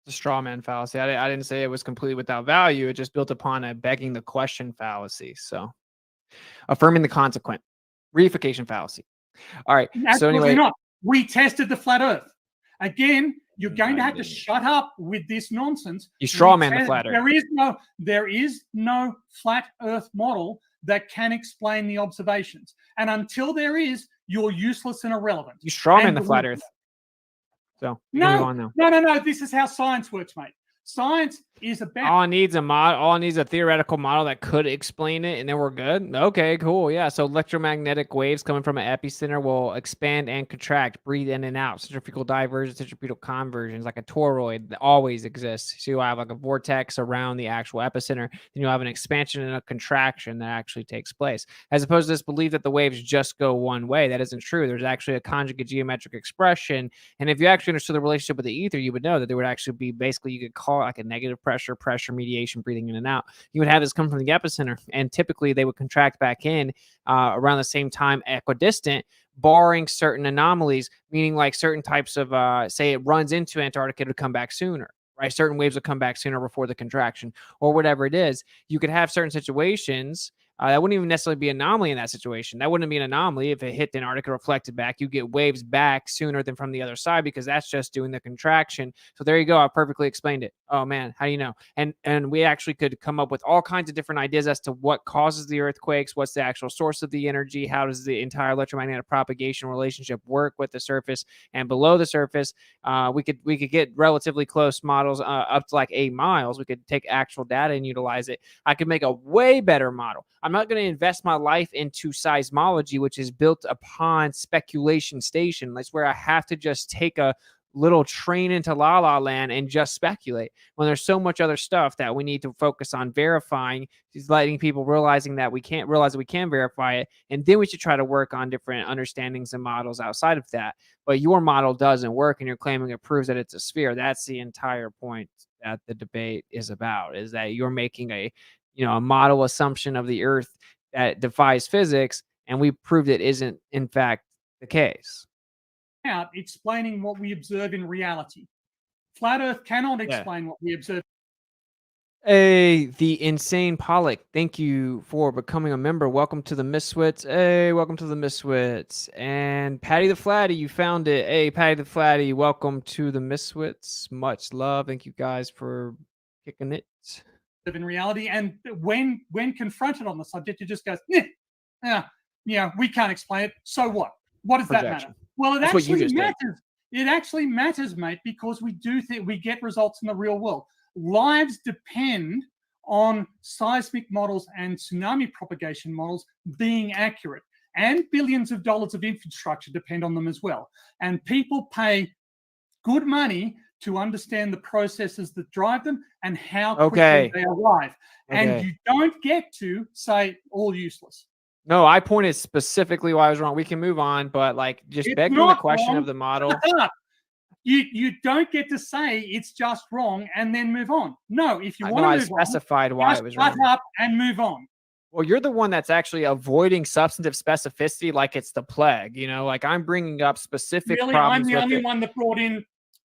The straw man fallacy. I didn't say it was completely without value. It just built upon a begging the question fallacy. So affirming the consequent. Reification fallacy. All right. Absolutely so anyway, not. We tested the flat Earth. Again, you're going to have to shut up with this nonsense. You straw man the flat Earth. There is no flat Earth model that can explain the observations. And until there is, you're useless and irrelevant. You straw man the flat Earth. So no. This is how science works, mate. Science is about all it needs a theoretical model that could explain it, and then we're good. Okay, cool. Yeah. So electromagnetic waves coming from an epicenter will expand and contract, breathe in and out. Centrifugal divergence, centripetal conversions, like a toroid that always exists. So you'll have like a vortex around the actual epicenter, then you'll have an expansion and a contraction that actually takes place. As opposed to this belief that the waves just go one way. That isn't true. There's actually a conjugate geometric expression. And if you actually understood the relationship with the ether, you would know that there would actually be basically, you could call it like a negative pressure mediation, breathing in and out. You would have this come from the epicenter, and typically they would contract back in around the same time, equidistant, barring certain anomalies, meaning like certain types of, say it runs into Antarctica, it would come back sooner, right? Certain waves would come back sooner before the contraction or whatever it is. You could have certain situations that wouldn't even necessarily be an anomaly in that situation. That wouldn't be an anomaly if it hit the Antarctica, reflected back. You get waves back sooner than from the other side because that's just doing the contraction. So there you go. I perfectly explained it. Oh man, how do you know? And we actually could come up with all kinds of different ideas as to what causes the earthquakes, what's the actual source of the energy, how does the entire electromagnetic propagation relationship work with the surface and below the surface. We could get relatively close models up to like 8 miles. We could take actual data and utilize it. I could make a way better model. I'm not going to invest my life into seismology, which is built upon speculation station. That's where I have to just take a little train into La La Land and just speculate when there's so much other stuff that we need to focus on verifying, just letting people realizing that we can verify it. And then we should try to work on different understandings and models outside of that. But your model doesn't work and you're claiming it proves that it's a sphere. That's the entire point that the debate is about, is that you're making a model assumption of the Earth that defies physics, and we proved it isn't in fact the case. Out explaining what we observe in reality. Flat Earth cannot explain what we observe. Hey, the insane Pollock, thank you for becoming a member. Welcome to the Miswits. Hey, welcome to the Miswits. And Patty the Flatty, you found it. Hey, Patty the Flatty, welcome to the Miswits. Much love. Thank you guys for kicking it. In reality, and when confronted on the subject, it just goes, we can't explain it. So what? What does that matter? Well, it actually matters. It actually matters, mate, because we do think we get results in the real world. Lives depend on seismic models and tsunami propagation models being accurate, and billions of dollars of infrastructure depend on them as well. And people pay good money to understand the processes that drive them and how quickly they arrive. And you don't get to say all useless. No, I pointed specifically why I was wrong. We can move on, but like just begging the question of the model. You don't get to say it's just wrong and then move on. No, if you want to move on, I specified why it was wrong. Shut up and move on. Well, you're the one that's actually avoiding substantive specificity like it's the plague, you know, like I'm bringing up specific Really, problems I'm the with only it. one that brought in.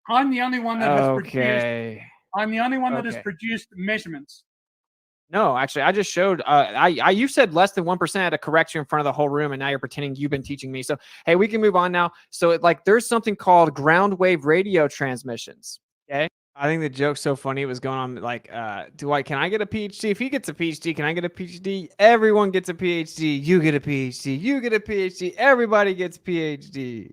I'm the only one that has produced. Okay. I'm the only one that has Okay. produced measurements. No, actually, I just showed. You said less than 1% had to correct you in front of the whole room, and now you're pretending you've been teaching me. So, hey, we can move on now. So, there's something called ground wave radio transmissions. Okay. I think the joke's so funny. It was going on like, can I get a PhD? If he gets a PhD, can I get a PhD? Everyone gets a PhD. You get a PhD. You get a PhD. Everybody gets PhDs.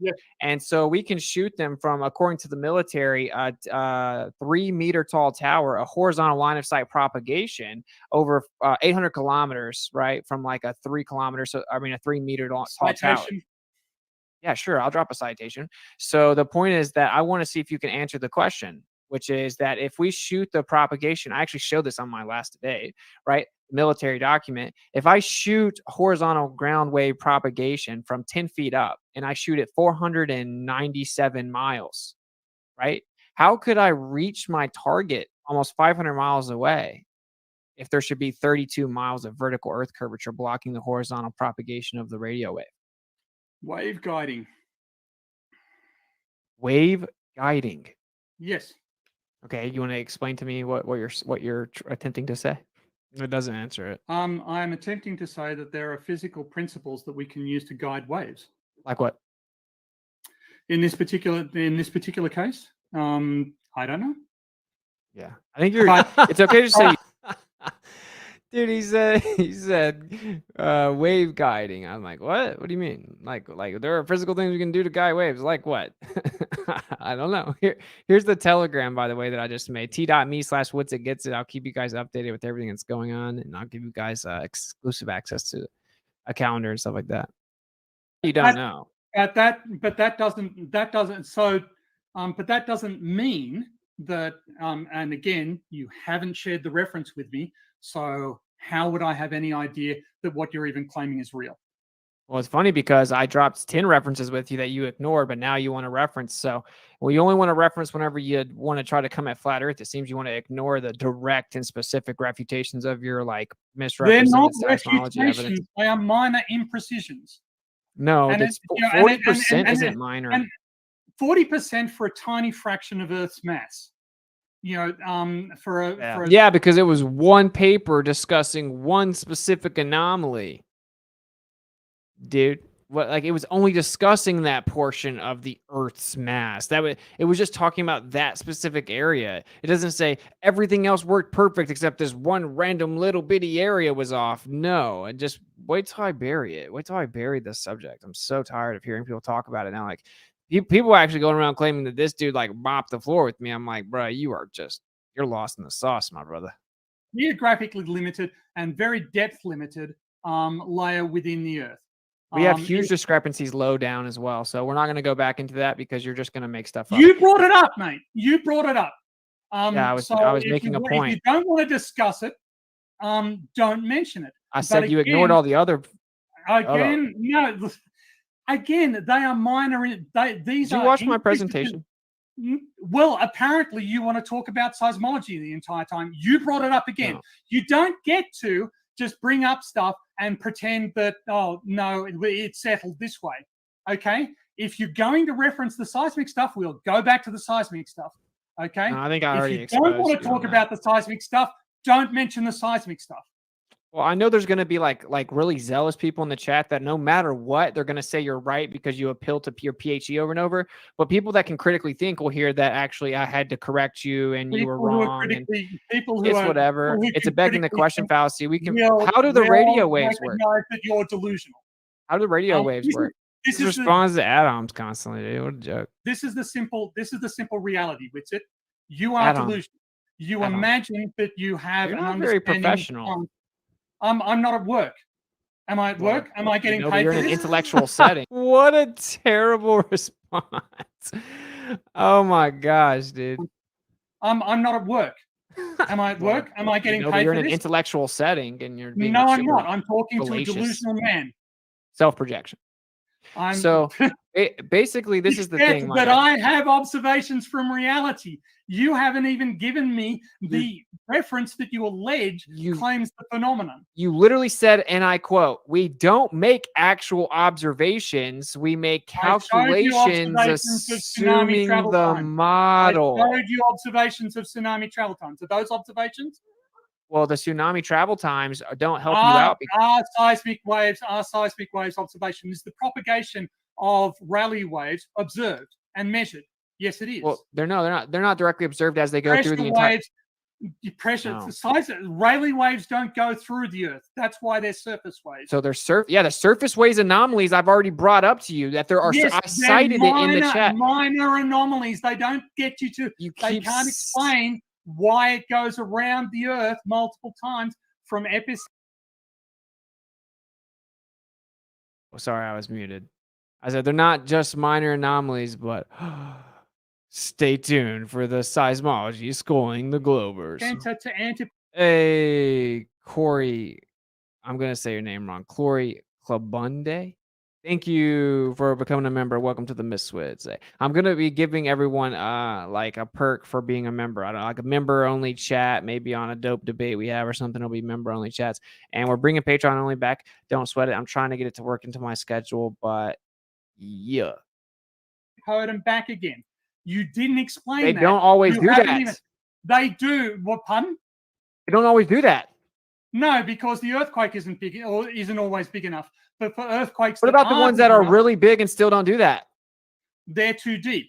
Yeah. And so we can shoot them from, according to the military, 3-meter tall tower, a horizontal line of sight propagation over 800 kilometers, right? From like a 3-kilometer, so I mean a 3-meter tall tower. Citation. Yeah, sure. I'll drop a citation. So the point is that I want to see if you can answer the question, which is that if we shoot the propagation, I actually showed this on my last debate, right? Military document. If I shoot horizontal ground wave propagation from 10 feet up and I shoot it 497 miles, right? How could I reach my target almost 500 miles away if there should be 32 miles of vertical earth curvature blocking the horizontal propagation of the radio wave? Wave guiding. Wave guiding. Yes. Okay, you want to explain to me what you're attempting to say? It doesn't answer it. I'm attempting to say that there are physical principles that we can use to guide waves. Like what? In this particular case, I don't know. Yeah, I think you're. But- It's okay to say. Dude, he said wave guiding. I'm like, what? What do you mean? Like there are physical things we can do to guide waves. Like what? I don't know. Here's the Telegram, by the way, that I just made. T.me/WitsitGetsIt. I'll keep you guys updated with everything that's going on, and I'll give you guys exclusive access to a calendar and stuff like that. You don't know. But that doesn't mean that. And again, you haven't shared the reference with me. So how would I have any idea that what you're even claiming is real? Well, it's funny because I dropped 10 references with you that you ignored, but now you want to reference. So, well, you only want to reference whenever you want to try to come at flat Earth. It seems you want to ignore the direct and specific refutations of your misrepresented They're not seismology refutations. evidence. They are minor imprecisions. No, And it's it- 40% isn't minor. And 40% for a tiny fraction of Earth's mass. Yeah, because it was one paper discussing one specific anomaly. Dude, it was only discussing that portion of the Earth's mass. It was just talking about that specific area. It doesn't say everything else worked perfect except this one random little bitty area was off. No, and just wait till I bury it. Wait till I bury this subject. I'm so tired of hearing people talk about it now. People are actually going around claiming that this dude mopped the floor with me. I'm like, bro, you're lost in the sauce, my brother. Geographically limited and very depth limited layer within the Earth. We have huge discrepancies low down as well. So we're not going to go back into that because you're just going to make stuff up. You brought it up, mate. You brought it up. Yeah, I was making a point. If you don't want to discuss it, don't mention it. I said you ignored all the other. Again, no. Again, they are minor. Did you watch my presentation? Well, apparently you want to talk about seismology the entire time. You brought it up again. No. You don't get to just bring up stuff and pretend that, oh, no, it's settled this way. Okay? If you're going to reference the seismic stuff, we'll go back to the seismic stuff. Okay? No, I think I already exposed. If you don't want to talk about the seismic stuff, don't mention the seismic stuff. Well, I know there's going to be really zealous people in the chat that no matter what, they're going to say you're right because you appeal to your PhD over and over. But people that can critically think will hear that actually I had to correct you and you were wrong. It's whatever. It's a begging the question fallacy. How do the radio waves work? That you're delusional. How do the radio waves work? This responds to atoms constantly, dude. What a joke. This is the simple reality, Witsit. You are delusional. You imagine that you have You're an not understanding. very professional. I'm not at work. Am I at work? Am I getting paid? You're in an intellectual setting. What a terrible response. Oh my gosh, dude. I'm not at work. Am I at work? Am I getting paid? You're for in an this? intellectual setting and you're being No, I'm not. I'm talking fallacious. to a delusional man. Self-projection. So basically, this is the thing. But I have observations from reality. You haven't even given me the reference that you allege claims the phenomenon. You literally said, and I quote, "We don't make actual observations. We make calculations assuming the model." I showed you observations of tsunami travel times. Are those observations? Well, the tsunami travel times don't help you out. Are seismic waves observation? Is the propagation of Rayleigh waves observed and measured? Yes, it is. Well, they're not directly observed as they go through the entire. Rayleigh waves don't go through the Earth. That's why they're surface waves. So they're the surface waves anomalies I've already brought up to you that there are. Yes, I cited it in the chat. Minor anomalies. They don't get you to. They can't explain why it goes around the Earth multiple times from epicenter. Oh, sorry, I was muted. I said they're not just minor anomalies, but stay tuned for the seismology schooling the Globers. Hey, Corey, I'm going to say your name wrong. Clory Clubunde. Thank you for becoming a member. Welcome to the Misfits. I'm going to be giving everyone like a perk for being a member. I don't know, like a member only chat, maybe on a dope debate we have or something. It'll be member only chats. And we're bringing Patreon only back. Don't sweat it. I'm trying to get it to work into my schedule, but yeah. Code and back again. You didn't explain they that. They don't always do that. They do. What, pardon? They don't always do that. No, because the earthquake isn't big or isn't always big enough. But for earthquakes, what about the ones that are really big and still don't do that? They're too deep.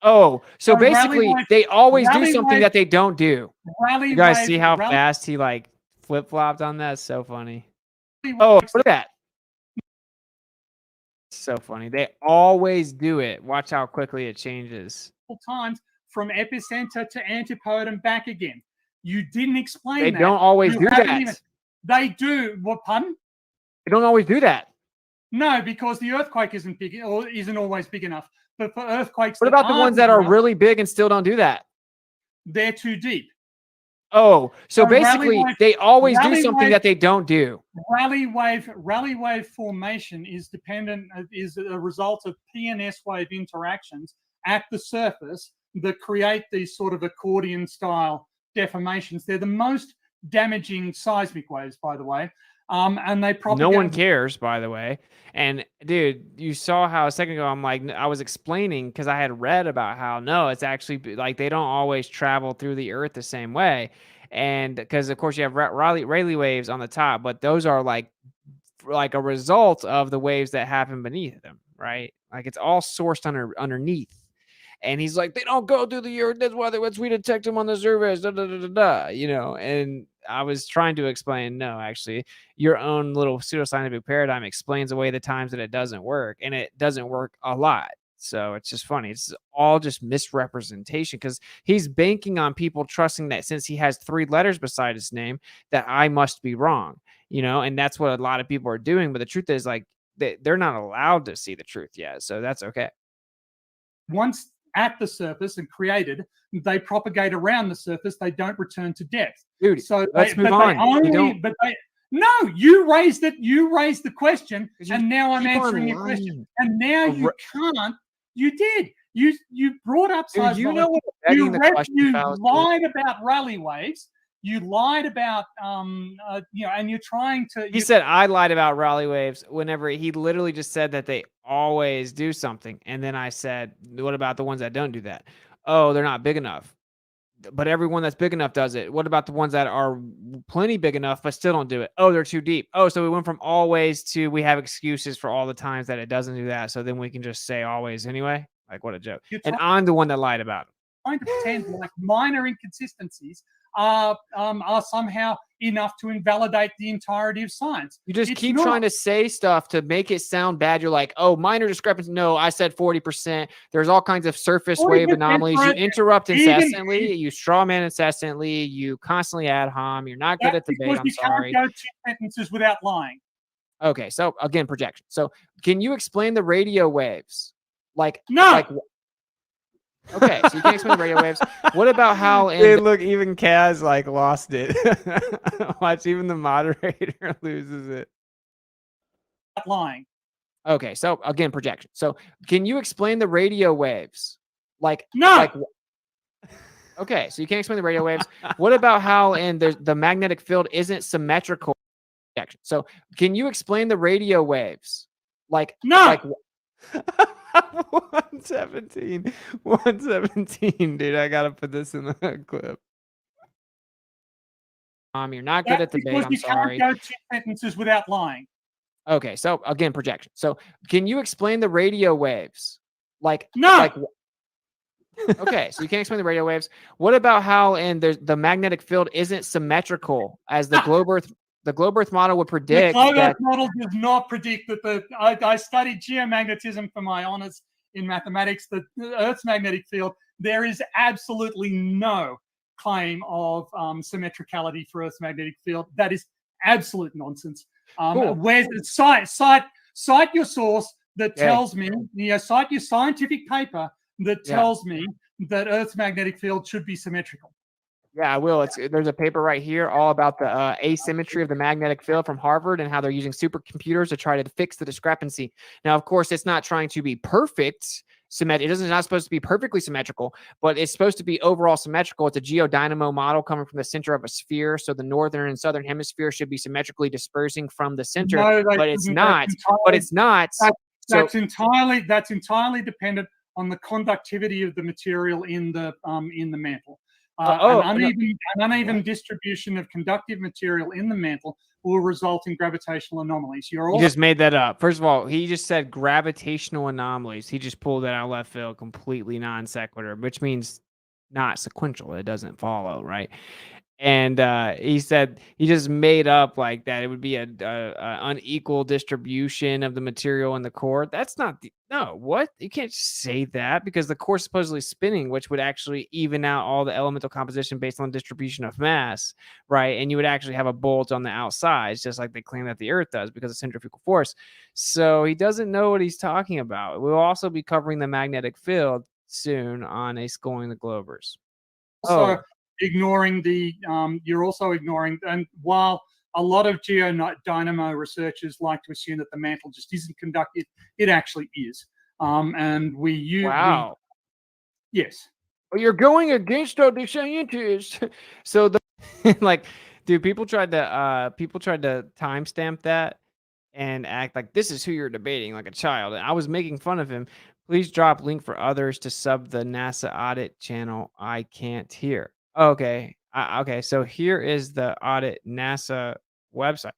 Oh, so basically they always do something that they don't do. You guys see how fast he like flip-flopped on that? So funny. Oh, look at that. So funny. They always do it. Watch how quickly it changes. Times from epicenter to antipode and back again. You didn't explain that. They don't always do that. They do. What, pardon? They don't always do that. No, because the earthquake isn't big or isn't always big enough. But for earthquakes, what about the ones that are really big and still don't do that? They're too deep. Oh, so basically they always do something that they don't do. Rayleigh wave formation is a result of P&S wave interactions at the surface that create these sort of accordion style deformations. They're the most damaging seismic waves, by the way. And they probably no one cares, by the way. And dude, you saw how a second ago I was explaining because I had read about how no, it's actually like they don't always travel through the Earth the same way, and because of course you have Rayleigh waves on the top, but those are like a result of the waves that happen beneath them, right? Like it's all sourced underneath. And he's like, they don't go through the Earth. That's why we detect them on the surface. You know, and I was trying to explain, no, actually, your own little pseudoscientific paradigm explains away the times that it doesn't work, and it doesn't work a lot. So it's just funny. It's all just misrepresentation because he's banking on people trusting that since he has 3 letters beside his name, that I must be wrong, you know, and that's what a lot of people are doing. But the truth is, like, they're not allowed to see the truth yet. So that's okay. Once at the surface and created, they propagate around the surface. They don't return to depth. Dude, so let's move on. No, you raised it. You raised the question, and now I'm answering your question. And now you can't. You did. You brought up. Dude, you know what? You lied about Rayleigh waves. You lied about, and you're trying to. He said I lied about Rayleigh waves whenever he literally just said that they always do something. And then I said, what about the ones that don't do that? Oh, they're not big enough. But everyone that's big enough does it. What about the ones that are plenty big enough but still don't do it? Oh, they're too deep. Oh, so we went from always to we have excuses for all the times that it doesn't do that. So then we can just say always anyway. Like, what a joke. And I'm the one that lied about it. Trying to pretend like minor inconsistencies are somehow enough to invalidate the entirety of science. You just keep trying to say stuff to make it sound bad. You're like, oh, minor discrepancy. No, I said 40%. There's all kinds of surface wave anomalies. You interrupt incessantly. You straw man incessantly. You constantly ad hom. You're not good at debate. I'm sorry. You can't go 2 sentences without lying. Okay, so again, projection. So can you explain the radio waves? Like, no. Like, okay, so you can explain the radio waves. What about how? Dude, look, even Kaz like lost it. Watch, even the moderator loses it. Lying. Okay, so again, projection. So can you explain the radio waves? No. Okay, so you can't explain the radio waves. What about how the magnetic field isn't symmetrical? Projection. So can you explain the radio waves? No. 117. 117, dude. I gotta put this in the clip. You're not good at debate. Because I'm you sorry. can't go 2 sentences without lying. Okay, so again, projection. So can you explain the radio waves? No. Okay, so you can't explain the radio waves. What about how the magnetic field isn't symmetrical as the globe Earth model would The predict? globe That, Earth model does not predict that I studied geomagnetism for my honors in mathematics. The Earth's magnetic field, there is absolutely no claim of symmetricality for Earth's magnetic field. That is absolute nonsense. Cool. Where's the cite your source that Yeah. tells me, cite your scientific paper that Yeah. tells me that Earth's magnetic field should be symmetrical. Yeah, I will. There's a paper right here all about the asymmetry of the magnetic field from Harvard and how they're using supercomputers to try to fix the discrepancy. Now, of course, it's not trying to be perfect symmetric. It's not supposed to be perfectly symmetrical, but it's supposed to be overall symmetrical. It's a geodynamo model coming from the center of a sphere, so the northern and southern hemisphere should be symmetrically dispersing from the center. No, but it's not. But it's not. That's entirely dependent on the conductivity of the material in the mantle. An uneven distribution of conductive material in the mantle will result in gravitational anomalies. You just made that up. First of all, he just said gravitational anomalies. He just pulled that out of left field, completely non sequitur, which means not sequential. It doesn't follow, right? And he said he just made up like that. It would be a unequal distribution of the material in the core. That's not what? You can't say that because the core is supposedly spinning, which would actually even out all the elemental composition based on distribution of mass, right? And you would actually have a bolt on the outside, just like they claim that the Earth does because of centrifugal force. So he doesn't know what he's talking about. We'll also be covering the magnetic field soon on a Schooling the Globers. You're also ignoring, and while a lot of geodynamo researchers like to assume that the mantle just isn't conductive, it actually is. And we use yes. Well, you're going against all the scientists. So dude, people tried to timestamp that and act like this is who you're debating, like a child. And I was making fun of him. Please drop link for others to sub the NASA audit channel. I can't hear. Okay. Okay. So here is the audit NASA website.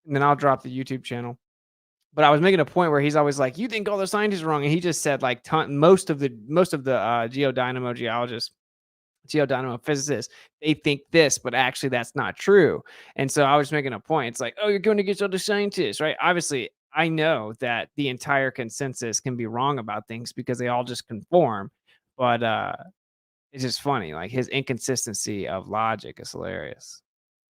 And then I'll drop the YouTube channel. But I was making a point where he's always like, you think all the scientists are wrong. And he just said like most of the geodynamo geologists, geodynamo physicists, they think this, but actually that's not true. And so I was making a point. It's like, oh, you're going against all the scientists, right? Obviously, I know that the entire consensus can be wrong about things because they all just conform. But it's just funny. Like his inconsistency of logic is hilarious.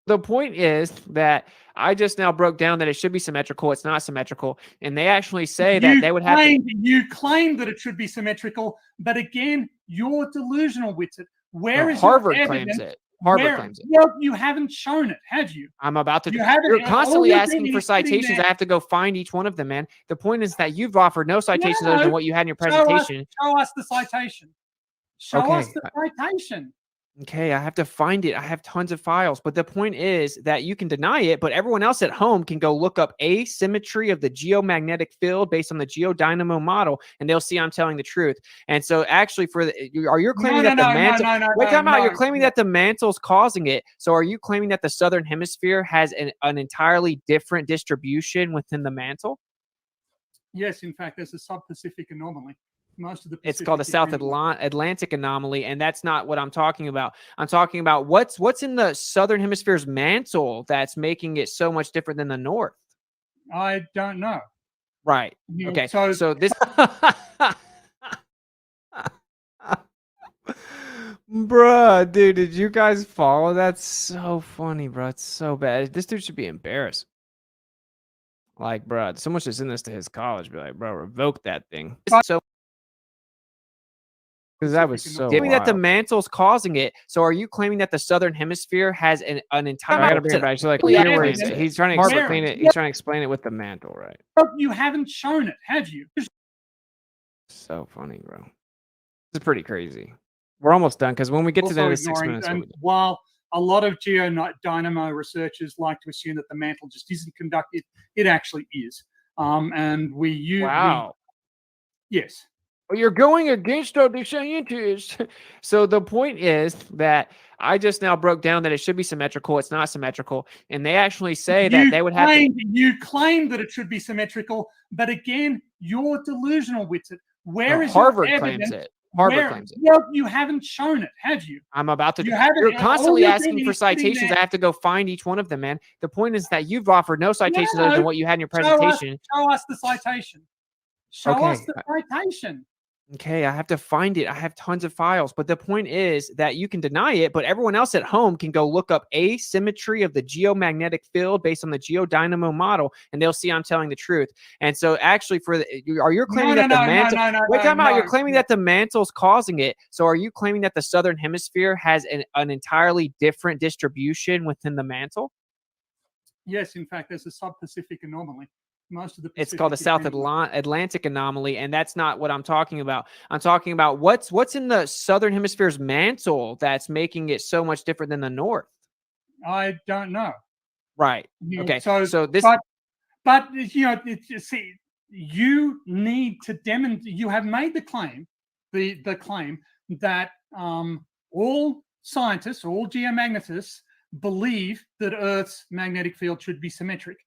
The point is that I just now broke down that it should be symmetrical. It's not symmetrical. And they actually say that they would have to... You claim that it should be symmetrical, but again, you're delusional, Witsit. Where is Harvard your claims evidence? it. Harvard claims it. Well, you haven't shown it, have you? I'm about to. You're constantly asking for citations. I have to go find each one of them, man. The point is that you've offered no citations other than what you had in your presentation. Show us the citation. Show us the citation. Okay, I have to find it. I have tons of files. But the point is that you can deny it, but everyone else at home can go look up asymmetry of the geomagnetic field based on the geodynamo model, and they'll see I'm telling the truth. And so actually are you claiming that the mantle... Wait, time out. You're claiming that the mantle's causing it. So are you claiming that the southern hemisphere has an entirely different distribution within the mantle? Yes, in fact, there's a sub-Pacific anomaly. Most of the Pacific, it's called the South Atlantic anomaly, and that's not what I'm talking about. I'm talking about what's in the southern hemisphere's mantle that's making it so much different than the north. I don't know. Right. Okay. So this bruh, dude, did you guys follow? That's so funny, bro. It's so bad. This dude should be embarrassed. Like, bro, someone should send this to his college. Be like, bro, revoke that thing. So Because that was Pacific so Giving that the wild. mantle's causing it. So are you claiming that the southern hemisphere has an entire? I gotta bring it back. So like, Yeah, either way, evidence. he's trying to Barbara, explain it. He's trying to explain it with the mantle, right? You haven't shown it, have you? So funny, bro. This is pretty crazy. We're almost done because when we get to the end Also of the 6 ignoring, minutes, and we'll be done. while a lot of geodynamo researchers like to assume that the mantle just isn't conductive, it actually is. And we use Wow. yes. Well, you're going against the scientists. So the point is that I just now broke down that it should be symmetrical. It's not symmetrical, and they actually say that they would have to. You claim that it should be symmetrical, but again, you're delusional with it. Where is Harvard your claims evidence? it. Harvard claims it. Well, you haven't shown it, have you? I'm about to. You haven't. You're constantly all you're asking doing for is sitting citations. I there. have to go find each one of them, man. The point is that you've offered no citations No, other than what you had in your presentation. Show us the citation. Show us Okay. the citation. Okay, I have to find it. I have tons of files, but the point is that you can deny it, but everyone else at home can go look up asymmetry of the geomagnetic field based on the geodynamo model, and they'll see I'm telling the truth. And so, actually, are you claiming that the mantle? Wait, time out. You're claiming that the mantle's causing it. So, are you claiming that the southern hemisphere has an entirely different distribution within the mantle? Yes, in fact, there's a sub-Pacific anomaly. Most of the It's called the Pacific is South anyway. Atlantic anomaly, and that's not what I'm talking about. I'm talking about what's in the southern hemisphere's mantle that's making it so much different than the north. I don't know. Right. You know, Okay. So this, but you know, see, you need to demonstrate. You have made the claim, the claim that all scientists, all geomagnetists, believe that Earth's magnetic field should be symmetric.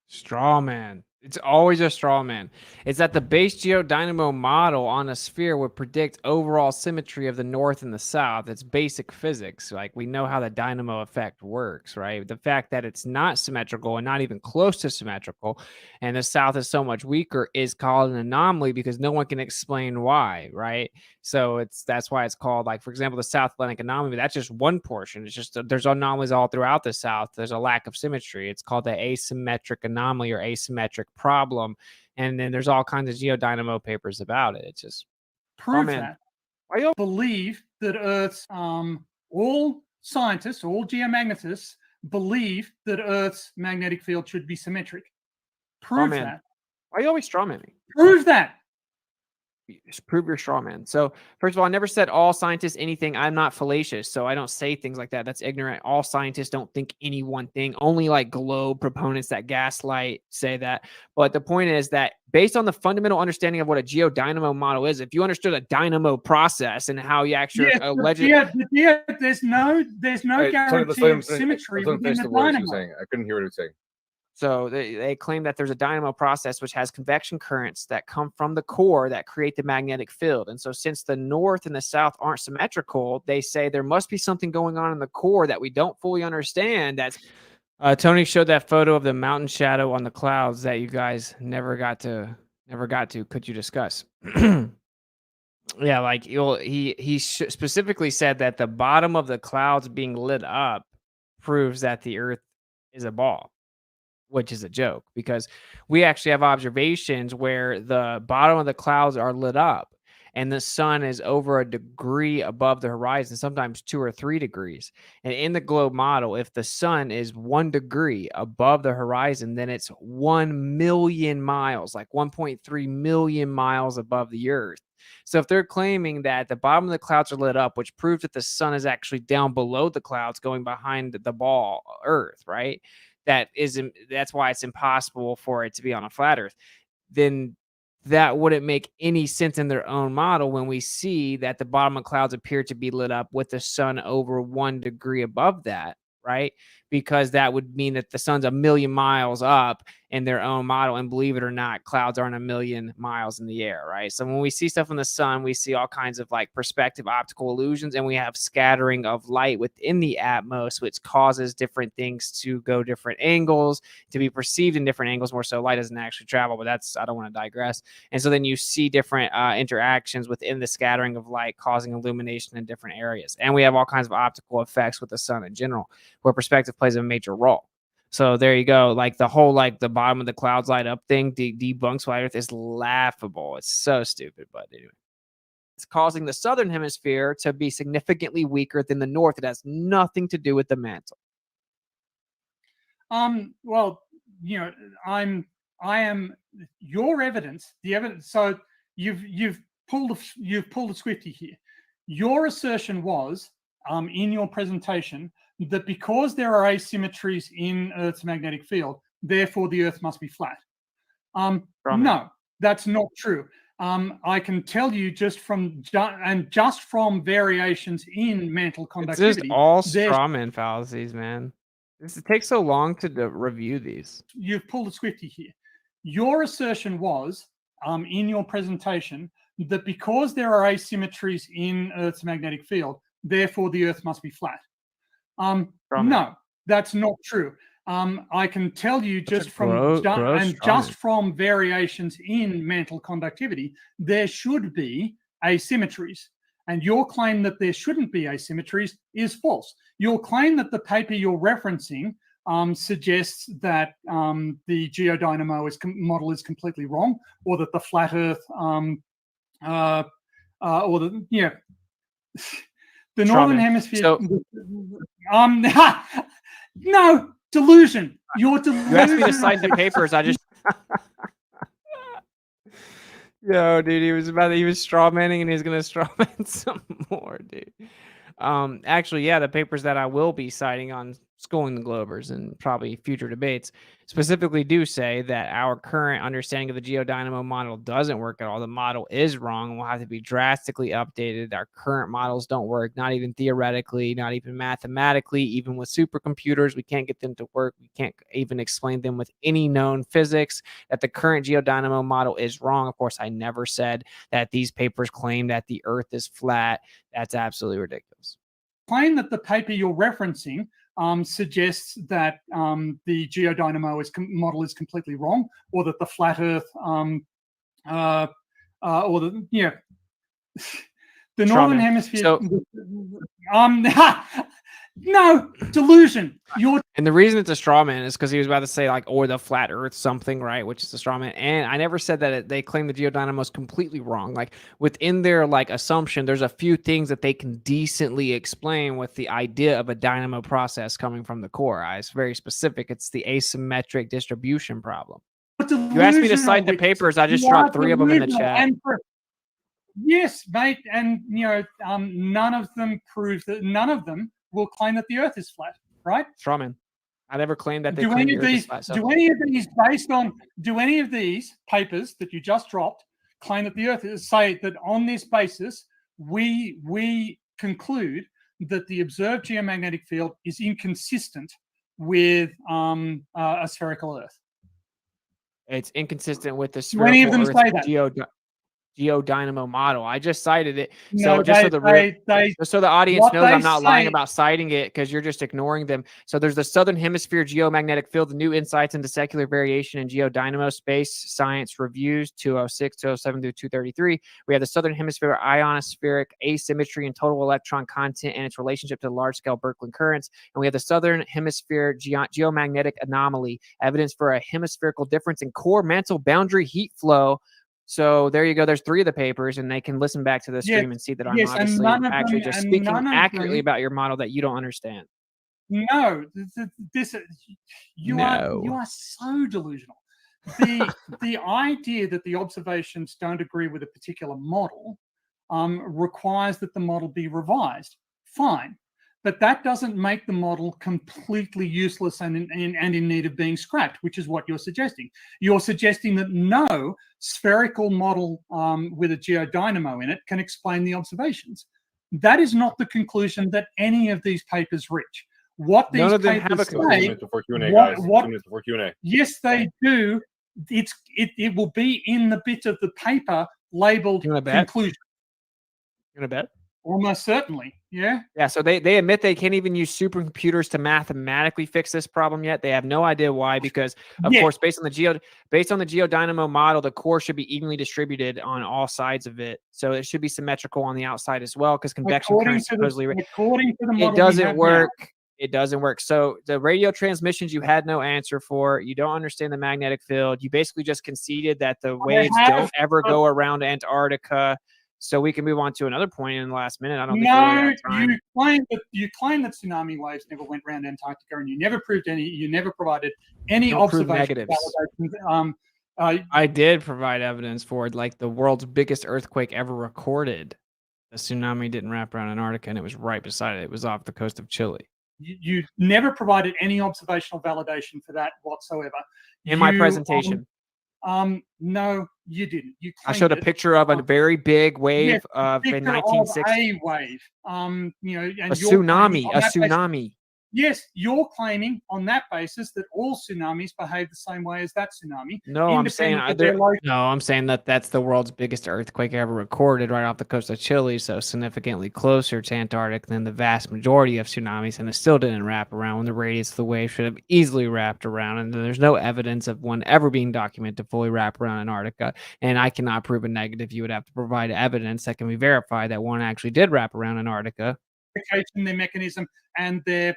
Straw man. It's always a straw man. It's that the base geodynamo model on a sphere would predict overall symmetry of the north and the south. It's basic physics. Like, we know how the dynamo effect works, right? The fact that it's not symmetrical and not even close to symmetrical, and the south is so much weaker, is called an anomaly because no one can explain why, right? So that's why it's called, like, for example, the South Atlantic anomaly. That's just one portion. It's just there's anomalies all throughout the South. There's a lack of symmetry. It's called the asymmetric anomaly or asymmetric problem. And then there's all kinds of geodynamo papers about it. It's just Prove that. I believe that Earth's all scientists, all geomagnetists believe that Earth's magnetic field should be symmetric. Prove that. Why are you always straw manning? Prove that. Just prove your straw man. So, first of all, I never said all scientists anything. I'm not fallacious, so I don't say things like that. That's ignorant. All scientists don't think any one thing. Only like globe proponents that gaslight say that. But the point is that based on the fundamental understanding of what a geodynamo model is, if you understood a dynamo process and how you actually there's no guarantee of symmetry within the dynamo. I couldn't hear what he was saying. So they claim that there's a dynamo process which has convection currents that come from the core that create the magnetic field. And so since the north and the south aren't symmetrical, they say there must be something going on in the core that we don't fully understand. That's Tony showed that photo of the mountain shadow on the clouds that you guys never got to. Could you discuss? Yeah, like he specifically said that the bottom of the clouds being lit up proves that the Earth is a ball, which is a joke because we actually have observations where the bottom of the clouds are lit up and the sun is over a degree above the horizon, sometimes 2 or 3 degrees. And in the globe model, if the sun is 1 degree above the horizon, then it's 1 million miles, like 1.3 million miles above the Earth. So if they're claiming that the bottom of the clouds are lit up, which proves that the sun is actually down below the clouds going behind the ball Earth, right? That's why it's impossible for it to be on a flat Earth. Then that wouldn't make any sense in their own model when we see that the bottom of clouds appear to be lit up with the sun over 1 degree above that, right? Because that would mean that the sun's 1 million miles up in their own model. And believe it or not, clouds aren't 1 million miles in the air, right? So when we see stuff in the sun, we see all kinds of like perspective optical illusions, and we have scattering of light within the atmos, which causes different things to go different angles, to be perceived in different angles. More so, light doesn't actually travel, but I don't want to digress. And so then you see different interactions within the scattering of light, causing illumination in different areas. And we have all kinds of optical effects with the sun in general, where perspective plays a major role. So there you go. Like the whole, like the bottom of the clouds light up thing debunks flat Earth is laughable. It's so stupid, but anyway. causing the southern hemisphere to be significantly weaker than the north. It has nothing to do with the mantle. Well, you know, I am your evidence, the evidence. So you've pulled a Swifty here. Your assertion was in your presentation that because there are asymmetries in Earth's magnetic field, therefore the Earth must be flat. No, that's not true. I can tell you just from variations in mantle conductivity. It's just all straw man fallacies, man. It takes so long to review these. You've pulled a Swifty here. Your assertion was in your presentation that because there are asymmetries in Earth's magnetic field, therefore the Earth must be flat. No, that's not true. I can tell you just from variations in mantle conductivity, there should be asymmetries. And your claim that there shouldn't be asymmetries is false. Your claim that the paper you're referencing suggests that the geodynamo model is completely wrong, or that the flat Earth, the northern hemisphere. So, no, delusion. You're delusional. You asked me to cite the papers. I just. Yo, dude, he was strawmanning, and he's gonna strawman some more, dude. Actually, yeah, the papers that I will be citing on Schooling the Globers and probably future debates specifically do say that our current understanding of the geodynamo model doesn't work at all. The model is wrong and will have to be drastically updated. Our current models don't work, not even theoretically, not even mathematically. Even with supercomputers, we can't get them to work. We can't even explain them with any known physics. That the current geodynamo model is wrong. Of course, I never said that these papers claim that the Earth is flat. That's absolutely ridiculous. Claim that the paper you're referencing suggests that the geodynamo model is completely wrong, or that the flat Earth, the northern hemisphere. So, no, delusion. And the reason it's a straw man is because he was about to say like, or the flat Earth something, right? Which is a straw man. And I never said that they claim the geodynamo is completely wrong. Like within their like assumption, there's a few things that they can decently explain with the idea of a dynamo process coming from the core. It's very specific. It's the asymmetric distribution problem. You asked me to cite the papers. I just dropped 3 of them in the chat. Yes, mate. And you know, none of them prove that. None of them will claim that the Earth is flat, right? Strawman. I never claimed that they do any of these papers that you just dropped claim that the Earth is, say that on this basis we conclude that the observed geomagnetic field is inconsistent with a spherical Earth? It's inconsistent with the spherical. Do any of them say that? Geodynamo model. I just cited it. No, so just so the audience knows I'm not lying about citing it, because you're just ignoring them. So there's the Southern Hemisphere Geomagnetic Field, the new insights into secular variation in geodynamo space science reviews 206, 207 through 233. We have the Southern Hemisphere ionospheric asymmetry and total electron content and its relationship to large-scale Birkeland currents. And we have the Southern Hemisphere geomagnetic anomaly, evidence for a hemispherical difference in core mantle boundary heat flow. So there you go. There's 3 of the papers, and they can listen back to the stream and see that I'm obviously actually just speaking accurately about your model that you don't understand. No, you are so delusional. The idea that the observations don't agree with a particular model requires that the model be revised. Fine. But that doesn't make the model completely useless and in need of being scrapped, which is what you're suggesting. You're suggesting that no spherical model with a geodynamo in it can explain the observations. That is not the conclusion that any of these papers reach. What these papers say, yes, they do. It will be in the bit of the paper labeled conclusion. You want to bet? Almost certainly, yeah. Yeah, so they admit they can't even use supercomputers to mathematically fix this problem yet. They have no idea why, because of course, based on the geodynamo model, the core should be evenly distributed on all sides of it. So it should be symmetrical on the outside as well, because convection currents supposedly according to the model, it doesn't work. It doesn't work. So the radio transmissions you had no answer for. You don't understand the magnetic field. You basically just conceded that the waves don't ever go around Antarctica. so we can move on to another point in the last minute. I don't think we really No, have time. you claim that tsunami waves never went around Antarctica, and you never proved any. You never provided any Don't prove observational negatives. validation. I did provide evidence for it, like the world's biggest earthquake ever recorded. The tsunami didn't wrap around Antarctica, and it was right beside it. It was off the coast of Chile. You never provided any observational validation for that whatsoever. In my presentation, no, you didn't. You I showed a claimed it. picture of a very big wave Yes, of in Picture of 1960. a wave. And A you're claiming tsunami, on a that basis- tsunami. Yes, you're claiming on that basis that all tsunamis behave the same way as that tsunami. No, I'm saying independent of their I'm saying that that's the world's biggest earthquake ever recorded right off the coast of Chile, so significantly closer to Antarctica than the vast majority of tsunamis, and it still didn't wrap around when the radius of the wave should have easily wrapped around, and there's no evidence of one ever being documented to fully wrap around Antarctica, and I cannot prove a negative. You would have to provide evidence that can be verified that one actually did wrap around Antarctica. their mechanism and their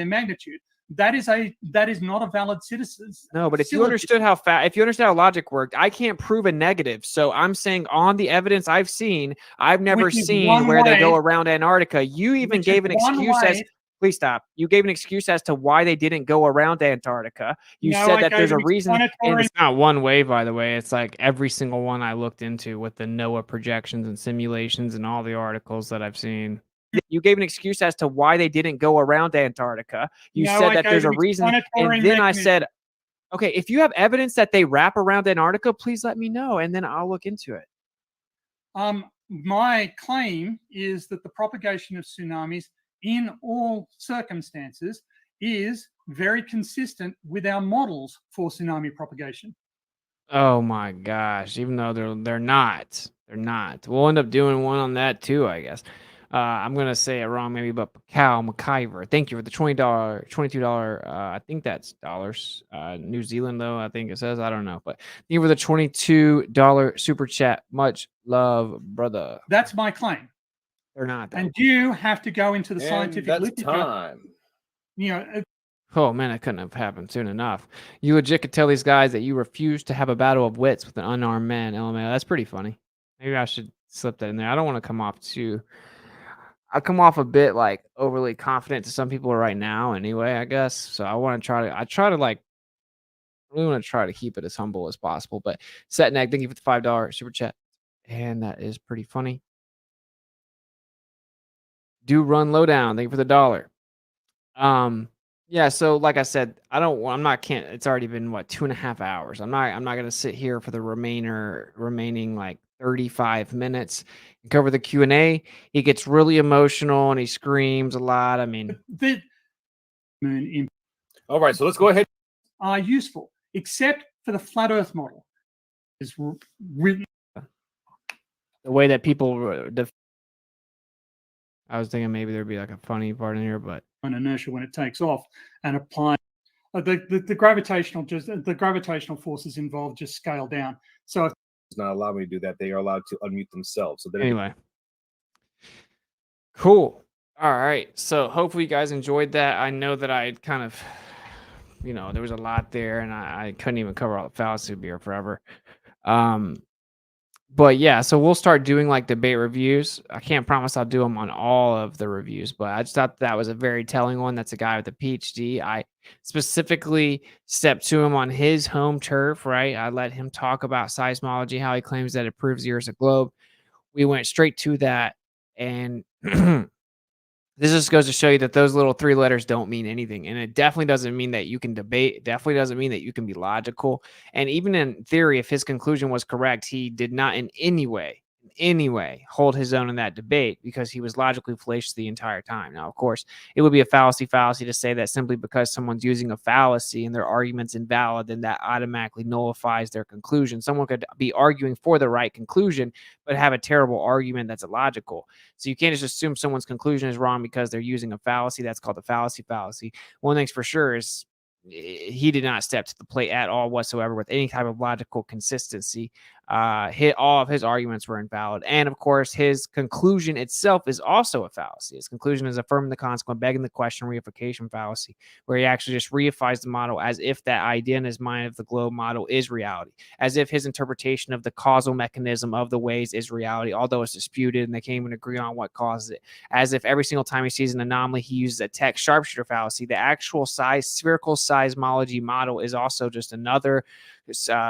magnitude. That is not a valid citizen. No, but if you understood how logic worked, I can't prove a negative. So I'm saying on the evidence I've seen, I've never Which is seen one where they go way- around Antarctica. You even which gave is an one excuse as way- please stop. You gave an excuse as to why they didn't go around Antarctica. You No, said I that there's gave a an reason. And explanatory- It's not one wave, by the way. It's like every single one I looked into with the NOAA projections and simulations and all the articles that I've seen. You gave an excuse as to why they didn't go around Antarctica. You No, said I that there's gave a an reason. explanatory And then I mechanism. said, okay, if you have evidence that they wrap around Antarctica, please let me know, and then I'll look into it. My claim is that the propagation of tsunamis in all circumstances is very consistent with our models for tsunami propagation. Oh my gosh! Even though they're not. We'll end up doing one on that too, I guess. I'm gonna say it wrong, maybe, but Cal McIver. Thank you for the $22. I think that's dollars. New Zealand though, I think it says. I don't know, but thank you for the $22 super chat. Much love, brother. That's my claim. They're not. Though. And you have to go into the And scientific that's literature. time. Oh man, it couldn't have happened soon enough. You legit could tell these guys that you refuse to have a battle of wits with an unarmed man. LMAO. That's pretty funny. Maybe I should slip that in there. I don't want to come off too. I come off a bit like overly confident to some people right now, anyway. I guess so. I want to try to. I really want to try to keep it as humble as possible. But Setneck, thank you for the $5 super chat, and that is pretty funny. Do run low down. Thank you for the $1. Yeah, so like I said, it's already been 2.5 hours. I'm not gonna sit here for the remaining like 35 minutes and cover the Q&A. He gets really emotional and he screams a lot. I mean, The moon All right, so let's go ahead. are useful, except for the flat Earth model. Is written. the way that people I was thinking maybe there'd be like a funny part in here, but On inertia when it takes off and apply the gravitational forces involved just scale down. So if Does not allow me to do that. They are allowed to unmute themselves. So they're anyway. Cool. All right. So hopefully you guys enjoyed that. I know that I kind of, there was a lot there and I couldn't even cover all the fallacies. It'd be here forever. But yeah, so we'll start doing like debate reviews. I can't promise I'll do them on all of the reviews, but I just thought that was a very telling one. That's a guy with a PhD. I specifically stepped to him on his home turf, right? I let him talk about seismology, how he claims that it proves the Earth's a globe. We went straight to that. And this just goes to show you that those little 3 letters don't mean anything. And it definitely doesn't mean that you can debate. It definitely doesn't mean that you can be logical. And even in theory, if his conclusion was correct, he did not in any way hold his own in that debate because he was logically fallacious the entire time. Now, of course, it would be a fallacy to say that simply because someone's using a fallacy and their argument's invalid, then that automatically nullifies their conclusion. Someone could be arguing for the right conclusion, but have a terrible argument that's illogical. So you can't just assume someone's conclusion is wrong because they're using a fallacy. That's called a fallacy. One thing's for sure is he did not step to the plate at all whatsoever with any type of logical consistency. all of his arguments were invalid. And of course, his conclusion itself is also a fallacy. His conclusion is affirming the consequent, begging the question, reification fallacy, where he actually just reifies the model as if that idea in his mind of the globe model is reality, as if his interpretation of the causal mechanism of the waves is reality, although it's disputed and they can't even agree on what causes it. As if every single time he sees an anomaly, he uses a text sharpshooter fallacy. The actual spherical seismology model is also just another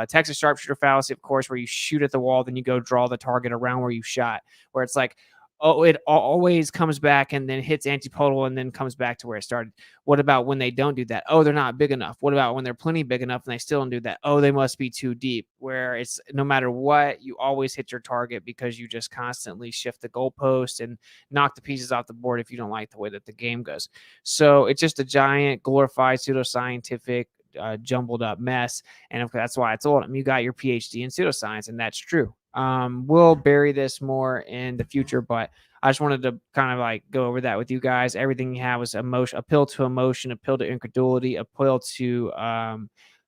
Texas sharpshooter fallacy, of course, where you shoot at the wall, then you go draw the target around where you shot, where it's like, oh, it always comes back and then hits antipodal and then comes back to where it started. What about when they don't do that? Oh, they're not big enough. What about when they're plenty big enough and they still don't do that? Oh, they must be too deep, where it's no matter what, you always hit your target because you just constantly shift the goalpost and knock the pieces off the board if you don't like the way that the game goes. So it's just a giant glorified pseudoscientific jumbled up mess. And that's why I told him, you got your PhD in pseudoscience, and that's true. We'll bury this more in the future, but I just wanted to kind of like go over that with you guys. Everything you have was emotion, appeal to emotion, appeal to incredulity, appeal to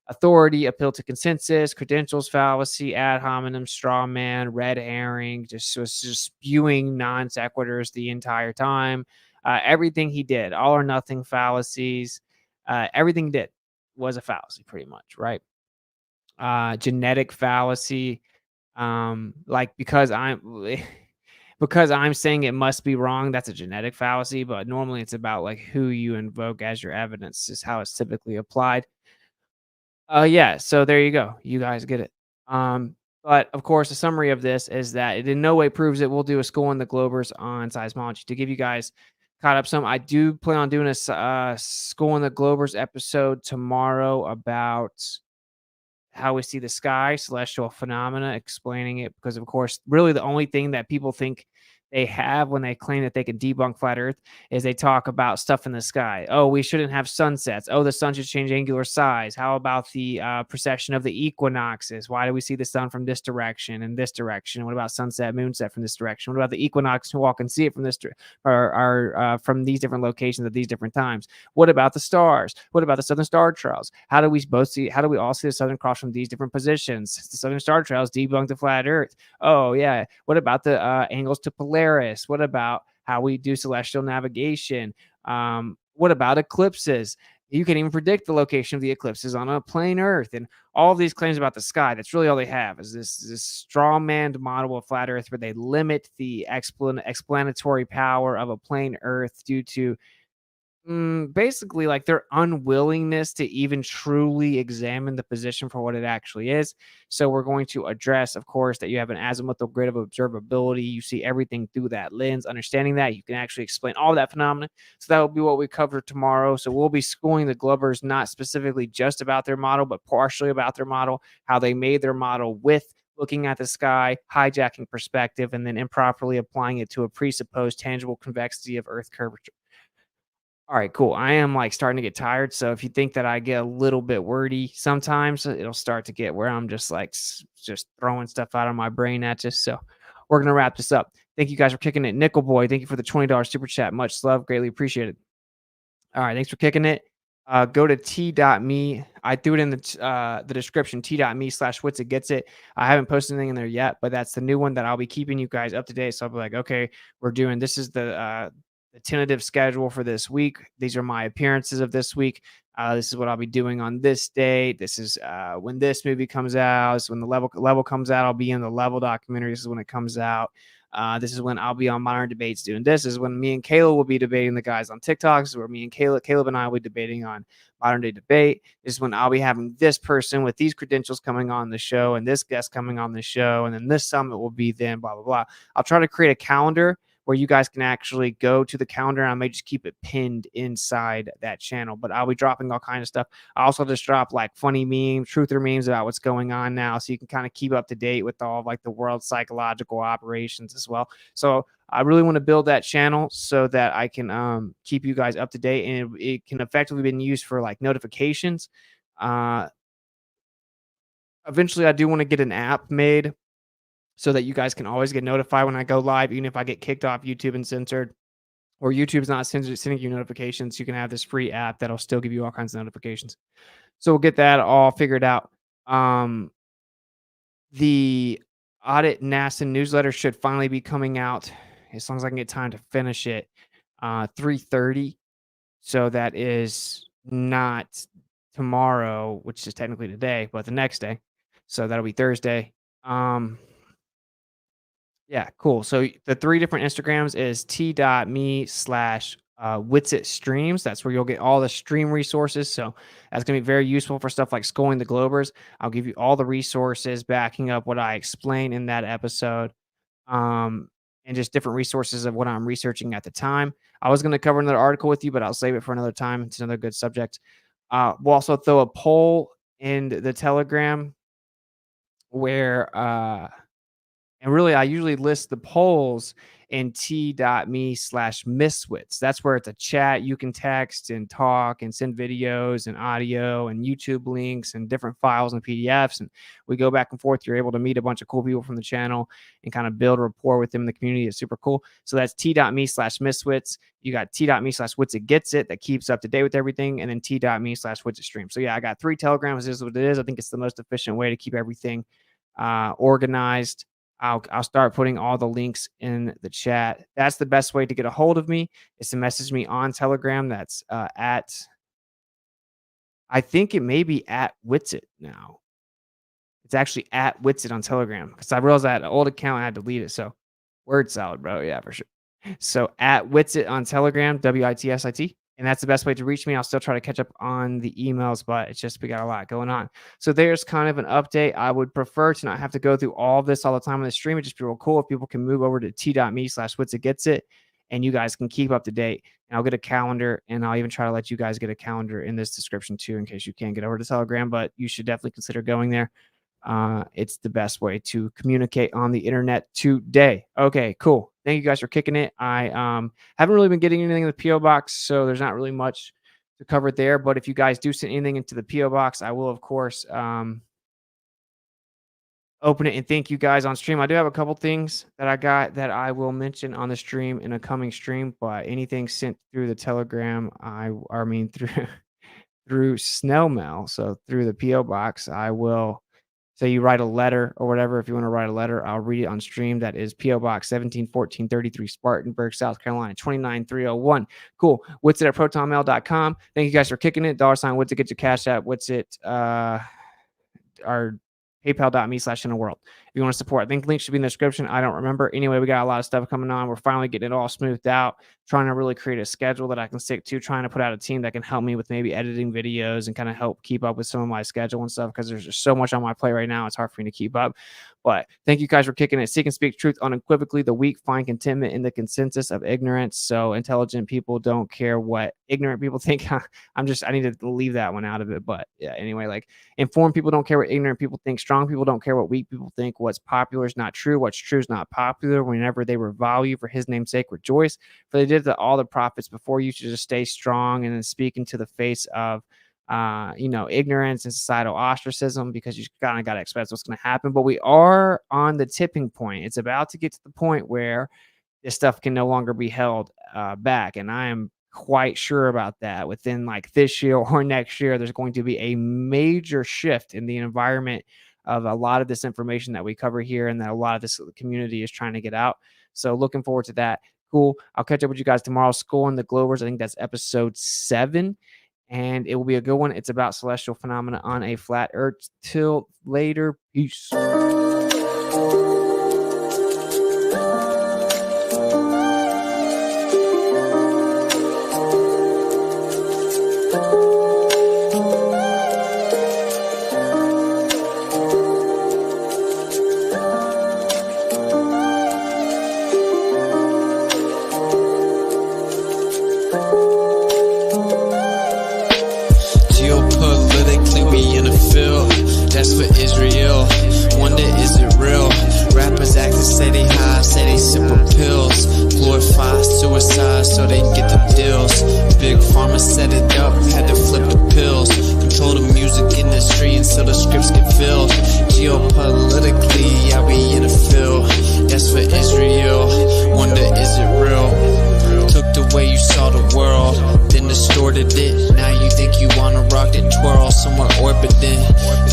authority, appeal to consensus, credentials fallacy, ad hominem, straw man, red herring, just spewing non sequiturs the entire time. Everything he did, all or nothing fallacies, everything he did was a fallacy, pretty much, right? Genetic fallacy, like because I'm saying it must be wrong, that's a genetic fallacy, but normally it's about like who you invoke as your evidence is how it's typically applied. Yeah, so there you go. You guys get it. But of course, the summary of this is that it in no way proves it. We'll do a School in the Globers on seismology to give you guys caught up some. I do plan on doing a School in the Globers episode tomorrow about how we see the sky, celestial phenomena, explaining it, because of course, really the only thing that people think they have when they claim that they can debunk flat earth is they talk about stuff in the sky. Oh, we shouldn't have sunsets. Oh, the sun should change angular size. How about the precession of the equinoxes? Why do we see the sun from this direction and this direction? What about sunset, moonset from this direction? What about the equinox who all can see it from this or from these different locations at these different times? What about the stars? What about the Southern Star Trails? How do we all see the Southern Cross from these different positions? The Southern Star Trails debunk the flat earth. Oh yeah. What about the angles to Polaris? What about how we do celestial navigation? What about eclipses? You can even predict the location of the eclipses on a plain Earth, and all of these claims about the sky. That's really all they have is this straw-manned model of flat Earth, where they limit the explanatory power of a plain Earth due to basically like their unwillingness to even truly examine the position for what it actually is. So we're going to address, of course, that you have an azimuthal grid of observability. You see everything through that lens. Understanding that, you can actually explain all of that phenomena. So that will be what we cover tomorrow. So we'll be schooling the Glovers, not specifically just about their model, but partially about their model, how they made their model with looking at the sky, hijacking perspective, and then improperly applying it to a presupposed tangible convexity of Earth curvature. All right, cool. I am like starting to get tired. So if you think that I get a little bit wordy sometimes, it'll start to get where I'm just like just throwing stuff out of my brain at you. So we're going to wrap this up. Thank you guys for kicking it. Nickel Boy, thank you for the $20 super chat. Much love. Greatly appreciated. All right, thanks for kicking it. Go to t.me. I threw it in the description, t.me/WitsitGetsIt. I haven't posted anything in there yet, but that's the new one that I'll be keeping you guys up to date. So I'll be like, okay, this is the tentative schedule for this week. These are my appearances of this week. This is what I'll be doing on this date. This is when this movie comes out. This is when the level comes out. I'll be in the level documentary. This is when it comes out. This is when I'll be on Modern Debates doing this. This is when me and Kayla will be debating the guys on TikTok. This is where me and Caleb and I will be debating on Modern Day Debate. This is when I'll be having this person with these credentials coming on the show and this guest coming on the show. And then this summit will be then blah, blah, blah. I'll try to create a calendar where you guys can actually go to the calendar. I may just keep it pinned inside that channel, but I'll be dropping all kinds of stuff. I also just drop like funny memes, truther memes about what's going on now. So you can kind of keep up to date with all of like the world's psychological operations as well. So I really want to build that channel so that I can keep you guys up to date, and it can effectively be used for like notifications. Eventually I do want to get an app made so that you guys can always get notified when I go live, even if I get kicked off YouTube and censored, or YouTube's not sending you notifications. You can have this free app that'll still give you all kinds of notifications. So we'll get that all figured out. the Audit NASA newsletter should finally be coming out, as long as I can get time to finish it, 3:30. So that is not tomorrow, which is technically today, but the next day. So that'll be Thursday. Yeah, cool. So the 3 different Instagrams is t.me/Witsit streams. That's where you'll get all the stream resources. So that's going to be very useful for stuff like scoring the Globers. I'll give you all the resources backing up what I explain in that episode, and just different resources of what I'm researching at the time. I was going to cover another article with you, but I'll save it for another time. It's another good subject. We'll also throw a poll in the Telegram where and really, I usually list the polls in t.me/Miswits. That's where it's a chat. You can text and talk and send videos and audio and YouTube links and different files and PDFs. And we go back and forth. You're able to meet a bunch of cool people from the channel and kind of build rapport with them in the community. It's super cool. So that's t.me/Miswits. You got t.me/WitsitGetsIt that keeps up to date with everything. And then t.me/WitsitStream. So yeah, I got 3 Telegrams. This is what it is. I think it's the most efficient way to keep everything organized. I'll start putting all the links in the chat. That's the best way to get a hold of me, is to message me on Telegram. That's I think it may be at Witsit now. It's actually at Witsit on Telegram, because I realized I had an old account and I had to delete it. So word salad, bro. Yeah, for sure. So at Witsit on Telegram, WITSIT. And that's the best way to reach me. I'll still try to catch up on the emails, but it's just we got a lot going on. So there's kind of an update. I would prefer to not have to go through all of this all the time on the stream. It'd just be real cool if people can move over to t.me/WitsitGetsIt, and you guys can keep up to date. And I'll get a calendar, and I'll even try to let you guys get a calendar in this description too, in case you can't get over to Telegram, but you should definitely consider going there. It's the best way to communicate on the internet today. Okay, cool. Thank you guys for kicking it. I haven't really been getting anything in the PO box, so there's not really much to cover there. But if you guys do send anything into the PO box, I will of course open it and thank you guys on stream. I do have a couple things that I got that I will mention on the stream in a coming stream, but anything sent through the Telegram, through snail mail, so through the PO box, I will. So you write a letter or whatever. If you want to write a letter, I'll read it on stream. That is PO Box 171433 Spartanburg, South Carolina 29301. Cool. Witsit at protonmail.com. Thank you guys for kicking it. $ Witsit, get your cash app. Witsit, our paypal.me/innerworld. If you want to support, I think link should be in the description. I don't remember. Anyway, we got a lot of stuff coming on. We're finally getting it all smoothed out, trying to really create a schedule that I can stick to, trying to put out a team that can help me with maybe editing videos and kind of help keep up with some of my schedule and stuff, because there's just so much on my plate right now. It's hard for me to keep up. But thank you guys for kicking it. Seek and speak truth unequivocally. The weak find contentment in the consensus of ignorance. So intelligent people don't care what ignorant people think. I need to leave that one out of it. But yeah, anyway, like, informed people don't care what ignorant people think. Strong people don't care what weak people think. What's popular is not true. What's true is not popular. Whenever they revile you for his name's sake, rejoice. For they did to all the prophets before you, to just stay strong and then speak into the face of ignorance and societal ostracism, because you kind of got to expect what's going to happen. But we are on the tipping point. It's about to get to the point where this stuff can no longer be held back. And I am quite sure about that. Within like this year or next year, there's going to be a major shift in the environment of a lot of this information that we cover here, and that a lot of this community is trying to get out. So looking forward to that. Cool. I'll catch up with you guys tomorrow. Scoring the Globers. I think that's episode 7. And it will be a good one. It's about celestial phenomena on a flat earth. Till later. Peace. That's for Israel. Wonder, is it real? Rappers acting say they high, say they simple pills. Glorify suicide so they get the deals. Big pharma set it up, had to flip the pills. Control the music industry until the scripts get filled. Geopolitically, yeah, we in the field. That's for Israel. Wonder, is it real? Took the way you saw the world, then distorted it. Now you think you wanna rock that twirl somewhere orbiting.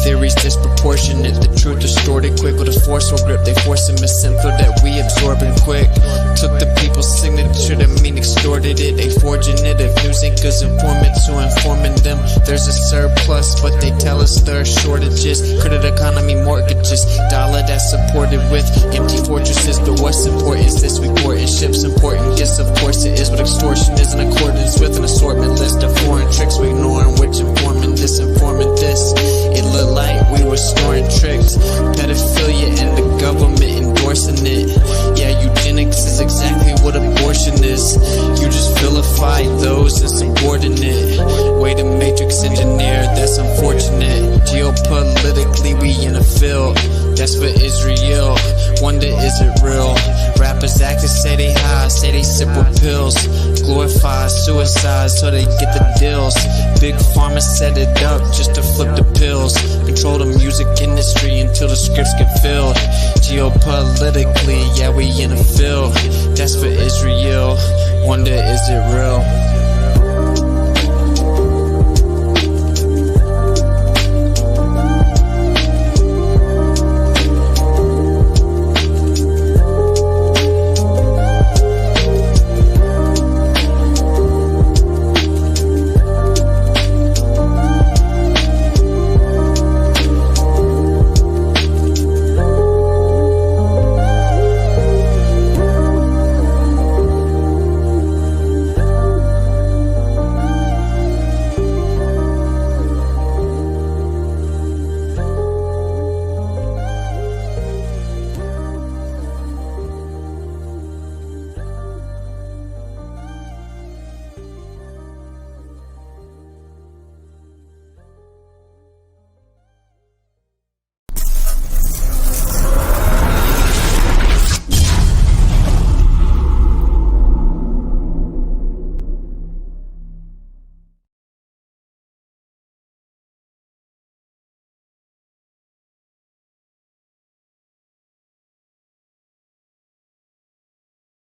Theories disproportionate, the truth truth distorted quick with a forceful grip. They force a misinfo that we absorbing quick. Took the people's signature, that mean extorted it. They forging it, if news ain't good informant to informing them. There's a surplus, but they tell us there are shortages. Credit economy mortgages, dollar that's supported with empty fortresses. But what's important is this, we porting ships, important gifts, of course it is. What extortion is in accordance with an assortment list of foreign tricks. We ignoring which informant this, informant this. It looked like we were snoring tricks. Pedophilia and the government endorsing it. Yeah, eugenics is exactly what abortion is. You just vilify those insubordinate. Way to matrix engineer, that's unfortunate. Geopolitically, we in a field that's for Israel. Wonder, is it real? Rappers actors say they high, say they sip with pills. Glorify suicide so they get the deals. Big pharma set it up just to flip the pills. Control the music industry until the scripts get filled. Geopolitically, yeah, we in a field that's for Israel. Wonder, is it real?